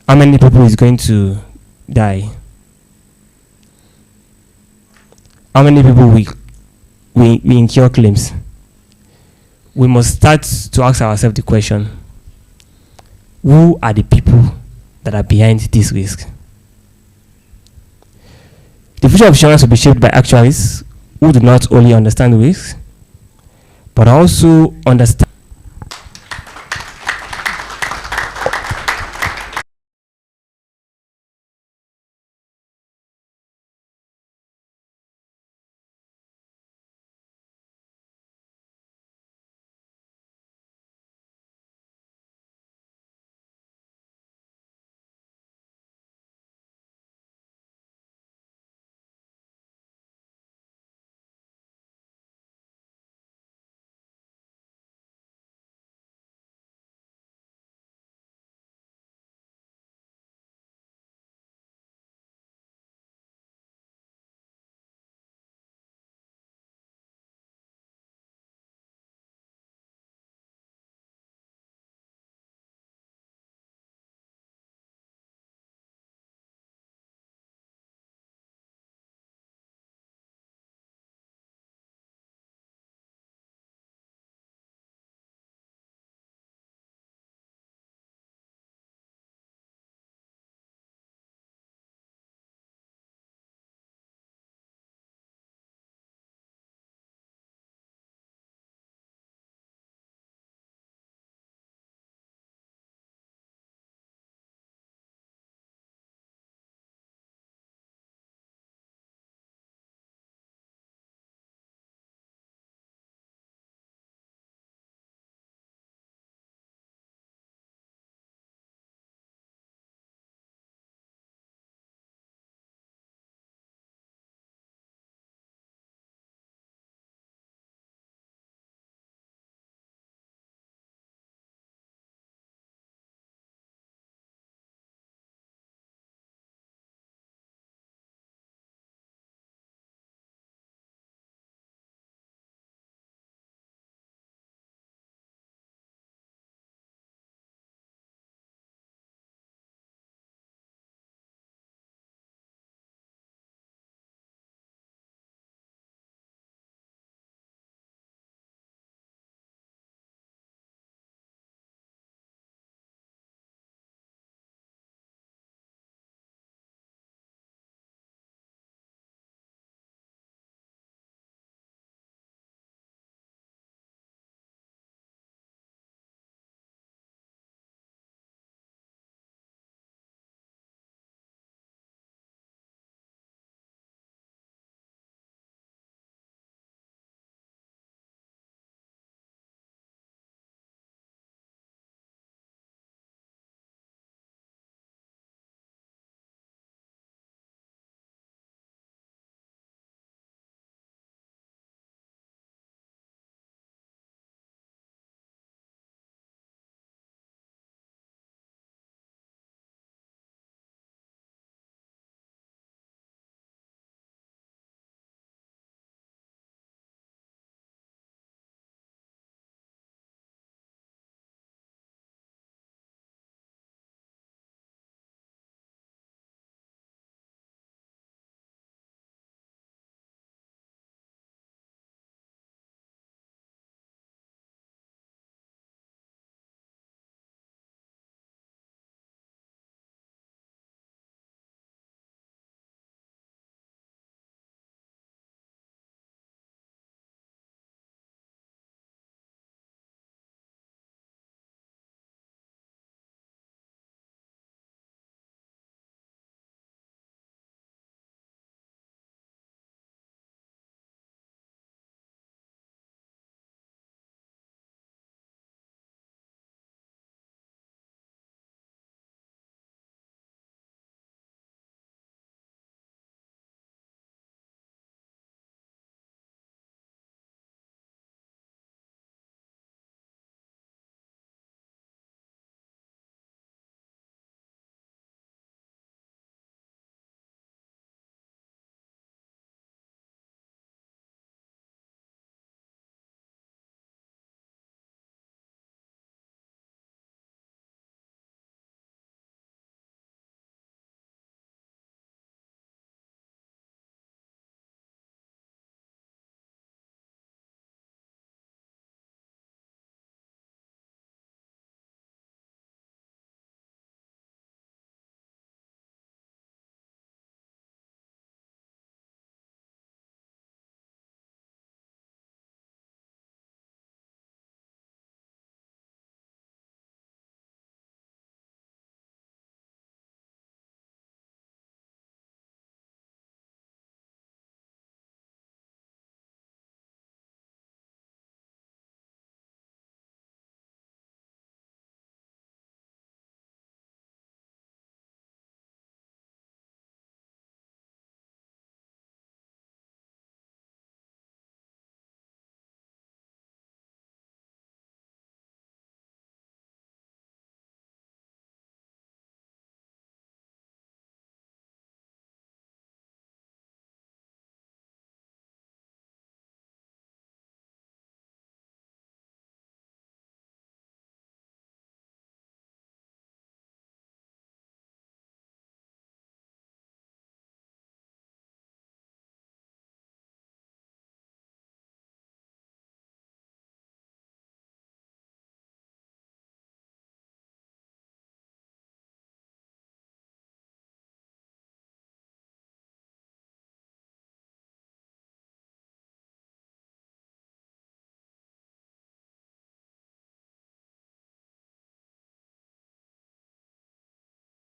how many people is going to die? How many people we incur claims? We must start to ask ourselves the question, who are the people that are behind this risk? The future of insurance will be shaped by actuaries who do not only understand risk, but also understand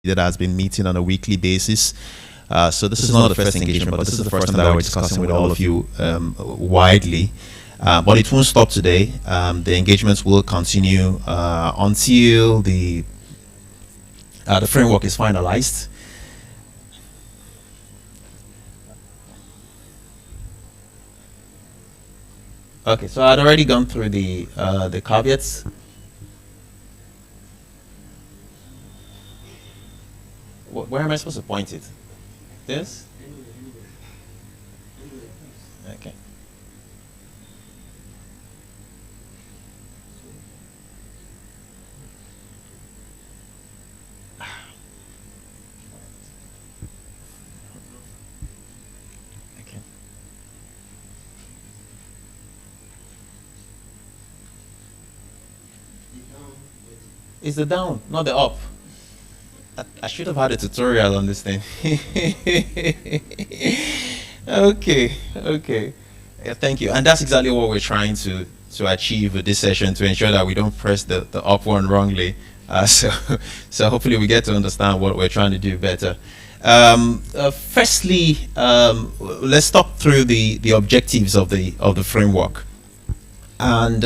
that has been meeting on a weekly basis. So this is not the first engagement, but this is the first time that we're discussing with all of you widely. But it won't stop today. The engagements will continue until the framework is finalized. Okay, so I'd already gone through the caveats. Where am I supposed to point it? This? Okay. Okay. It's the down, not the up. I should have had a tutorial on this thing. Okay. Yeah, thank you. And that's exactly what we're trying to achieve with this session, to ensure that we don't press the up one wrongly. So hopefully we get to understand what we're trying to do better. Firstly, let's talk through the objectives of the framework. And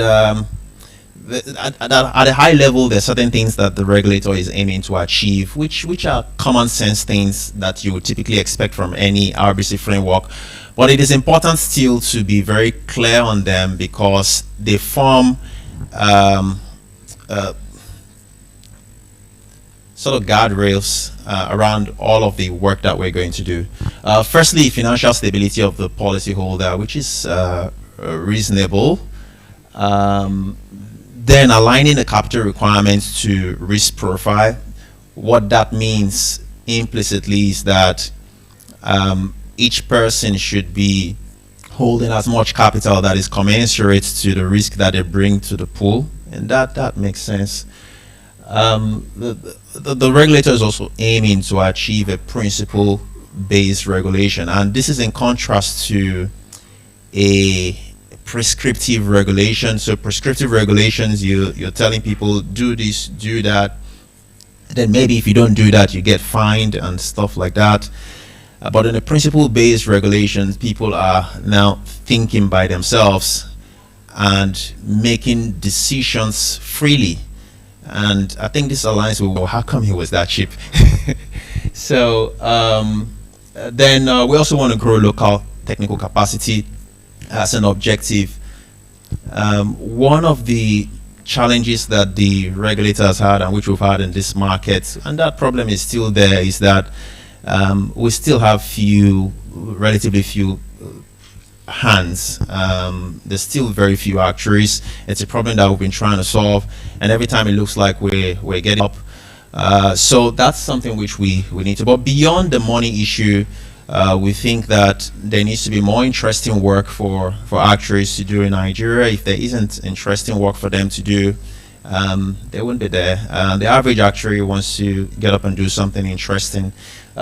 at a high level, there's certain things that the regulator is aiming to achieve, which are common sense things that you would typically expect from any RBC framework. But it is important still to be very clear on them, because they form sort of guardrails around all of the work that we're going to do. Firstly, financial stability of the policyholder, which is reasonable. Then aligning the capital requirements to risk profile. What that means implicitly is that each person should be holding as much capital that is commensurate to the risk that they bring to the pool, and that makes sense. The regulator is also aiming to achieve a principle-based regulation, and this is in contrast to a prescriptive regulation. So prescriptive regulations, you're telling people do this, do that, then maybe if you don't do that you get fined and stuff like that. But in a principle-based regulations, people are now thinking by themselves and making decisions freely, and I think this aligns with, well, how come he was that cheap? So then we also want to grow local technical capacity as an objective. One of the challenges that the regulator has had, and which we've had in this market, and that problem is still there, is that we still have relatively few hands. There's still very few actuaries. It's a problem that we've been trying to solve, and every time it looks like we're getting up. So that's something which we need to. But beyond the money issue, we think that there needs to be more interesting work for actuaries to do in Nigeria. If there isn't interesting work for them to do, they wouldn't be there. The average actuary wants to get up and do something interesting.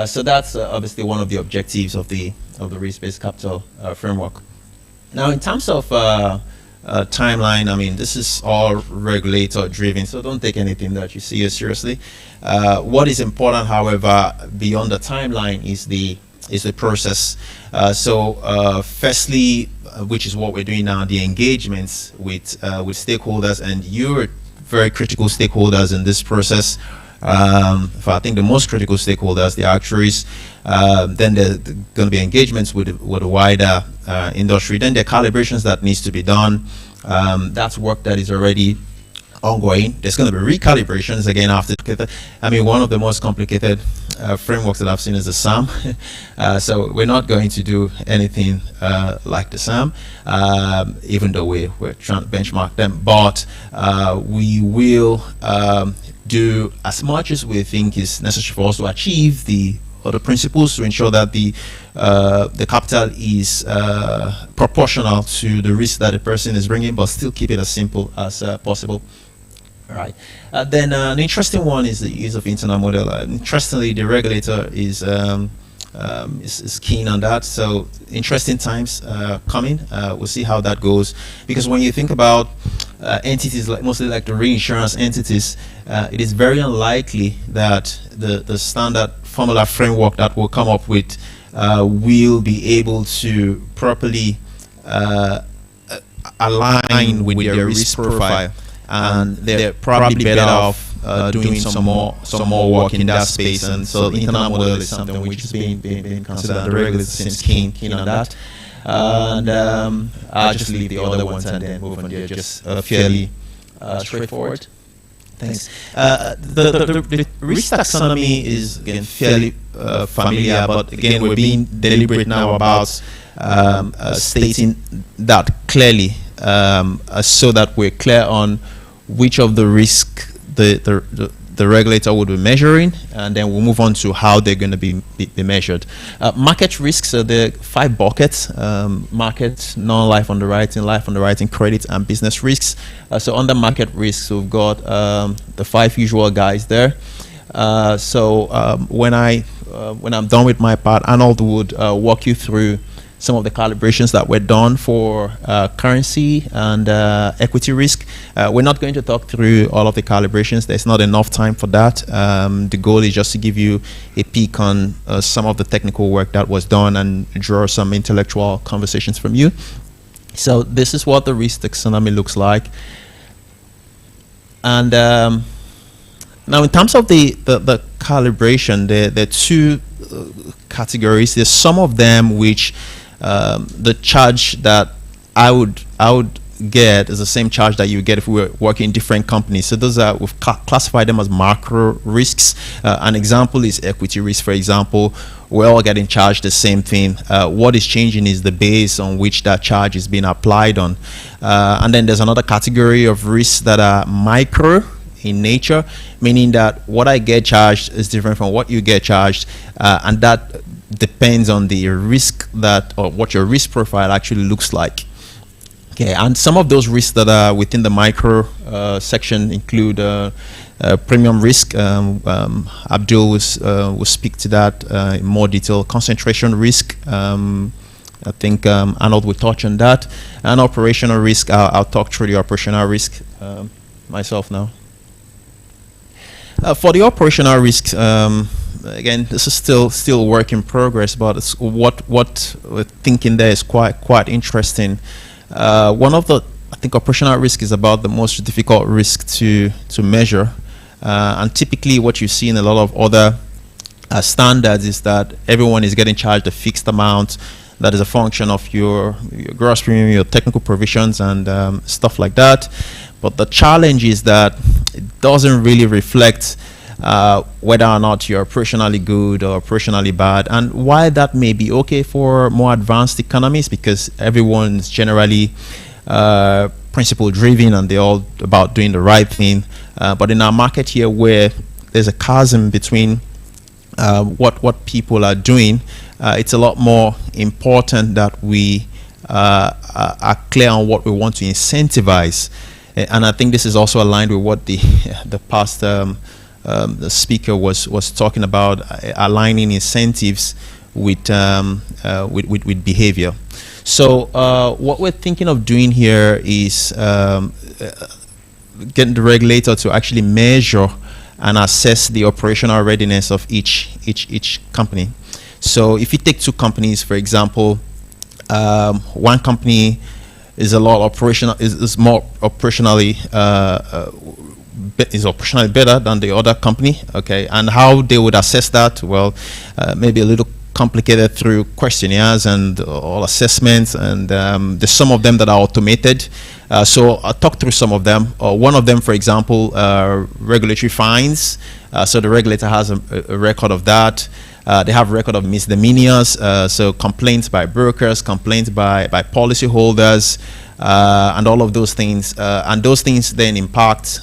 So that's obviously one of the objectives of the risk-based capital framework. Now, in terms of timeline, I mean, this is all regulator driven, so don't take anything that you see seriously. What is important, however, beyond the timeline is the process. Firstly, which is what we're doing now, the engagements with stakeholders, and you're very critical stakeholders in this process. I think the most critical stakeholders, the actuaries. Then there's going to be engagements with a wider industry. Then there are calibrations that needs to be done. That's work that is already ongoing. There's going to be recalibrations again after. I mean, one of the most complicated frameworks that I've seen is the SAM. So we're not going to do anything like the SAM, even though we're trying to benchmark them. But we will do as much as we think is necessary for us to achieve the principles, to ensure that the capital is proportional to the risk that the person is bringing, but still keep it as simple as possible. All right. Then an interesting one is the use of internal model. Interestingly, the regulator is keen on that. So interesting times coming. We'll see how that goes, because when you think about entities, like mostly like the reinsurance entities, it is very unlikely that the standard formula framework that we'll come up with will be able to properly align with their risk profile, and they're probably better off doing some more work in that space. And so the internal model is something which is being considered. The regulator seems keen on that. And I'll just leave the other ones and then move on. They're just fairly straightforward. Thanks. The risk taxonomy is, again, fairly familiar, but again, we're being deliberate now about stating that clearly, so that we're clear on which of the risk the regulator would be measuring, and then we'll move on to how they're going to be measured. Market risks are the 5 buckets: market, non-life underwriting, life underwriting, credit, and business risks. So under market risks, we've got the 5 usual guys there. When I'm done with my part, Arnold would walk you through some of the calibrations that were done for currency and equity risk. We're not going to talk through all of the calibrations. There's not enough time for that. The goal is just to give you a peek on some of the technical work that was done and draw some intellectual conversations from you. So this is what the risk taxonomy looks like. And now in terms of the calibration, there are 2 categories. There's some of them which the charge that I would get is the same charge that you get if we were working in different companies. So those are, we've classified them as macro risks. An example is equity risk, for example. We're all getting charged the same thing. What is changing is the base on which that charge is being applied on. And then there's another category of risks that are micro in nature, meaning that what I get charged is different from what you get charged, and that depends on the risk that, or what your risk profile actually looks like. Okay, and some of those risks that are within the micro section include premium risk. Abdul will speak to that in more detail. Concentration risk, I think Arnold will touch on that. And operational risk, I'll talk through the operational risk myself now. For the operational risks, again, this is still work in progress, but it's what we're thinking there is quite interesting. One of the, I think, operational risk is about the most difficult risk to measure, and typically what you see in a lot of other standards is that everyone is getting charged a fixed amount that is a function of your gross premium, your technical provisions, and stuff like that. But the challenge is that it doesn't really reflect whether or not you're operationally good or operationally bad, and why that may be okay for more advanced economies, because everyone's generally principle driven and they're all about doing the right thing. But in our market here, where there's a chasm between what people are doing, it's a lot more important that we are clear on what we want to incentivize. And I think this is also aligned with what the past the speaker was talking about, aligning incentives with behavior. So what we're thinking of doing here is getting the regulator to actually measure and assess the operational readiness of each company. So if you take 2 companies, for example, one company is a lot operational, is more operationally better than the other company. Okay, and how they would assess that? Well, maybe a little complicated through questionnaires and all assessments, and there's some of them that are automated. So I'll talk through some of them. One of them, for example, regulatory fines. So the regulator has a record of that. They have a record of misdemeanors, so complaints by brokers, complaints by policyholders, and all of those things. And those things then impact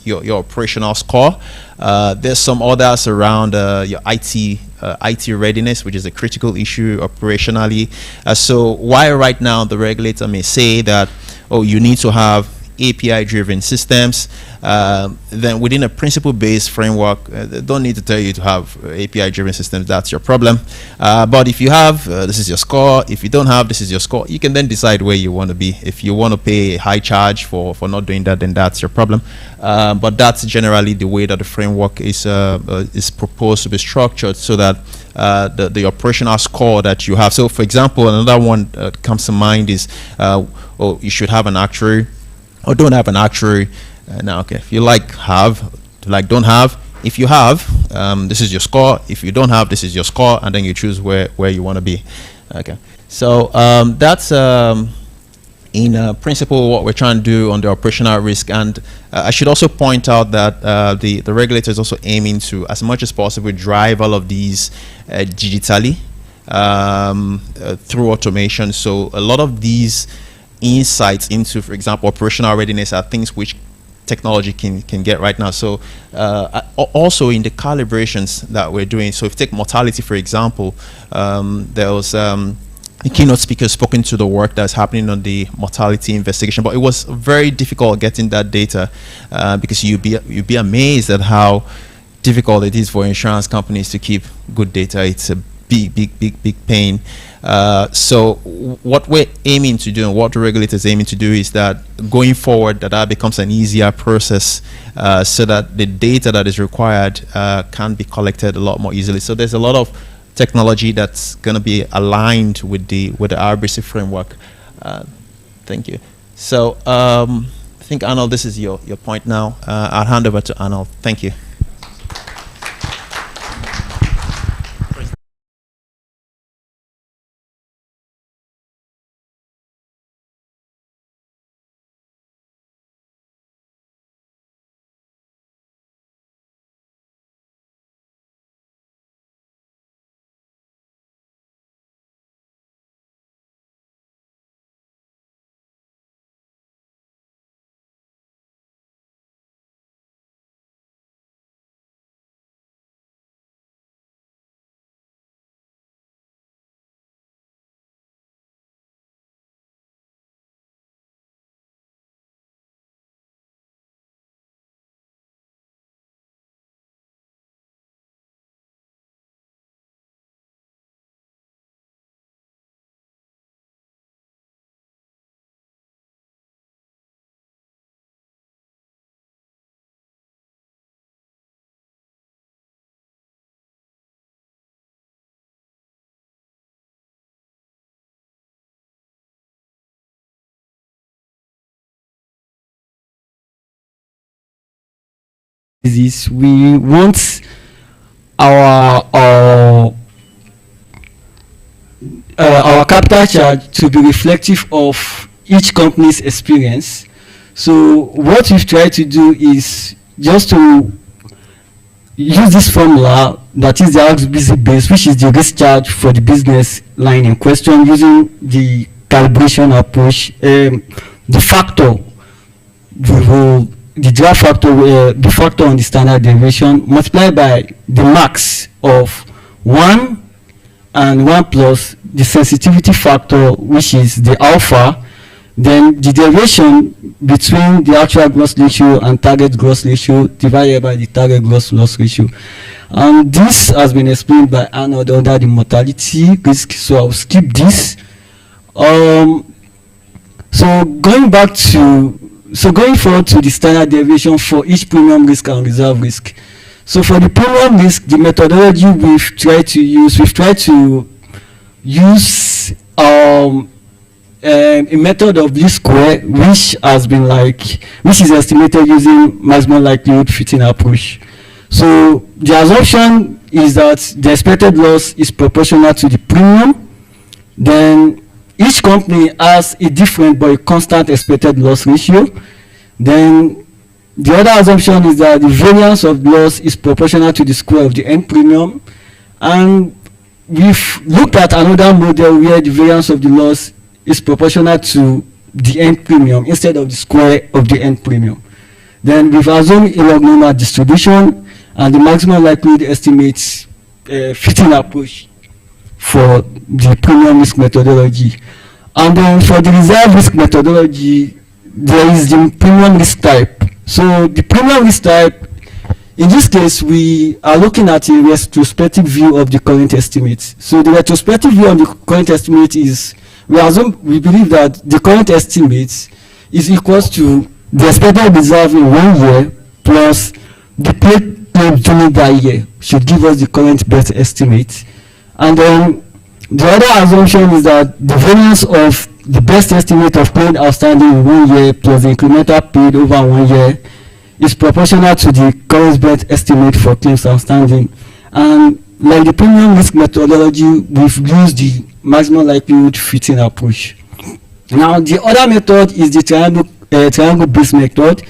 your operational score. There's some others around your IT readiness, which is a critical issue operationally. So while right now the regulator may say that, oh, you need to have API-driven systems. Then within a principle-based framework, they don't need to tell you to have API-driven systems. That's your problem. But if you have, this is your score. If you don't have, this is your score. You can then decide where you want to be. If you want to pay a high charge for not doing that, then that's your problem. But that's generally the way that the framework is proposed to be structured, so that the operational score that you have. So, for example, another one that comes to mind is, you should have an actuary, or don't have an actuary. Now, okay, if you don't have. If you have, this is your score. If you don't have, this is your score, and then you choose where you want to be. Okay, so that's in principle what we're trying to do on the operational risk. And I should also point out that the regulator is also aiming to, as much as possible, drive all of these digitally through automation. So a lot of these insights into, for example, operational readiness are things which technology can get right now. So also in the calibrations that we're doing, so if you take mortality, for example, there was the keynote speaker spoken to the work that's happening on the mortality investigation, but it was very difficult getting that data because you'd be amazed at how difficult it is for insurance companies to keep good data. It's a big pain. So what we're aiming to do, and what the regulator is aiming to do, is that going forward, that becomes an easier process, so that the data that is required can be collected a lot more easily. So there's a lot of technology that's going to be aligned with the RBC framework. Thank you. So I think, Arnold, this is your point now. I'll hand over to Arnold. Thank you. This we want our capital charge to be reflective of each company's experience. So what we've tried to do is just to use this formula, that is the RBC base, which is the risk charge for the business line in question, using the calibration approach. The factor, the draft factor, the factor on the standard deviation multiplied by the max of 1 and 1 plus the sensitivity factor, which is the alpha, then the deviation between the actual gross ratio and target gross ratio divided by the target gross loss ratio. And this has been explained by Arnold under the mortality risk, so I'll skip this. So going forward to the standard deviation for each premium risk and reserve risk. So for the premium risk, the methodology we've tried to use a method of least square, which is estimated using maximum likelihood fitting approach. So the assumption is that the expected loss is proportional to the premium. Then each company has a different but a constant expected loss ratio. Then the other assumption is that the variance of loss is proportional to the square of the end premium. And we've looked at another model where the variance of the loss is proportional to the end premium instead of the square of the end premium. Then we've assumed a log normal distribution and the maximum likelihood estimates fitting approach for the premium risk methodology. And then for the reserve risk methodology, there is the premium risk type. So the premium risk type, in this case, we are looking at a retrospective view of the current estimate. So the retrospective view of the current estimate is, we believe that the current estimate is equals to the expected reserve in 1 year plus the paid claim during that year should give us the current best estimate. And then the other assumption is that the variance of the best estimate of claim outstanding in 1 year plus the incremental paid over 1 year is proportional to the current best estimate for claims outstanding. And like the premium risk methodology, we've used the maximum likelihood fitting approach. Now, the other method is the triangle-based method.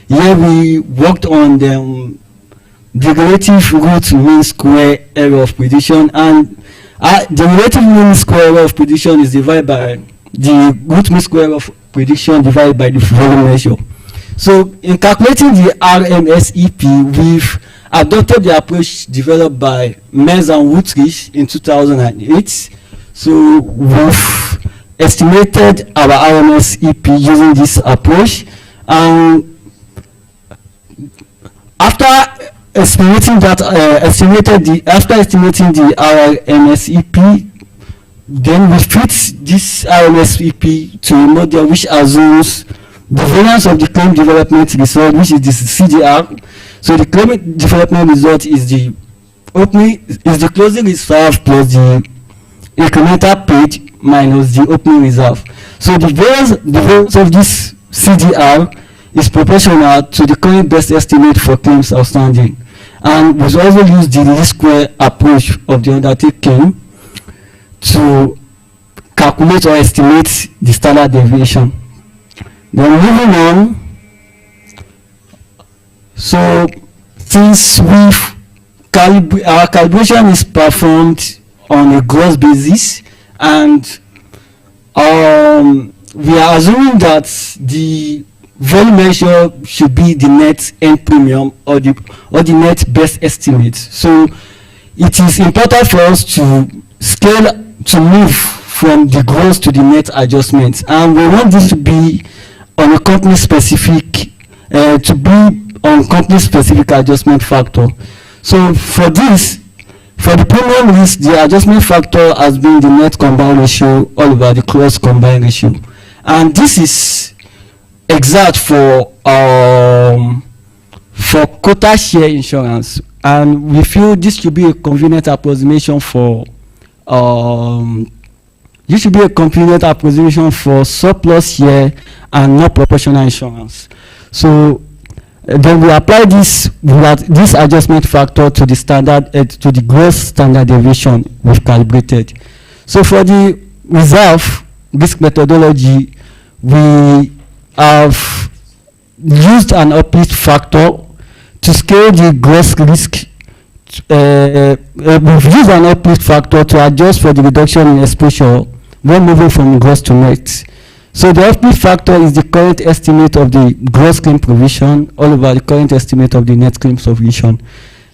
Here we worked on the relative root mean square error of prediction, and the relative mean square error of prediction is divided by the root mean square error of prediction divided by the volume measure. So in calculating the RMSEP, we've adopted the approach developed by Merz and Wüthrich in 2008. So we've estimated our RMSEP using this approach, and after estimating the RMSEP, then we fit this RMSEP to a model which assumes the variance of the claim development result, which is the CDR. So the claim development result is the closing reserve plus the incremental paid minus the opening reserve. So the variance of this CDR is proportional to the current best estimate for claims outstanding. And we also use the least square approach of the undertaking to calculate or estimate the standard deviation. Then moving on, so since our calibration is performed on a gross basis, and we are assuming that the volume measure should be the net end premium or the net best estimate. So it is important for us to move from the gross to the net adjustment, and we want this to be on a company specific company specific adjustment factor. So for the premium risk, the adjustment factor has been the net combined ratio all over the gross combined ratio, and this is exact for quota share insurance, and we feel this should be a convenient approximation for surplus share and not proportional insurance. So then we apply this adjustment factor to the standard to the gross standard deviation we've calibrated. So for the reserve risk methodology, we have used an uplift factor to scale the gross risk. We've used an uplift factor to adjust for the reduction in exposure when moving from gross to net. So the uplift factor is the current estimate of the gross claim provision all over the current estimate of the net claim provision.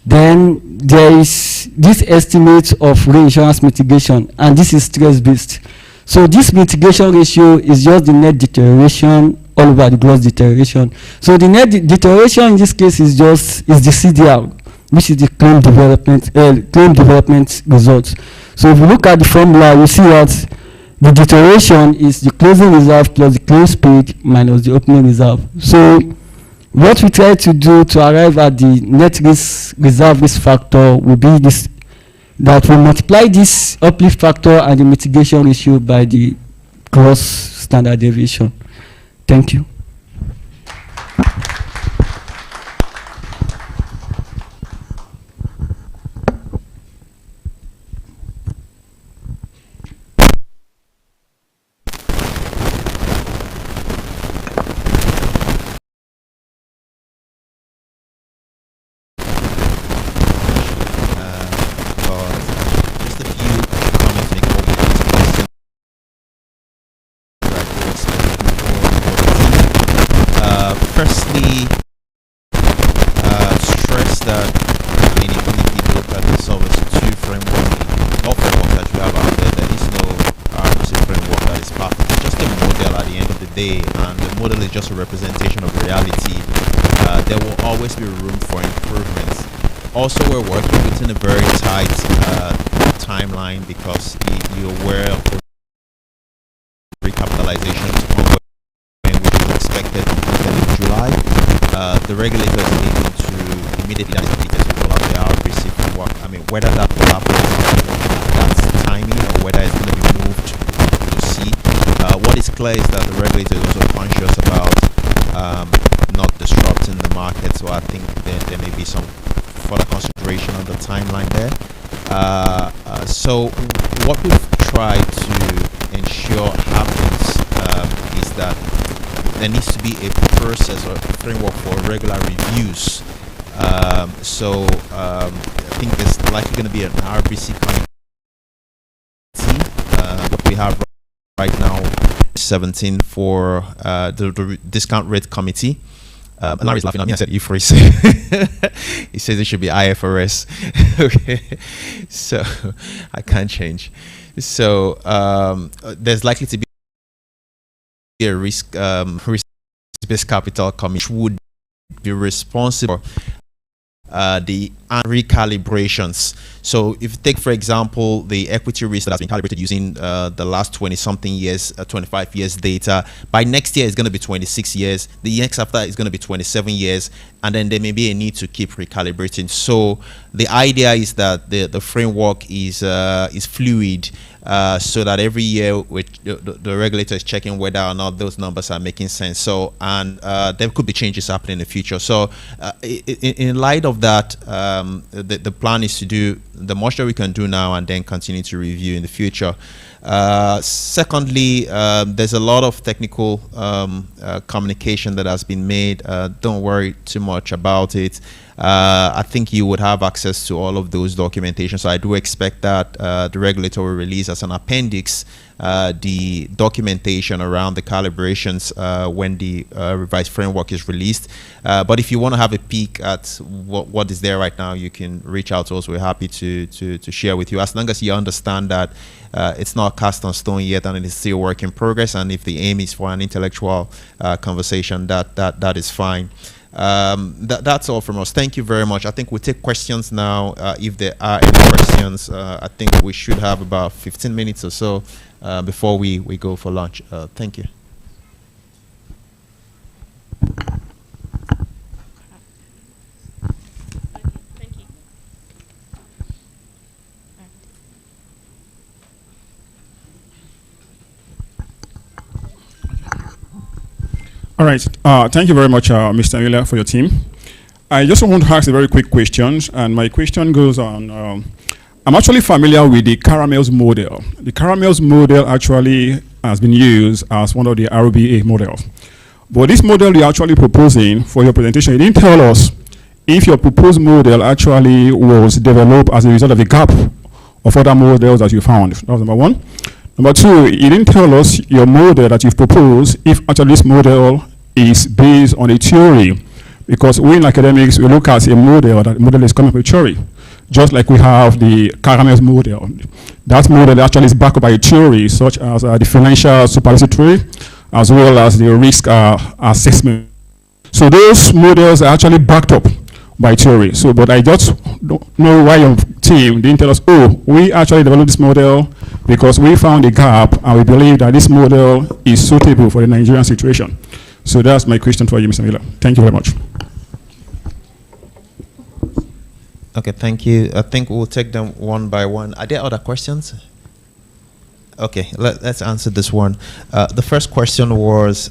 Then there is this estimate of reinsurance mitigation, and this is stress-based. So this mitigation ratio is just the net deterioration all over the gross deterioration. So the net deterioration in this case is the CDR, which is the claim development results. So if you look at the formula, you see that the deterioration is the closing reserve plus the claims paid minus the opening reserve. So what we try to do to arrive at the net reserve risk factor will be this, that we multiply this uplift factor and the mitigation ratio by the gross standard deviation. Thank you. Firstly, stress that if you look at the Solvency II framework that you have out there is no RMC framework that is perfect. It's just a model at the end of the day, and the model is just a representation of reality. There will always be room for improvements. Also, we're working within a very tight timeline because you're aware of the recapitalization which is expected in July. The regulators need to immediately roll out the RBC framework. I mean, whether that will happen, that's timing, or whether it's going to be moved to see. What is clear is that the regulator is also conscious about not disrupting the market, so I think there may be some further consideration on the timeline there. So what we've tried to ensure happens is that there needs to be a process or a framework for regular reviews. I think there's likely going to be an RBC committee. What we have right now, 17 for the discount rate committee. Larry's laughing at me. I said IFRS. He says it should be IFRS. Okay, so I can't change. So there's likely to be a risk-based capital committee which would be responsible for the recalibrations. So if you take, for example, the equity risk that has been calibrated using the last 20-something years, 25 years data, by next year it's going to be 26 years. The next after is going to be 27 years, and then there may be a need to keep recalibrating. So the idea is that the framework is fluid. So that every year the regulator is checking whether or not those numbers are making sense. So, and there could be changes happening in the future. So in light of that, the plan is to do the much that we can do now and then continue to review in the future. Secondly, there's a lot of technical communication that has been made. Don't worry too much about it. I think you would have access to all of those documentation. So I do expect that the regulator will release as an appendix the documentation around the calibrations when the revised framework is released. But if you want to have a peek at what is there right now, you can reach out to us. We're happy to share with you, as long as you understand that it's not cast on stone yet and it is still work in progress. And if the aim is for an intellectual conversation, that is fine. That's all from us. Thank you very much. I think we'll take questions now. If there are any questions, I think we should have about 15 minutes or so before we go for lunch. Thank you. All right. Thank you very much, Mr. Miller, for your team. I just want to ask a very quick question, and my question goes on. I'm actually familiar with the Caramels model. The Caramels model actually has been used as one of the RBA models. But this model you're actually proposing for your presentation, you didn't tell us if your proposed model actually was developed as a result of the gap of other models that you found. That was number one. Number two, you didn't tell us your model that you've proposed, if actually this model is based on a theory. Because we in academics, we look at a model, that model is coming from a theory. Just like we have the Caramels model. That model actually is backed by a theory, such as the financial supervisory, as well as the risk assessment. So those models are actually backed up by theory. So, but I just don't know why your team didn't tell us, oh, we actually developed this model because we found a gap and we believe that this model is suitable for the Nigerian situation. So that's my question for you, Mr. Miller. Thank you very much. Okay, thank you. I think we'll take them one by one. Are there other questions? Okay, let's answer this one. The first question was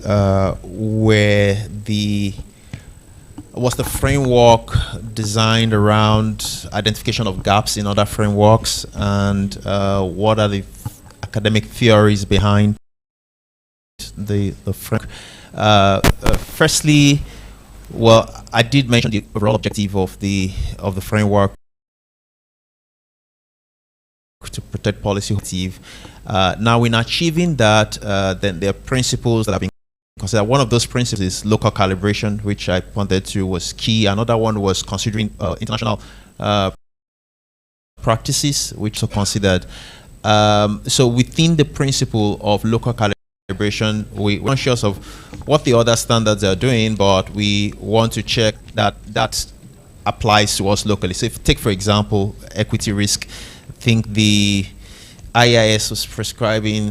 was the framework designed around identification of gaps in other frameworks, and what are the academic theories behind the framework? Firstly, well, I did mention the overall objective of the framework to protect policy objective. Now, in achieving that, then there are principles that have been considered. One of those principles is local calibration, which I pointed to was key. Another one was considering international practices, which are considered. So within the principle of local calibration, calibration. We're conscious of what the other standards are doing, but we want to check that that applies to us locally. So if you take, for example, equity risk, I think the IIS was prescribing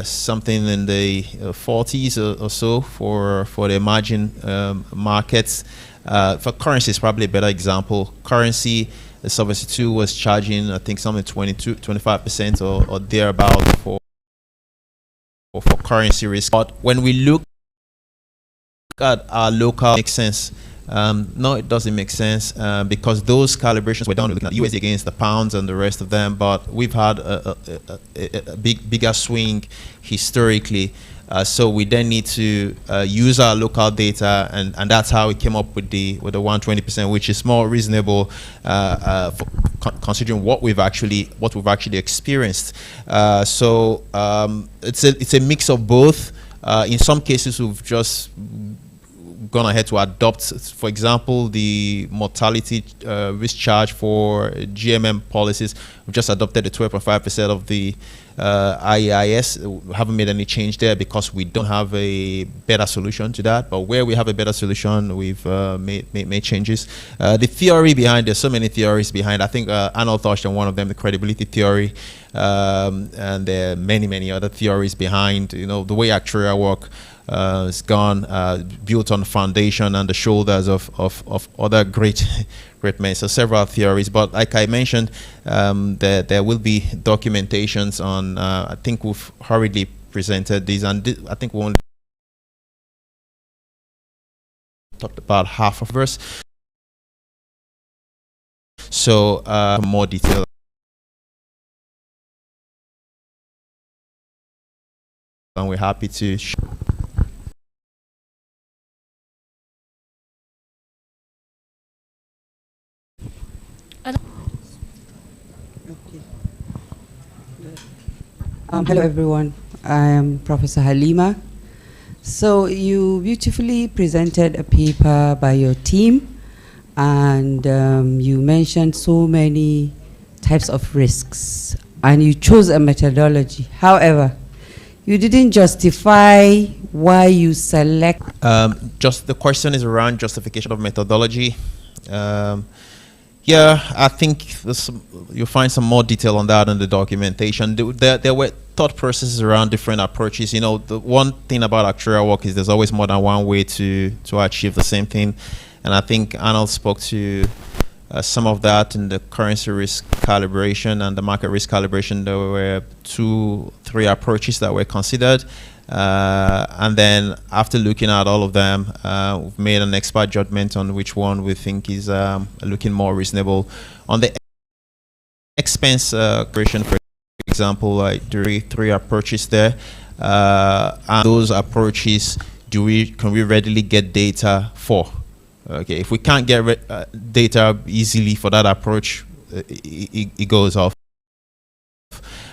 something in the 40s or so for the emerging markets. For currency, is probably a better example. Currency, the Solvency 2 was charging, I think, something 25% or thereabout for currency risk. But when we look at our local, makes sense. No, it doesn't make sense because those calibrations were done looking at USD against the pounds and the rest of them. But we've had a bigger swing historically. So we then need to use our local data, and that's how we came up with the 120%, which is more reasonable considering what we've actually experienced. So it's a mix of both. In some cases, we've just gone ahead to adopt, for example, the mortality risk charge for GMM policies. We've just adopted the 12.5% of the IEIS. We haven't made any change there because we don't have a better solution to that. But where we have a better solution, we've made changes. The theory behind, there's so many theories behind. I think Arnold touched on one of them, the credibility theory, and there are many other theories behind. You know, the way actuarial work is gone, built on the foundation and the shoulders of other great men. So several theories, but like I mentioned, there will be documentations on. I think we've hurriedly presented these, and I think we only talked about half of verse. So more detail. And we're happy to. Hello everyone, I am Professor Halima. So you beautifully presented a paper by your team, and you mentioned so many types of risks, and you chose a methodology. However, you didn't justify why you select. Just the question is around justification of methodology. Yeah, I think you'll find some more detail on that in the documentation. There were thought processes around different approaches. You know, the one thing about actuarial work is there's always more than one way to achieve the same thing. And I think Arnold spoke to some of that in the currency risk calibration and the market risk calibration. There were 2-3 approaches that were considered. And then after looking at all of them, we've made an expert judgment on which one we think is looking more reasonable. On the expense creation, for example, like there are 3 approaches there. And those approaches, can we readily get data for? Okay, if we can't get data easily for that approach, it goes off.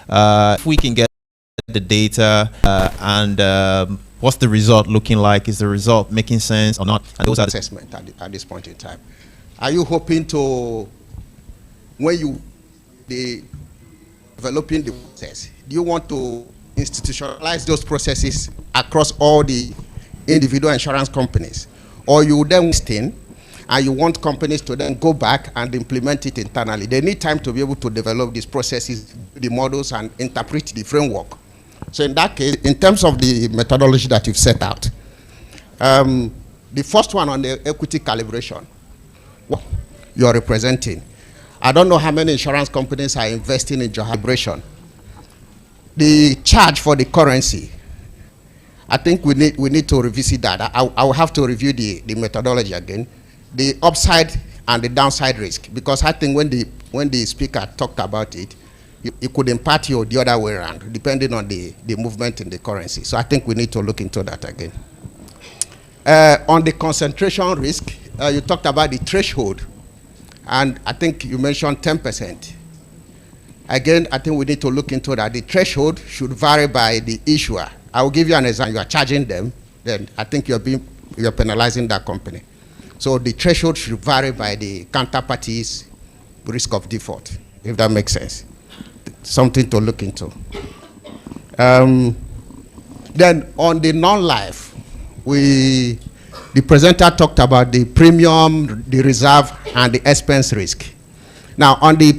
If we can get the data and what's the result looking like? Is the result making sense or not? And those are assessment at this point in time. Are you hoping to, when you developing the process, do you want to institutionalize those processes across all the individual insurance companies, or you then stay and you want companies to then go back and implement it internally? They need time to be able to develop these processes, the models, and interpret the framework. So in that case, in terms of the methodology that you've set out, the first one on the equity calibration, what you're representing, I don't know how many insurance companies are investing in your calibration. The charge for the currency, I think we need to revisit that. I will have to review the methodology again, the upside and the downside risk, because I think when the speaker talked about it, it could impact you the other way around, depending on the movement in the currency. So I think we need to look into that again. On the concentration risk, you talked about the threshold, and I think you mentioned 10%. Again, I think we need to look into that. The threshold should vary by the issuer. I will give you an example. You are charging them, then I think you're penalizing that company. So the threshold should vary by the counterparty's risk of default, if that makes sense. Something to look into. Then on the non-life, the presenter talked about the premium, the reserve, and the expense risk. Now, on the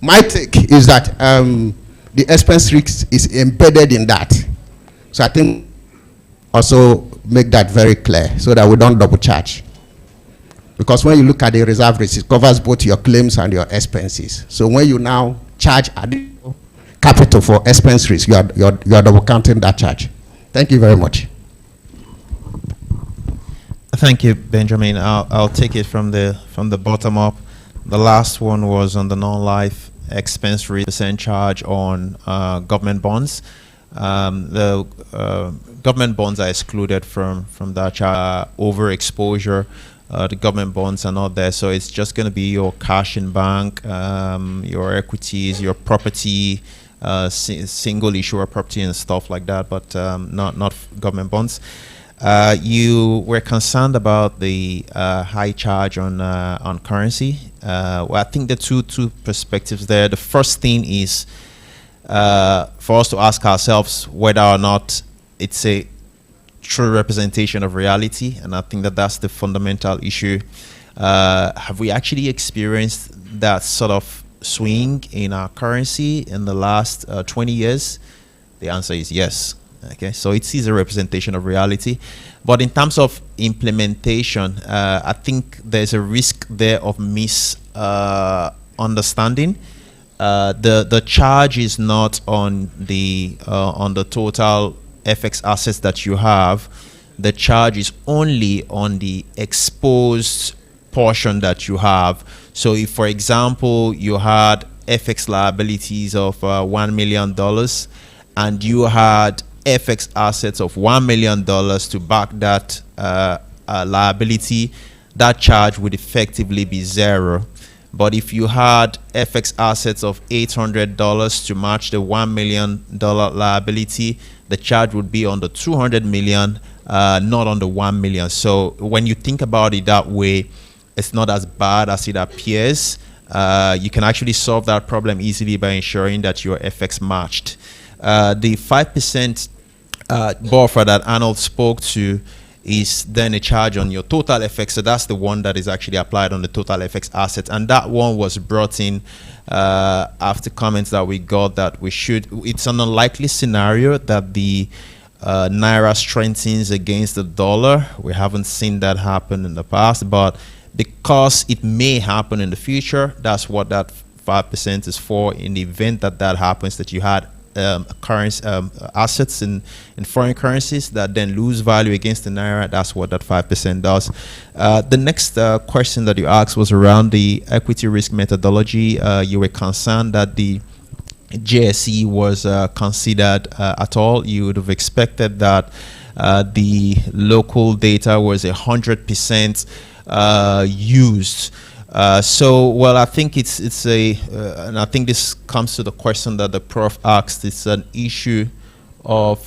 my take is that the expense risk is embedded in that. So I think also make that very clear so that we don't double charge. Because when you look at the reserve risk, it covers both your claims and your expenses. So when you now charge additional capital for expense risk, you're double counting that charge. Thank you very much. Thank you, Benjamin. I'll take it from the bottom up. The last one was on the non-life expense rate % charge on government bonds. The government bonds are excluded from that charge. Overexposure, the government bonds are not there, so it's just going to be your cash in bank, your equities, your property, single issuer property and stuff like that, but not government bonds. You were concerned about the high charge on currency. Well, I think the two perspectives there. The first thing is for us to ask ourselves whether or not it's a true representation of reality, and I think that's the fundamental issue. Have we actually experienced that sort of swing in our currency in the last 20 years? The answer is yes. Okay, so it is a representation of reality, but in terms of implementation, I think there's a risk there of misunderstanding. The charge is not on the total FX assets that you have. The charge is only on the exposed portion that you have. So if, for example, you had FX liabilities of $1 million and you had FX assets of $1 million to back that liability, that charge would effectively be zero. But if you had FX assets of $800 to match the $1 million liability, the charge would be on the 200 million, not on the 1 million. So when you think about it that way, it's not as bad as it appears. You can actually solve that problem easily by ensuring that you're FX matched. The 5% buffer that Arnold spoke to is then a charge on your total FX. So that's the one that is actually applied on the total FX assets. And that one was brought in after comments that we got that we should, it's an unlikely scenario that the Naira strengthens against the dollar. We haven't seen that happen in the past, but because it may happen in the future, that's what that 5% is for. In the event that that happens, that you had currency assets in foreign currencies that then lose value against the Naira, that's what that 5% does. The next question that you asked was around the equity risk methodology. You were concerned that the JSE was considered at all. You would have expected that the local data was 100% used. So, well, I think it's a, and I think this comes to the question that the prof asked. It's an issue of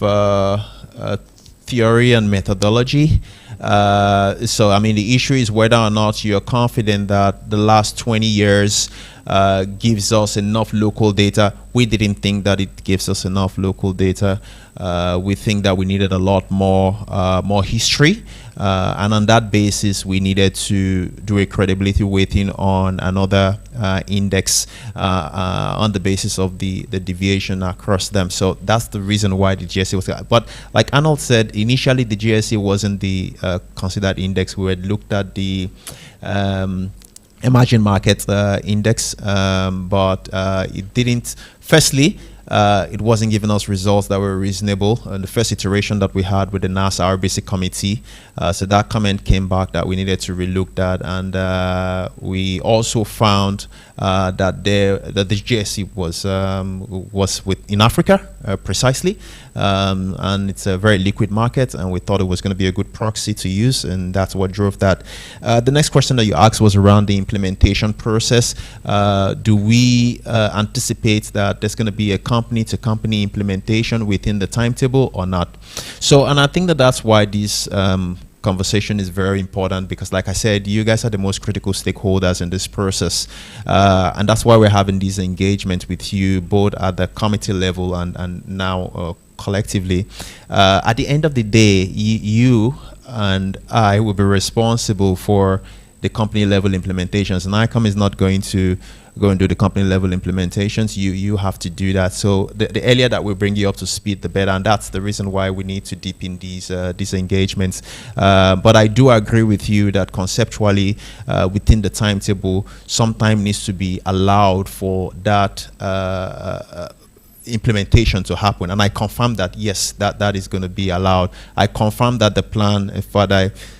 theory and methodology. So, I mean, the issue is whether or not you're confident that the last 20 years gives us enough local data. We didn't think that it gives us enough local data. We think that we needed a lot more history. And on that basis, we needed to do a credibility weighting on another index on the basis of the deviation across them. So that's the reason why the GSE was. But like Arnold said, initially the GSE wasn't the considered index. We had looked at the emerging markets index, but it didn't. Firstly, it wasn't giving us results that were reasonable in the first iteration that we had with the NASA RBC committee. So that comment came back that we needed to relook that, and we also found that the GSE was in Africa precisely, and it's a very liquid market, and we thought it was going to be a good proxy to use, and that's what drove that. The next question that you asked was around the implementation process. Do we anticipate that there's going to be a company-to-company implementation within the timetable or not? So, and I think that that's why these conversation is very important because, like I said, you guys are the most critical stakeholders in this process, and that's why we're having these engagements with you both at the committee level and now collectively. At the end of the day, you and I will be responsible for the company level implementations. NICOM is not going to go and do the company level implementations. You have to do that. So the earlier that we bring you up to speed, the better. And that's the reason why we need to deepen these engagements. But I do agree with you that conceptually, within the timetable, some time needs to be allowed for that implementation to happen. And I confirm that, yes, that is going to be allowed. I confirm that the plan, in fact,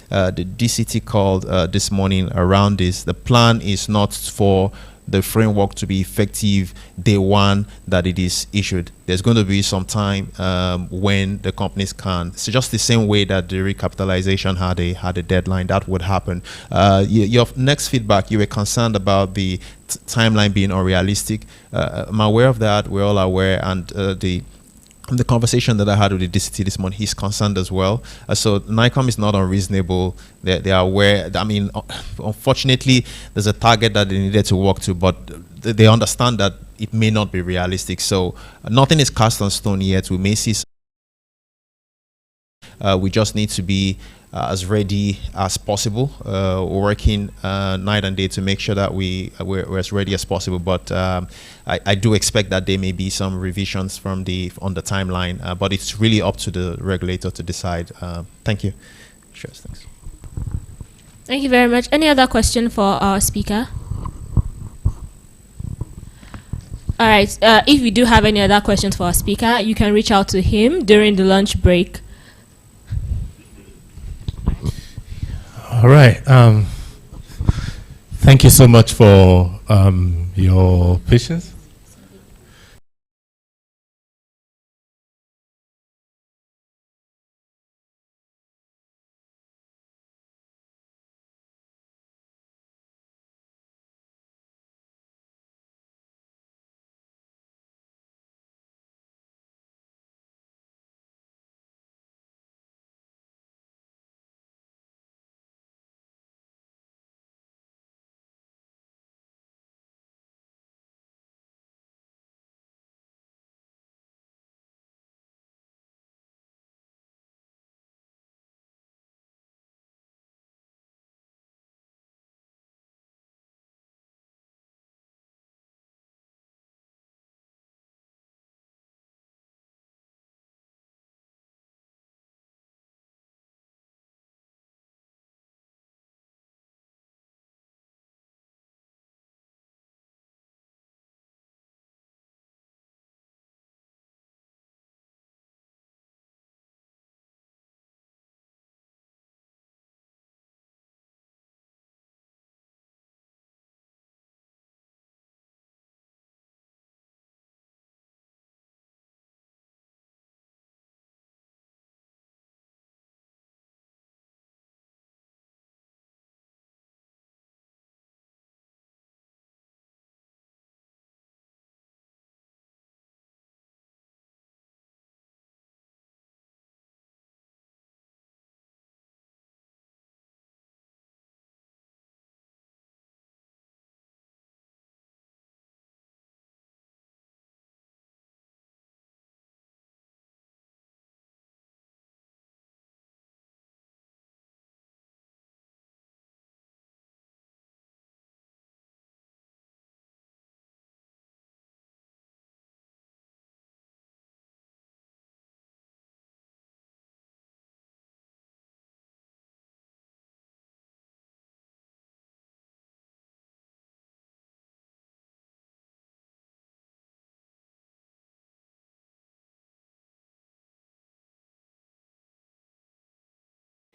the DCT called this morning around this, the plan is not for the framework to be effective day one that it is issued. There's going to be some time when the companies can. So just the same way that the recapitalization had a deadline, that would happen. Your next feedback, you were concerned about the timeline being unrealistic. I'm aware of that. We're all aware, and the conversation that I had with the DCT this morning, he's concerned as well. So NICOM is not unreasonable. They are aware. I mean, unfortunately, there's a target that they needed to work to, but they understand that it may not be realistic. So nothing is cast on stone yet. We may see we just need to be as ready as possible, working night and day to make sure that we're as ready as possible. But I do expect that there may be some revisions on the timeline, but it's really up to the regulator to decide. Thank you. Sure, thanks. Thank you very much. Any other question for our speaker? All right. If you do have any other questions for our speaker, you can reach out to him during the lunch break. All right. Thank you so much for your patience.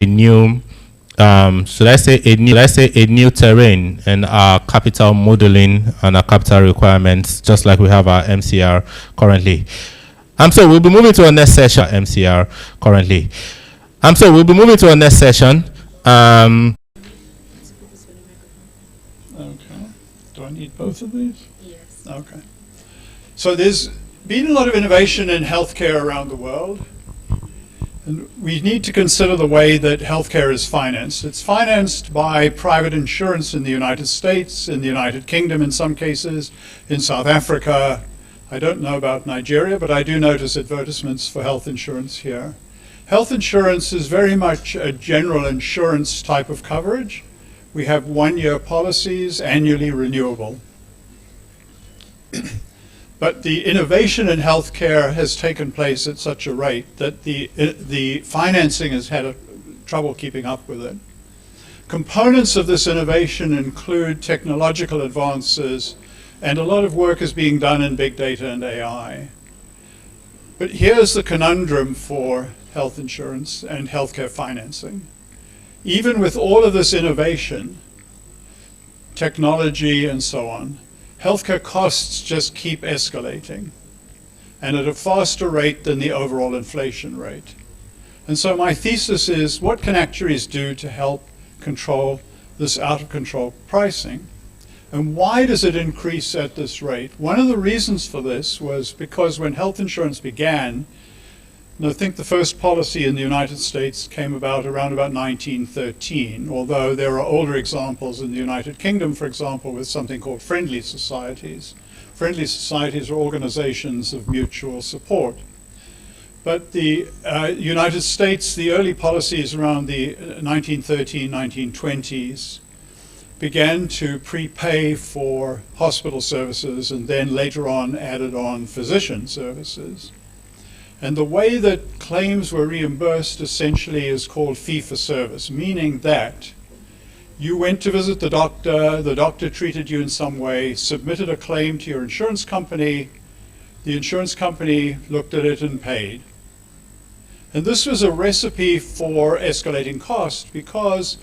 A new, should I say a new terrain in our capital modeling and our capital requirements, just like we have our MCR currently. So we'll be moving to our next session. MCR currently. So we'll be moving to our next session. Okay. Do I need both of these? Yes. Okay. So there's been a lot of innovation in healthcare around the world. And we need to consider the way that healthcare is financed. It's financed by private insurance in the United States, in the United Kingdom in some cases, in South Africa. I don't know about Nigeria, but I do notice advertisements for health insurance here. Health insurance is very much a general insurance type of coverage. We have one-year policies, annually renewable. But the innovation in healthcare has taken place at such a rate that the financing has had trouble keeping up with it. Components of this innovation include technological advances, and a lot of work is being done in big data and AI. But here's the conundrum for health insurance and healthcare financing. Even with all of this innovation, technology and so on, healthcare costs just keep escalating, and at a faster rate than the overall inflation rate. And so my thesis is, what can actuaries do to help control this out-of-control pricing? And why does it increase at this rate? One of the reasons for this was because when health insurance began, and I think the first policy in the United States came about around 1913, although there are older examples in the United Kingdom, for example, with something called friendly societies. Friendly societies are organizations of mutual support. But the United States, the early policies around the 1913, 1920s, began to prepay for hospital services and then later on added on physician services. And the way that claims were reimbursed essentially is called fee-for-service, meaning that you went to visit the doctor treated you in some way, submitted a claim to your insurance company, the insurance company looked at it and paid. And this was a recipe for escalating cost because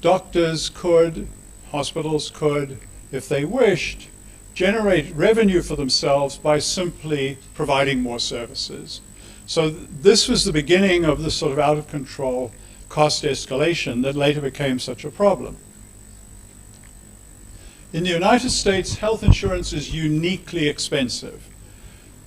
doctors could, hospitals could, if they wished, generate revenue for themselves by simply providing more services. So this was the beginning of this sort of out-of-control cost escalation that later became such a problem. In the United States, health insurance is uniquely expensive.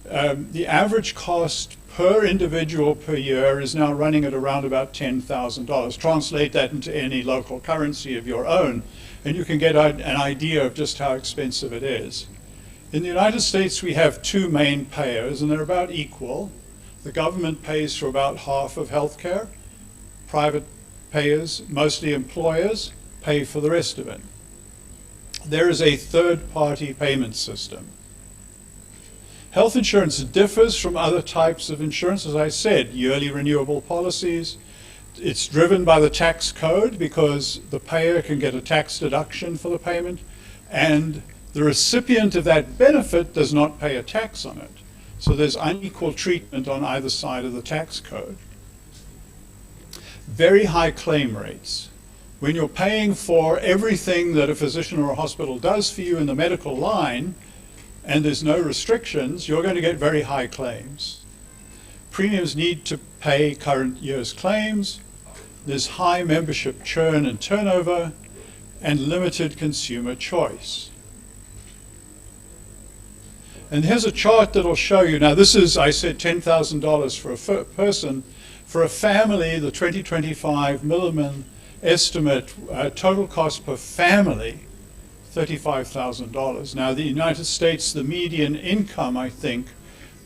The average cost per individual per year is now running at around about $10,000. Translate that into any local currency of your own, and you can get an idea of just how expensive it is. In the United States, we have two main payers, and they're about equal. The government pays for about half of healthcare. Private payers, mostly employers, pay for the rest of it. There is a third-party payment system. Health insurance differs from other types of insurance, as I said, yearly renewable policies. It's driven by the tax code because the payer can get a tax deduction for the payment, and the recipient of that benefit does not pay a tax on it. So there's unequal treatment on either side of the tax code. Very high claim rates. When you're paying for everything that a physician or a hospital does for you in the medical line, and there's no restrictions, you're going to get very high claims. Premiums need to pay current year's claims. There's high membership churn and turnover, and limited consumer choice. And here's a chart that'll show you. Now this is, I said, $10,000 for a person. For a family, the 2025 Milliman estimate total cost per family, $35,000. Now the United States, the median income, I think,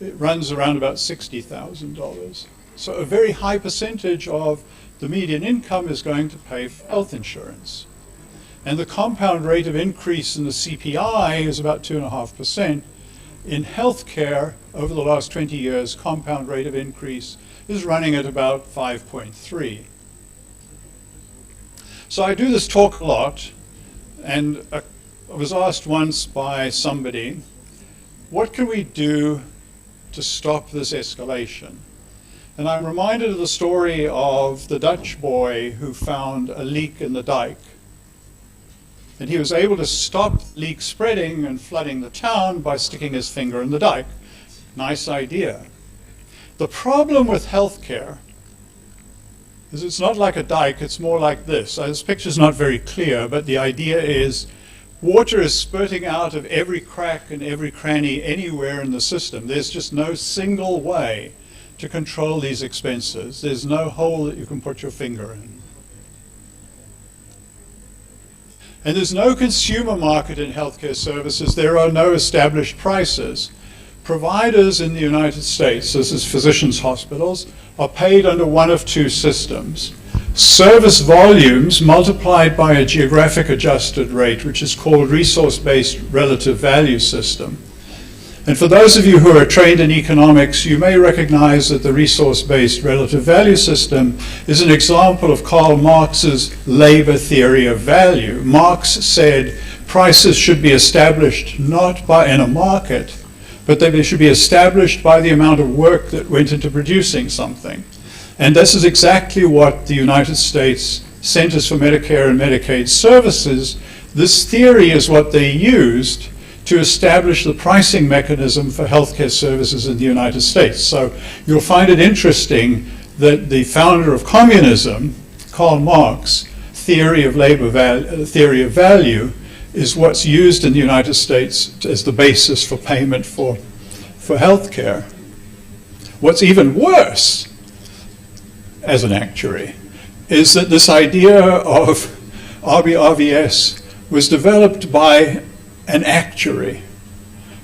it runs around about $60,000. So a very high percentage of the median income is going to pay for health insurance. And the compound rate of increase in the CPI is about 2.5%. In healthcare, over the last 20 years, compound rate of increase is running at about 5.3. So I do this talk a lot, and I was asked once by somebody, what can we do to stop this escalation? And I'm reminded of the story of the Dutch boy who found a leak in the dike. And he was able to stop the leak spreading and flooding the town by sticking his finger in the dike. Nice idea. The problem with healthcare is it's not like a dike, it's more like this. This picture's not very clear, but the idea is water is spurting out of every crack and every cranny anywhere in the system. There's just no single way to control these expenses. There's no hole that you can put your finger in. And there's no consumer market in healthcare services. There are no established prices. Providers in the United States, this is physicians' hospitals, are paid under one of two systems. Service volumes multiplied by a geographic adjusted rate, which is called resource-based relative value system. And for those of you who are trained in economics, you may recognize that the resource-based relative value system is an example of Karl Marx's labor theory of value. Marx said prices should be established not in a market, but they should be established by the amount of work that went into producing something. And this is exactly what the United States Centers for Medicare and Medicaid Services, this theory is what they used to establish the pricing mechanism for healthcare services in the United States. So you'll find it interesting that the founder of communism, Karl Marx, theory of theory of value, is what's used in the United States as the basis for payment for healthcare. What's even worse, as an actuary, is that this idea of RBRVS was developed by an actuary,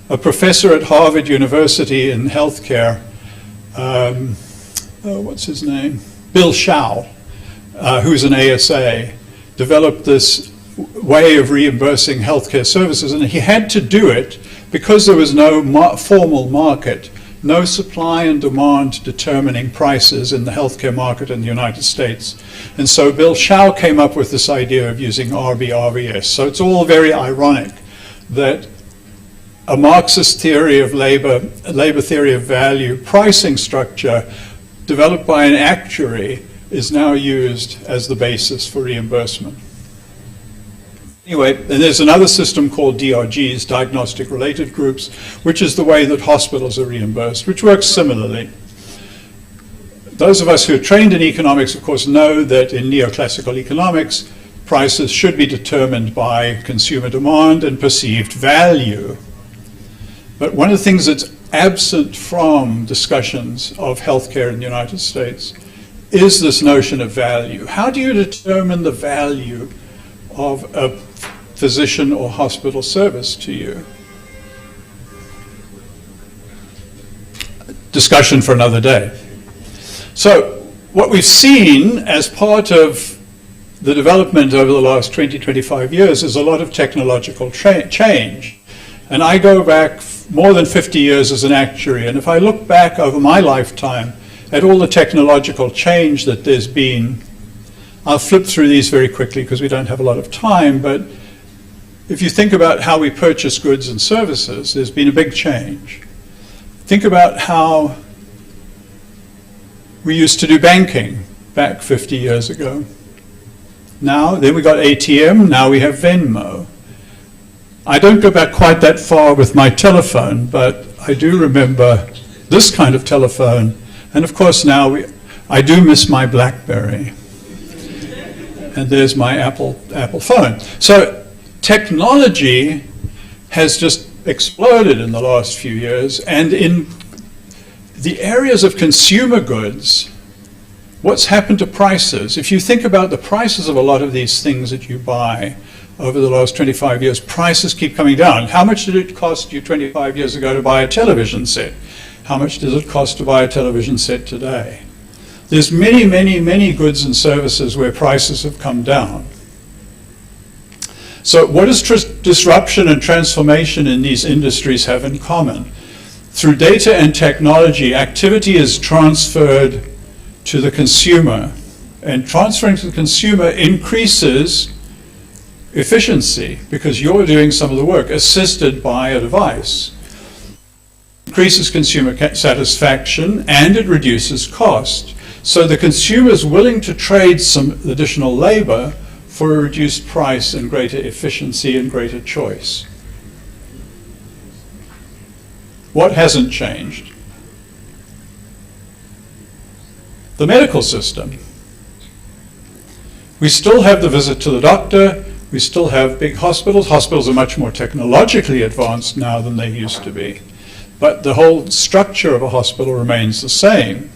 a professor at Harvard University in healthcare, what's his name? Bill Shao, who's an ASA, developed this way of reimbursing healthcare services, and he had to do it because there was no formal market, no supply and demand determining prices in the healthcare market in the United States. And so Bill Shao came up with this idea of using RBRVS. So it's all very ironic that a Marxist theory of labor theory of value pricing structure developed by an actuary is now used as the basis for reimbursement. Anyway, and there's another system called DRGs, Diagnostic Related Groups, which is the way that hospitals are reimbursed, which works similarly. Those of us who are trained in economics, of course, know that in neoclassical economics, prices should be determined by consumer demand and perceived value. But one of the things that's absent from discussions of healthcare in the United States is this notion of value. How do you determine the value of a physician or hospital service to you? Discussion for another day. So what we've seen as part of the development over the last 20, 25 years is a lot of technological change. And I go back more than 50 years as an actuary, and if I look back over my lifetime at all the technological change that there's been, I'll flip through these very quickly because we don't have a lot of time, but if you think about how we purchase goods and services, there's been a big change. Think about how we used to do banking back 50 years ago. Then we got ATM, now we have Venmo. I don't go back quite that far with my telephone, but I do remember this kind of telephone. And of course now I do miss my BlackBerry. And there's my Apple phone. So technology has just exploded in the last few years, and in the areas of consumer goods, what's happened to prices? If you think about the prices of a lot of these things that you buy over the last 25 years, prices keep coming down. How much did it cost you 25 years ago to buy a television set? How much does it cost to buy a television set today? There's many, many, many goods and services where prices have come down. So what does disruption and transformation in these industries have in common? Through data and technology, activity is transferred to the consumer, and transferring to the consumer increases efficiency because you're doing some of the work assisted by a device. Increases consumer satisfaction, and it reduces cost. So the consumer is willing to trade some additional labor for a reduced price and greater efficiency and greater choice. What hasn't changed? The medical system. We still have the visit to the doctor. We still have big hospitals. Hospitals are much more technologically advanced now than they used to be. but the whole structure of a hospital remains the same.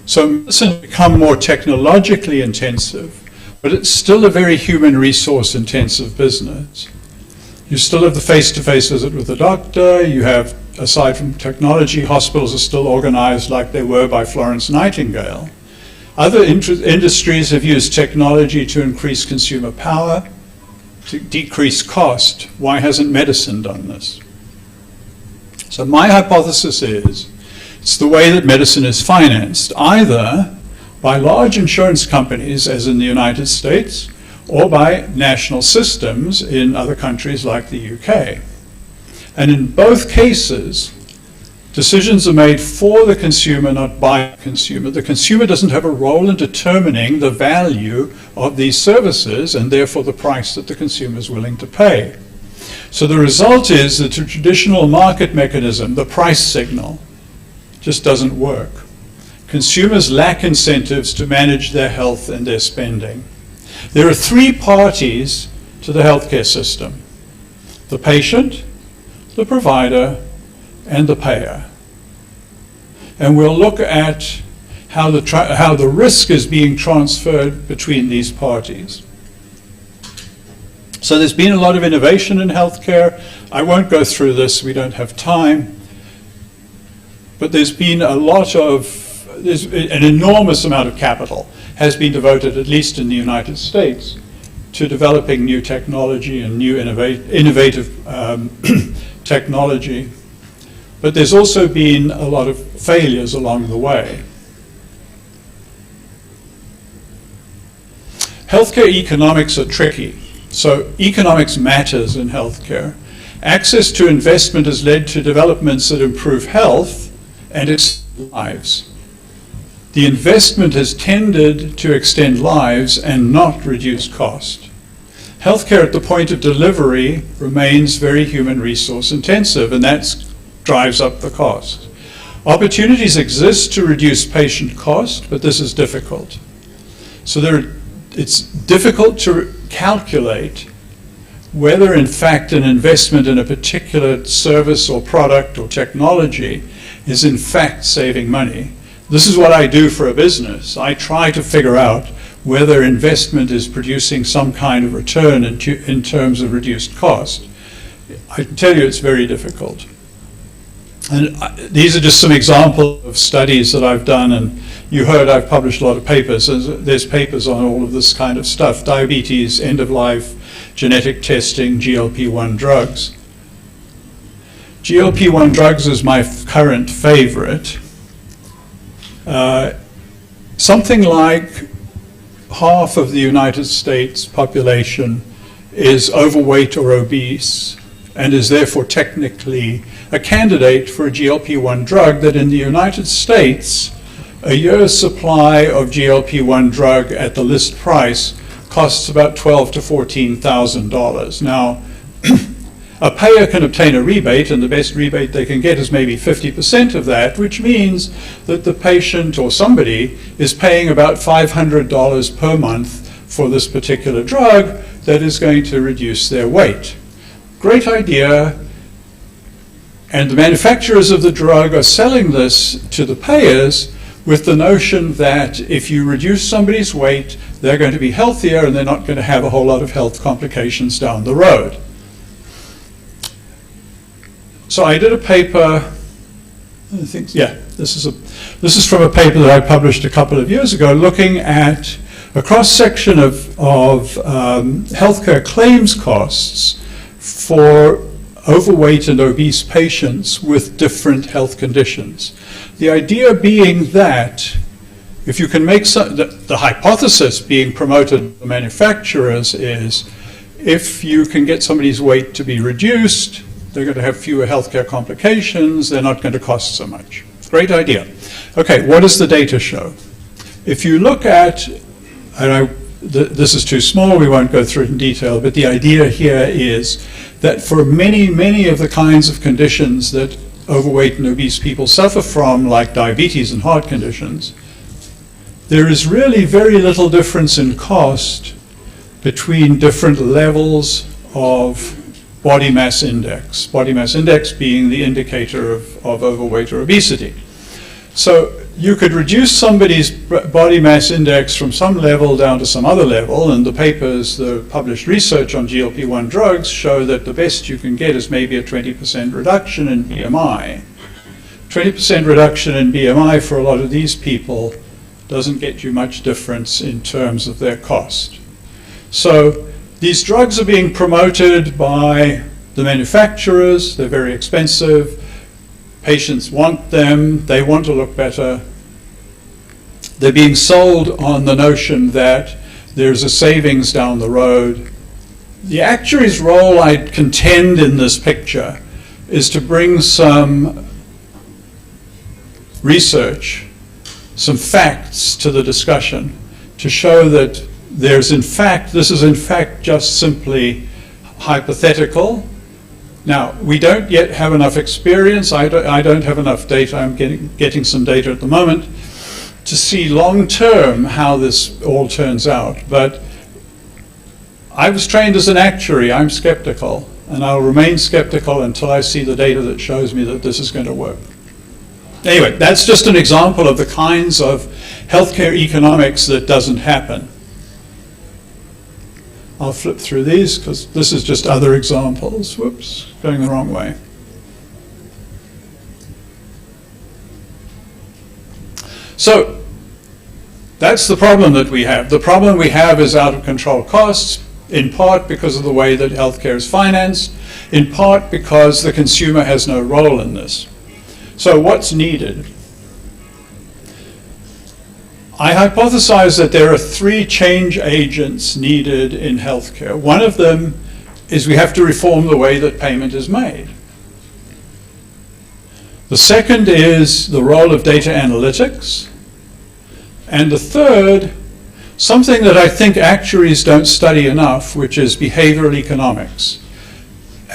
So medicine has become more technologically intensive, but it's still a very human resource intensive business. You still have the face-to-face visit with the doctor. You have, aside from technology, hospitals are still organized like they were by Florence Nightingale. Other industries have used technology to increase consumer power, to decrease cost. Why hasn't medicine done this? So my hypothesis is it's the way that medicine is financed, either by large insurance companies, as in the United States, or by national systems in other countries like the UK. And in both cases, decisions are made for the consumer, not by the consumer. The consumer doesn't have a role in determining the value of these services and therefore the price that the consumer is willing to pay. So the result is that the traditional market mechanism, the price signal, just doesn't work. Consumers lack incentives to manage their health and their spending. There are three parties to the healthcare system: the patient, the provider, and the payer. And we'll look at how the risk is being transferred between these parties. So there's been a lot of innovation in healthcare. I won't go through this, we don't have time. But there's been there's an enormous amount of capital has been devoted, at least in the United States, to developing new technology and new innovative technology. But there's also been a lot of failures along the way. Healthcare economics are tricky. So economics matters in healthcare. Access to investment has led to developments that improve health and extend lives. The investment has tended to extend lives and not reduce cost. Healthcare at the point of delivery remains very human resource intensive, and that drives up the cost. Opportunities exist to reduce patient cost, but this is difficult. So it's difficult to calculate whether in fact an investment in a particular service or product or technology is in fact saving money. This is what I do for a business. I try to figure out whether investment is producing some kind of return in terms of reduced cost. I can tell you it's very difficult. And these are just some examples of studies that I've done, and you heard I've published a lot of papers. There's papers on all of this kind of stuff: diabetes, end-of-life, genetic testing, GLP-1 drugs. GLP-1 drugs is my current favorite. Something like half of the United States population is overweight or obese and is therefore technically a candidate for a GLP-1 drug that in the United States, a year's supply of GLP-1 drug at the list price costs about $12,000 to $14,000. Now, a payer can obtain a rebate, and the best rebate they can get is maybe 50% of that, which means that the patient or somebody is paying about $500 per month for this particular drug that is going to reduce their weight. Great idea. And the manufacturers of the drug are selling this to the payers with the notion that if you reduce somebody's weight, they're going to be healthier and they're not going to have a whole lot of health complications down the road. So I did a paper, I think, yeah, this is from a paper that I published a couple of years ago, looking at a cross-section of healthcare claims costs for overweight and obese patients with different health conditions. The idea being that if you can make the hypothesis being promoted by manufacturers is if you can get somebody's weight to be reduced, they're going to have fewer healthcare complications, they're not going to cost so much. Great idea. Okay, what does the data show? If you look at, this is too small, we won't go through it in detail, but the idea here is that for many, many of the kinds of conditions that overweight and obese people suffer from, like diabetes and heart conditions, there is really very little difference in cost between different levels of body mass index being the indicator of overweight or obesity. So you could reduce somebody's body mass index from some level down to some other level, and the papers, the published research on GLP-1 drugs show that the best you can get is maybe a 20% reduction in BMI. 20% reduction in BMI for a lot of these people doesn't get you much difference in terms of their cost. So these drugs are being promoted by the manufacturers. They're very expensive. Patients want them. They want to look better. They're being sold on the notion that there's a savings down the road. The actuary's role, I contend, in this picture is to bring some research, some facts to the discussion to show that this is in fact just simply hypothetical. Now, we don't yet have enough experience. I don't have enough data. I'm getting some data at the moment to see long-term how this all turns out. But I was trained as an actuary. I'm skeptical, and I'll remain skeptical until I see the data that shows me that this is going to work. Anyway, that's just an example of the kinds of healthcare economics that doesn't happen. I'll flip through these because this is just other examples. Whoops, going the wrong way. So that's the problem that we have. The problem we have is out of control costs, in part because of the way that healthcare is financed, in part because the consumer has no role in this. So what's needed? I hypothesize that there are 3 change agents needed in healthcare. One of them is we have to reform the way that payment is made. The second is the role of data analytics. And the third, something that I think actuaries don't study enough, which is behavioral economics.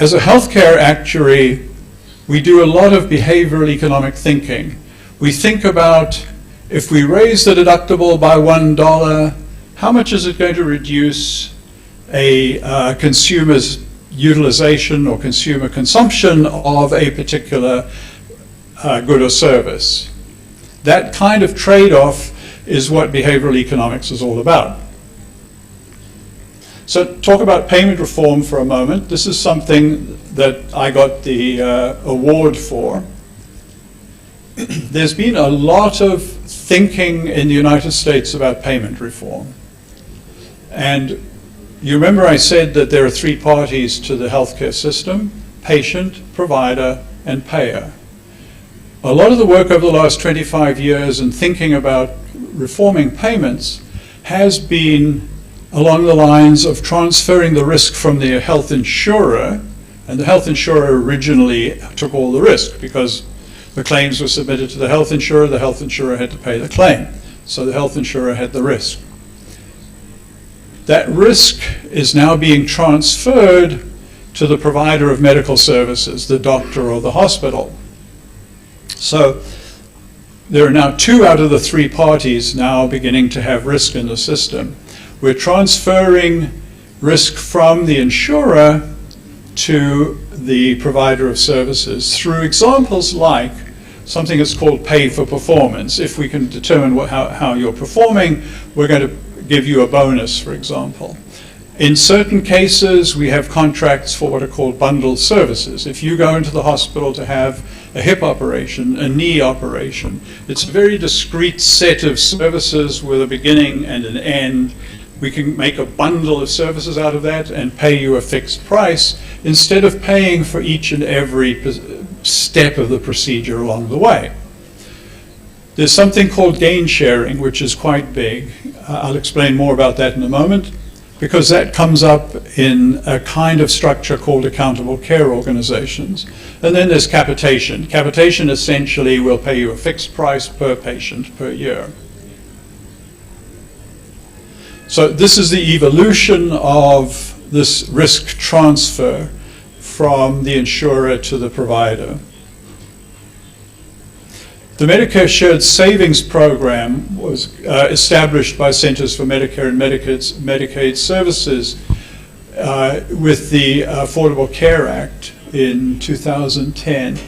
As a healthcare actuary, we do a lot of behavioral economic thinking. We think about, if we raise the deductible by $1, how much is it going to reduce a consumer's utilization or consumer consumption of a particular good or service? That kind of trade-off is what behavioral economics is all about. So talk about payment reform for a moment. This is something that I got the award for. There's been a lot of thinking in the United States about payment reform. And you remember I said that there are 3 parties to the healthcare system: patient, provider, and payer. A lot of the work over the last 25 years in thinking about reforming payments has been along the lines of transferring the risk from the health insurer, and the health insurer originally took all the risk because the claims were submitted to the health insurer had to pay the claim, so the health insurer had the risk. That risk is now being transferred to the provider of medical services, the doctor or the hospital. So there are now 2 out of the 3 parties now beginning to have risk in the system. We're transferring risk from the insurer to the provider of services through examples like something that's called pay for performance. If we can determine how you're performing, we're going to give you a bonus, for example. In certain cases, we have contracts for what are called bundled services. If you go into the hospital to have a hip operation, a knee operation, it's a very discrete set of services with a beginning and an end. We can make a bundle of services out of that and pay you a fixed price instead of paying for each and every step of the procedure along the way. There's something called gain sharing, which is quite big. I'll explain more about that in a moment, because that comes up in a kind of structure called accountable care organizations. And then there's capitation. Capitation essentially will pay you a fixed price per patient per year. So this is the evolution of this risk transfer from the insurer to the provider. The Medicare Shared Savings Program was established by Centers for Medicare and Medicaid Services with the Affordable Care Act in 2010,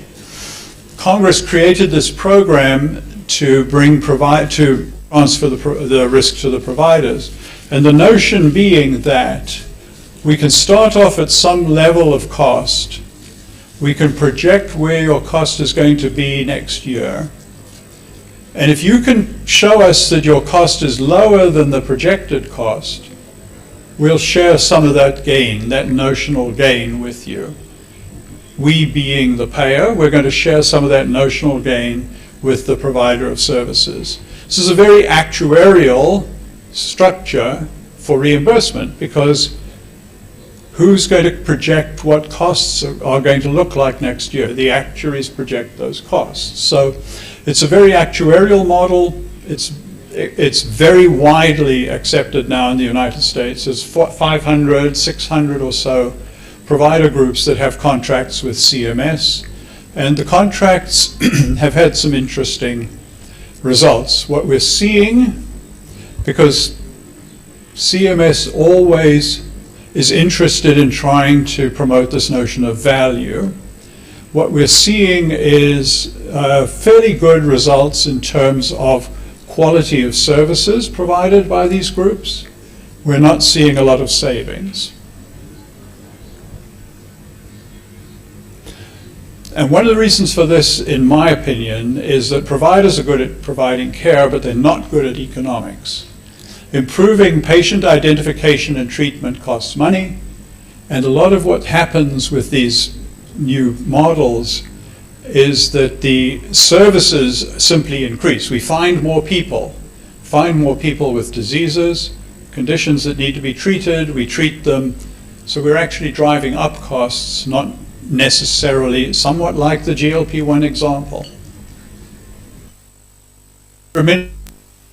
Congress created this program to transfer the risk to the providers. And the notion being that we can start off at some level of cost. We can project where your cost is going to be next year. And if you can show us that your cost is lower than the projected cost, we'll share some of that gain, that notional gain with you. We being the payer, we're going to share some of that notional gain with the provider of services. This is a very actuarial structure for reimbursement, because who's going to project what costs are going to look like next year? The actuaries project those costs. So it's a very actuarial model. It's very widely accepted now in the United States. There's 500, 600 or so provider groups that have contracts with CMS. And the contracts have had some interesting results. What we're seeing, because CMS always is interested in trying to promote this notion of value, what we're seeing is fairly good results in terms of quality of services provided by these groups. We're not seeing a lot of savings. And one of the reasons for this, in my opinion, is that providers are good at providing care, but they're not good at economics. Improving patient identification and treatment costs money, and a lot of what happens with these new models is that the services simply increase. We find more people with diseases, conditions that need to be treated, we treat them, so we're actually driving up costs, not necessarily, somewhat like the GLP-1 example.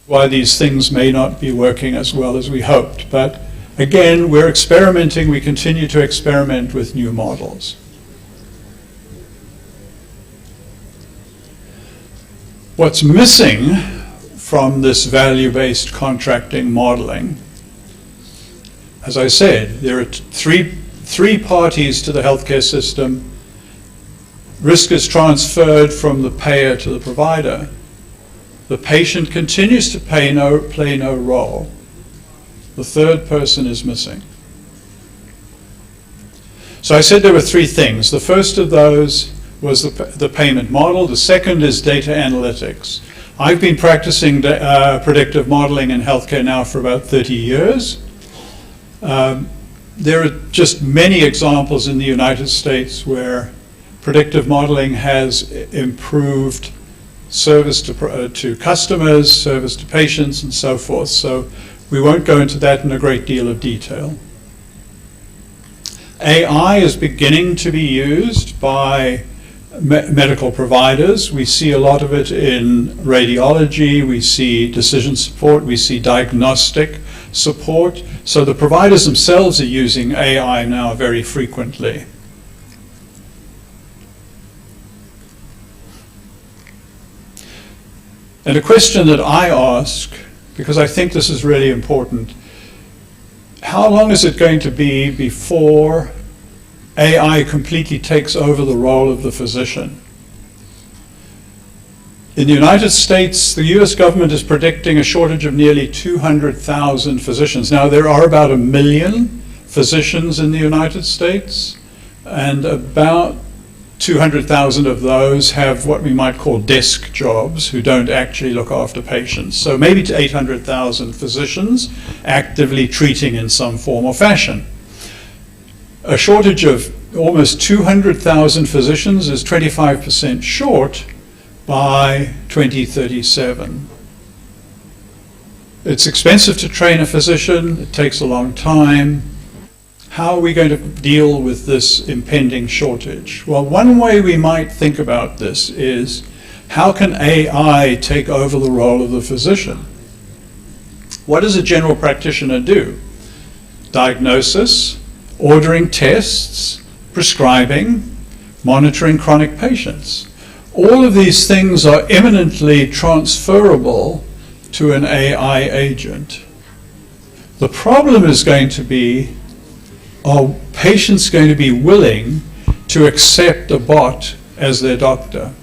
Why these things may not be working as well as we hoped. But again, we're experimenting, we continue to experiment with new models. What's missing from this value-based contracting modeling, as I said, there are three parties to the healthcare system. Risk is transferred from the payer to the provider. The patient continues to play no role. The third person is missing. So I said there were three things. The first of those was the payment model. The second is data analytics. I've been practicing predictive modeling in healthcare now for about 30 years. There are just many examples in the United States where predictive modeling has improved service to customers, service to patients, and so forth. So we won't go into that in a great deal of detail. AI is beginning to be used by medical providers. We see a lot of it in radiology, we see decision support, we see diagnostic support. So the providers themselves are using AI now very frequently. And a question that I ask, because I think this is really important, how long is it going to be before AI completely takes over the role of the physician? In the United States, the US government is predicting a shortage of nearly 200,000 physicians. Now, there are about 1 million physicians in the United States, and about 200,000 of those have what we might call desk jobs, who don't actually look after patients. So maybe to 800,000 physicians actively treating in some form or fashion. A shortage of almost 200,000 physicians is 25% short by 2037. It's expensive to train a physician, it takes a long time. How are we going to deal with this impending shortage? Well, one way we might think about this is, how can AI take over the role of the physician? What does a general practitioner do? Diagnosis, ordering tests, prescribing, monitoring chronic patients. All of these things are eminently transferable to an AI agent. The problem is going to be are patients going to be willing to accept a bot as their doctor,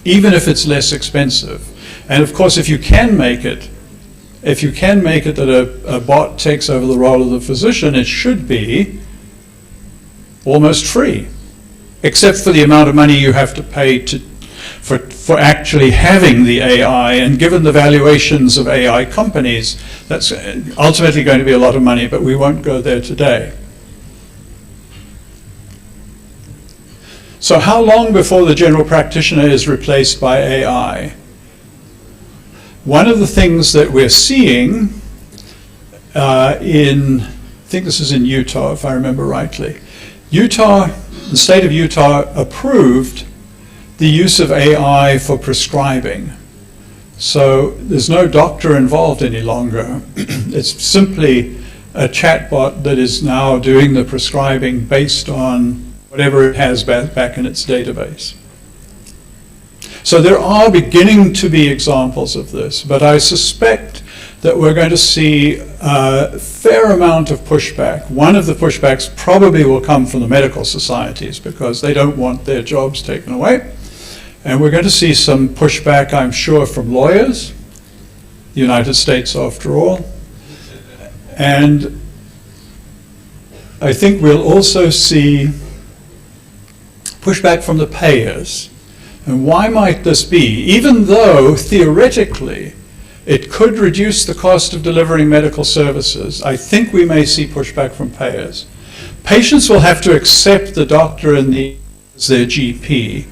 even if it's less expensive? And of course, if you can make it that a bot takes over the role of the physician, it should be almost free, except for the amount of money you have to pay for actually having the AI. And given the valuations of AI companies, that's ultimately going to be a lot of money, but we won't go there today. So how long before the general practitioner is replaced by AI? One of the things that we're seeing I think this is in Utah, if I remember rightly. The state of Utah approved the use of AI for prescribing. So there's no doctor involved any longer. It's simply a chatbot that is now doing the prescribing based on whatever it has back in its database. So there are beginning to be examples of this, but I suspect that we're going to see a fair amount of pushback. One of the pushbacks probably will come from the medical societies because they don't want their jobs taken away. And we're going to see some pushback, I'm sure, from lawyers, the United States after all. And I think we'll also see pushback from the payers. And why might this be? Even though, theoretically, it could reduce the cost of delivering medical services, I think we may see pushback from payers. Patients will have to accept the doctor as their GP.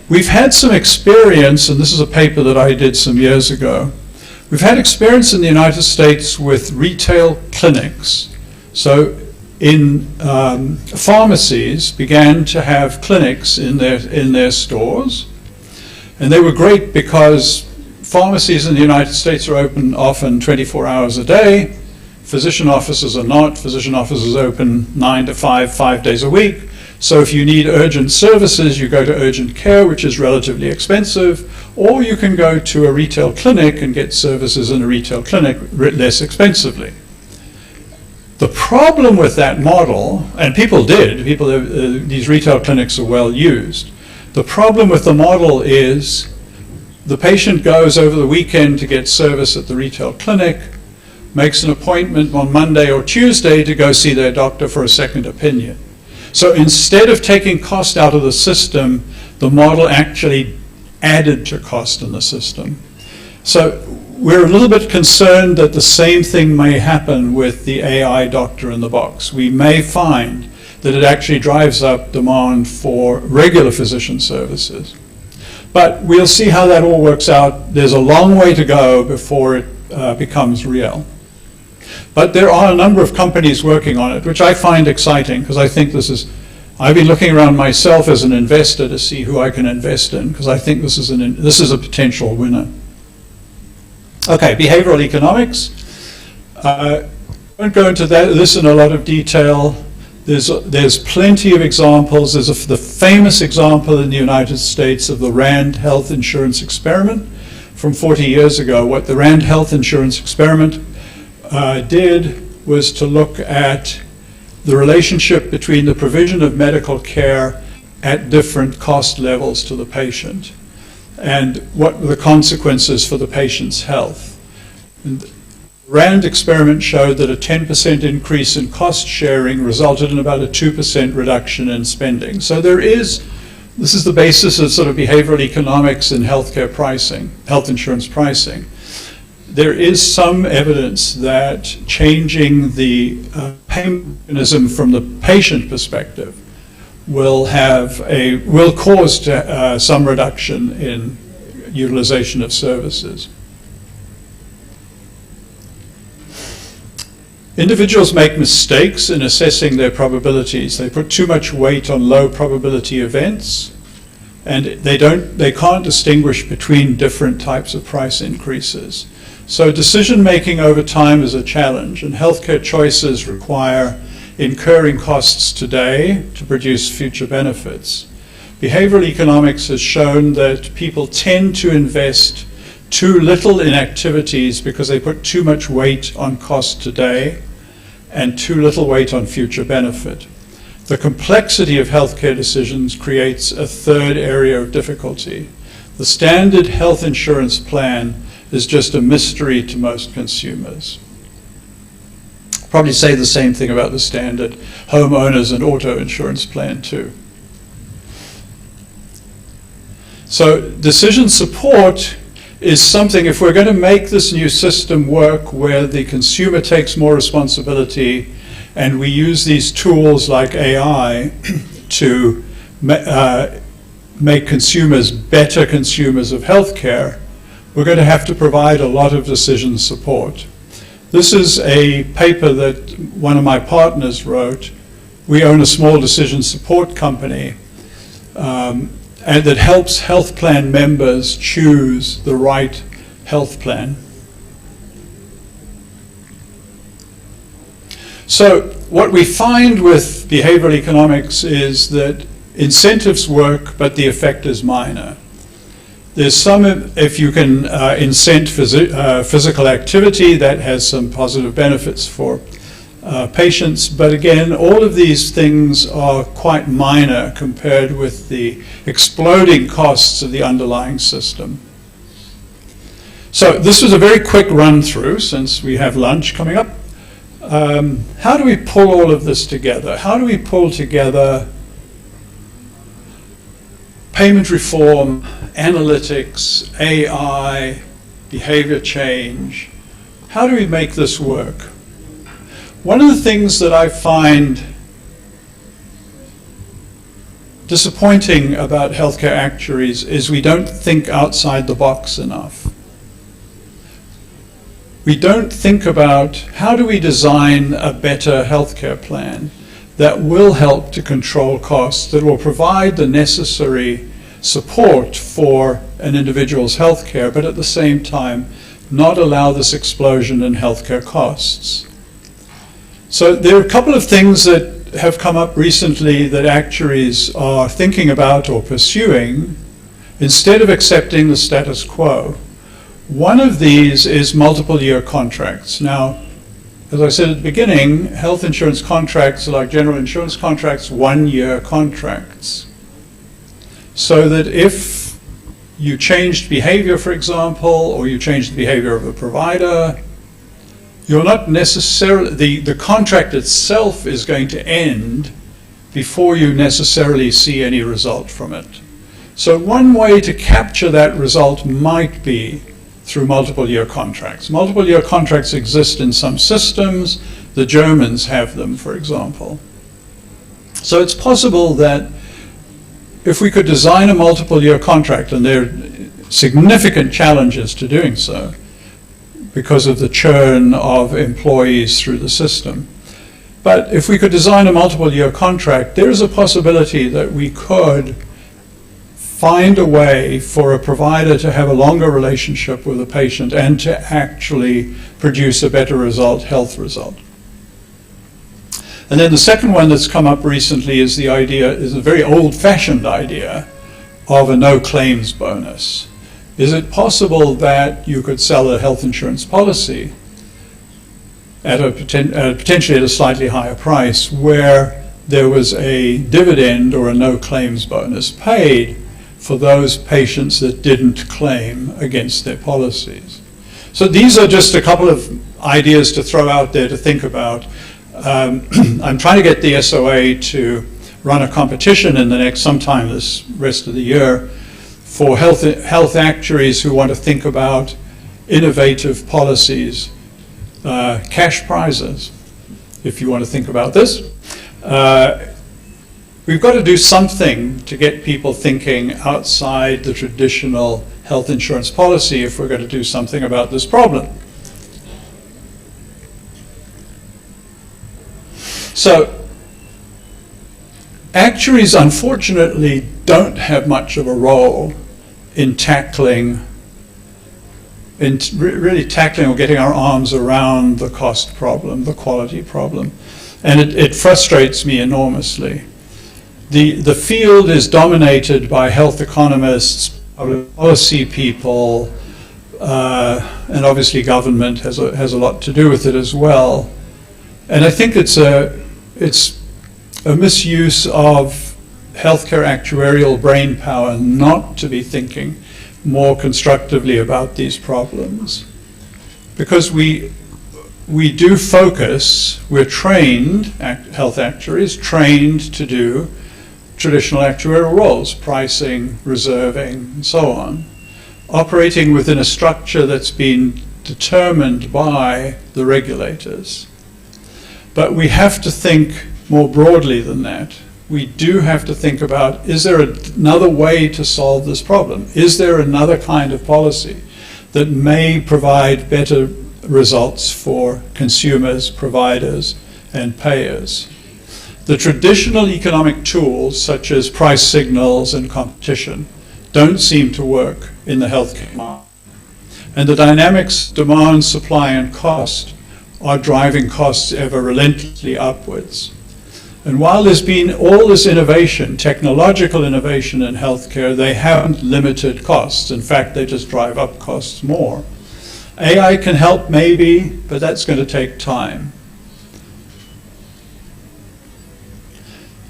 We've had some experience, and this is a paper that I did some years ago. We've had experience in the United States with retail clinics. So in pharmacies began to have clinics in their stores, and they were great because pharmacies in the United States are open often 24 hours a day. Physician offices are not. Physician offices open 9 to 5, 5 days a week. So if you need urgent services, you go to urgent care, which is relatively expensive, or you can go to a retail clinic and get services in a retail clinic less expensively. The problem with that model, and these retail clinics are well used. The problem with the model is the patient goes over the weekend to get service at the retail clinic, makes an appointment on Monday or Tuesday to go see their doctor for a second opinion. So instead of taking cost out of the system, the model actually added to cost in the system. So we're a little bit concerned that the same thing may happen with the AI doctor in the box. We may find that it actually drives up demand for regular physician services. But we'll see how that all works out. There's a long way to go before it becomes real. But there are a number of companies working on it, which I find exciting because I think I've been looking around myself as an investor to see who I can invest in because I think this is a potential winner. Okay, behavioral economics. I won't go into this in a lot of detail. There's plenty of examples. There's the famous example in the United States of the Rand Health Insurance Experiment from 40 years ago. What the Rand Health Insurance Experiment did was to look at the relationship between the provision of medical care at different cost levels to the patient and what were the consequences for the patient's health. And the Rand experiment showed that a 10% increase in cost sharing resulted in about a 2% reduction in spending. So this is the basis of sort of behavioral economics in healthcare pricing, health insurance pricing. There is some evidence that changing the payment mechanism from the patient perspective will cause some reduction in utilization of services. Individuals make mistakes in assessing their probabilities. They put too much weight on low probability events, and they can't distinguish between different types of price increases. So decision making over time is a challenge, and healthcare choices require incurring costs today to produce future benefits. Behavioral economics has shown that people tend to invest too little in activities because they put too much weight on cost today and too little weight on future benefit. The complexity of healthcare decisions creates a third area of difficulty. The standard health insurance plan is just a mystery to most consumers. Probably say the same thing about the standard homeowners and auto insurance plan too. So decision support is something, if we're going to make this new system work where the consumer takes more responsibility and we use these tools like AI to make consumers better consumers of healthcare, we're going to have to provide a lot of decision support. This is a paper that one of my partners wrote. We own a small decision support company, and that helps health plan members choose the right health plan. So what we find with behavioral economics is that incentives work, but the effect is minor. There's some, if you can incent physical activity, that has some positive benefits for patients, but again, all of these things are quite minor compared with the exploding costs of the underlying system. So this was a very quick run through since we have lunch coming up. How do we pull all of this together? How do we pull together payment reform, analytics, AI, behavior change? How do we make this work? One of the things that I find disappointing about healthcare actuaries is we don't think outside the box enough. We don't think about how do we design a better healthcare plan that will help to control costs, that will provide the necessary support for an individual's healthcare, but at the same time not allow this explosion in healthcare costs. So there are a couple of things that have come up recently that actuaries are thinking about or pursuing instead of accepting the status quo. One of these is multiple year contracts. Now, as I said at the beginning, health insurance contracts are like general insurance contracts, 1 year contracts. So that if you changed behavior, for example, or you changed the behavior of a provider, you're not necessarily, the contract itself is going to end before you necessarily see any result from it. So one way to capture that result might be through multiple year contracts. Multiple year contracts exist in some systems. The Germans have them, for example. So it's possible that if we could design a multiple year contract, and there are significant challenges to doing so, because of the churn of employees through the system. But if we could design a multiple year contract, there is a possibility that we could find a way for a provider to have a longer relationship with a patient and to actually produce a better result, health result. And then the second one that's come up recently is the idea, is a very old-fashioned idea of a no claims bonus. Is it possible that you could sell a health insurance policy at potentially at a slightly higher price where there was a dividend or a no claims bonus paid for those patients that didn't claim against their policies? So these are just a couple of ideas to throw out there to think about. I'm trying to get the SOA to run a competition in the next sometime this rest of the year for health actuaries who want to think about innovative policies, cash prizes, if you want to think about this. We've got to do something to get people thinking outside the traditional health insurance policy if we're going to do something about this problem. So, actuaries unfortunately don't have much of a role in tackling, really tackling or getting our arms around the cost problem, the quality problem. And it frustrates me enormously. The field is dominated by health economists, public policy people, and obviously government has a lot to do with it as well. And I think it's a misuse of healthcare actuarial brain power not to be thinking more constructively about these problems. Because we do focus, we're trained, health actuaries, trained to do traditional actuarial roles, pricing, reserving, and so on, operating within a structure that's been determined by the regulators. But we have to think more broadly than that. We do have to think about, is there another way to solve this problem? Is there another kind of policy that may provide better results for consumers, providers, and payers? The traditional economic tools, such as price signals and competition, don't seem to work in the healthcare market. And the dynamics, demand, supply, and cost are driving costs ever relentlessly upwards. And while there's been all this innovation, technological innovation in healthcare, they haven't limited costs. In fact, they just drive up costs more. AI can help maybe, but that's going to take time.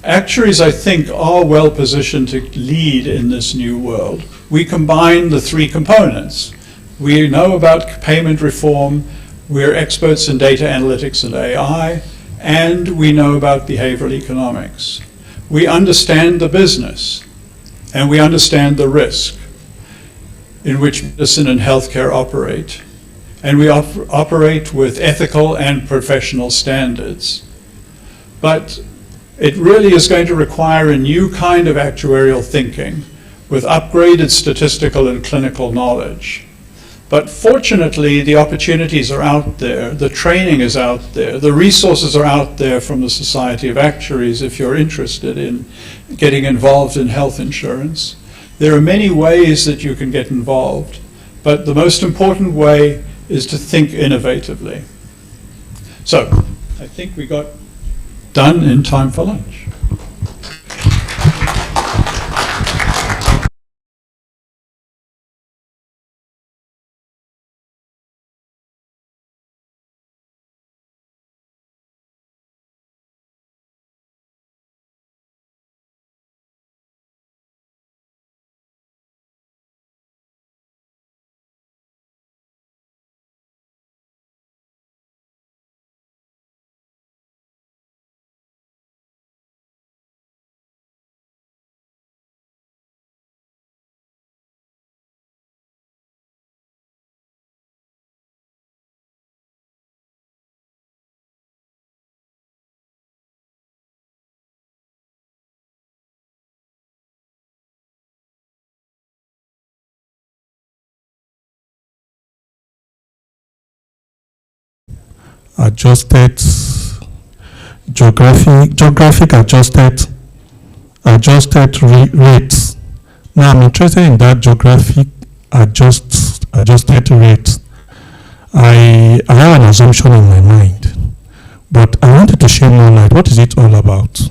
Actuaries, I think, are well positioned to lead in this new world. We combine the three components. We know about payment reform, we're experts in data analytics and AI, and we know about behavioral economics. We understand the business, and we understand the risk in which medicine and healthcare operate. And we operate with ethical and professional standards. But it really is going to require a new kind of actuarial thinking with upgraded statistical and clinical knowledge. But fortunately, the opportunities are out there, the training is out there, the resources are out there from the Society of Actuaries if you're interested in getting involved in health insurance. There are many ways that you can get involved, but the most important way is to think innovatively. So, I think we got done in time for lunch. Adjusted geographic adjusted rates. Now I'm interested in that geographic adjusted rates. I have an assumption in my mind, but I wanted to share more light. What is it all about?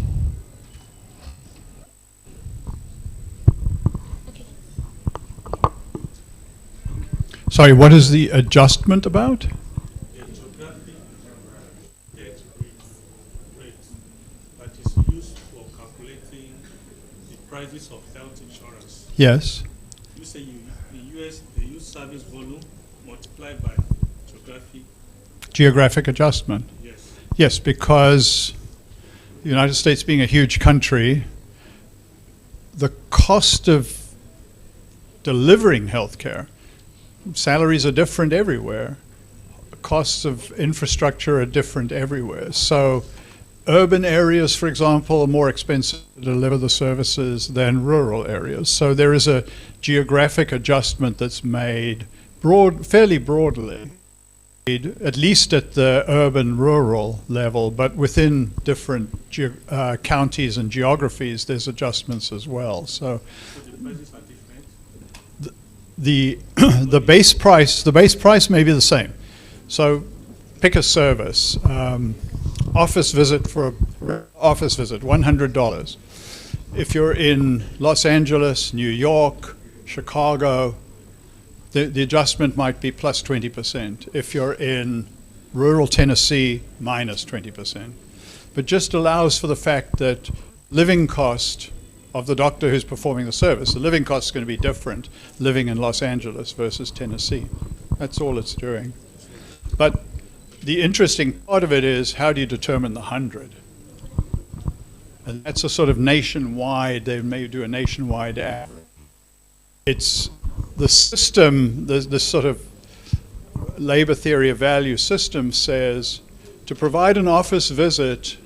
Sorry, what is the adjustment about? Prices of health insurance. Yes. You say they use service volume multiplied by geographic adjustment. Yes. Yes, because the United States being a huge country, the cost of delivering healthcare, salaries are different everywhere. Costs of infrastructure are different everywhere. So urban areas, for example, are more expensive to deliver the services than rural areas. So there is a geographic adjustment that's made fairly broadly, at least at the urban-rural level, but within different counties and geographies, there's adjustments as well. So the prices are different? the base price may be the same. So pick a service. Office visit, $100. If you're in Los Angeles, New York, Chicago, the adjustment might be plus 20%. If you're in rural Tennessee minus 20%. But just allows for the fact that living cost of the doctor who's performing the service, the living cost is going to be different living in Los Angeles versus Tennessee. That's all it's doing. But the interesting part of it is, how do you determine the 100? And that's a sort of nationwide, they may do a nationwide average. It's the system, this sort of labor theory of value system says to provide an office visits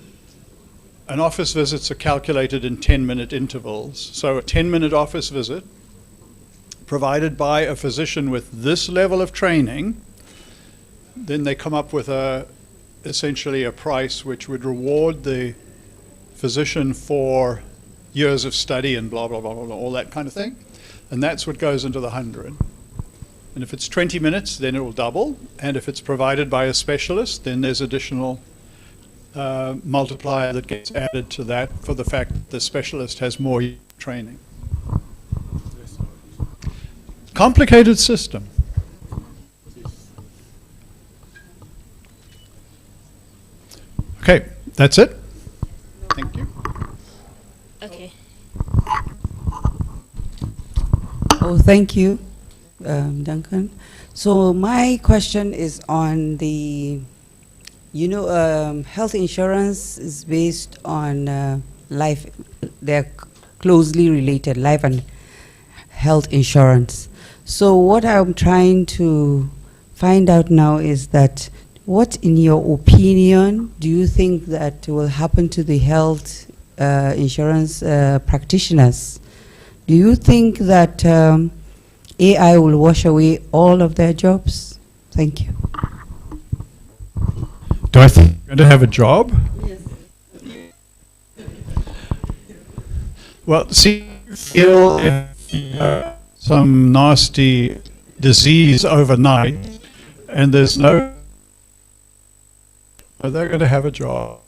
are calculated in 10-minute intervals. So a 10-minute office visit provided by a physician with this level of training, then they come up with essentially a price which would reward the physician for years of study and blah, blah, blah, blah, blah, all that kind of thing. And that's what goes into the 100. And if it's 20 minutes, then it will double. And if it's provided by a specialist, then there's additional multiplier that gets added to that for the fact that the specialist has more training. Complicated system. Okay, that's it. Thank you. Okay. Oh, thank you, Duncan. So my question is on the, health insurance is based on life. They're closely related, life and health insurance. So what I'm trying to find out now is that, what, in your opinion, do you think that will happen to the health insurance practitioners? Do you think that AI will wash away all of their jobs? Thank you. Do I think you're going to have a job? Yes. Well, see, ill some nasty disease overnight, and there's no, they're going to have a job.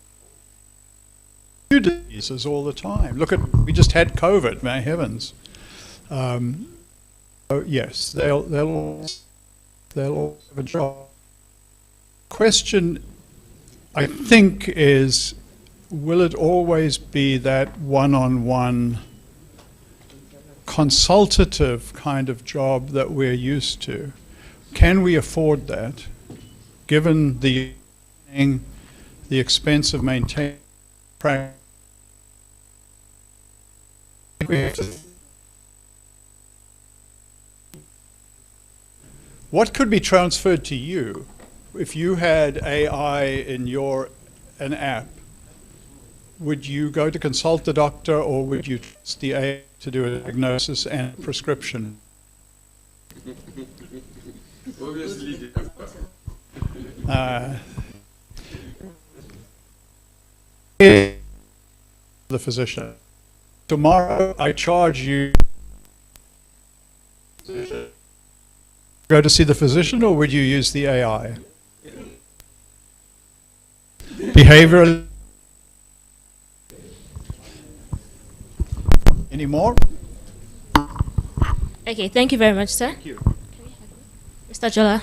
New diseases all the time. Look at, we just had COVID, my heavens. So yes, they'll all have a job. Question, I think, is, will it always be that one-on-one consultative kind of job that we're used to? Can we afford that, given the expense of maintaining practice? What could be transferred to you if you had AI in an app? Would you go to consult the doctor, or would you trust the AI to do a diagnosis and a prescription? Obviously, the physician. Tomorrow, I charge you. Go to see the physician, or would you use the AI? Behavioral. Any more? Okay, thank you very much, sir. Thank you. Mr. Jola.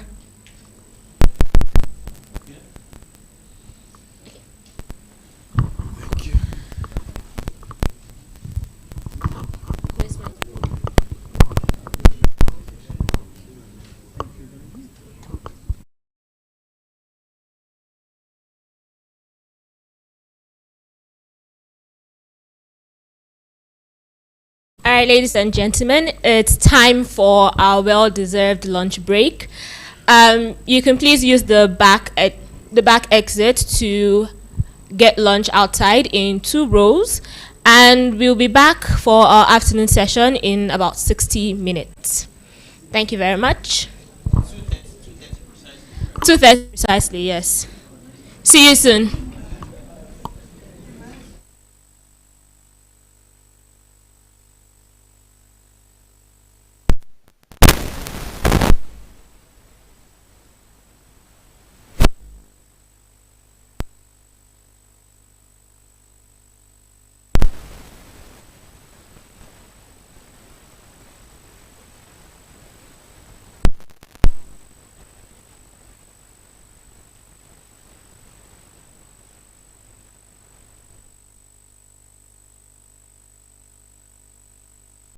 All right, ladies and gentlemen, it's time for our well-deserved lunch break. You can please use the back exit to get lunch outside in 2 rows, and we'll be back for our afternoon session in about 60 minutes. Thank you very much. 2:30 precisely, yes. See you soon.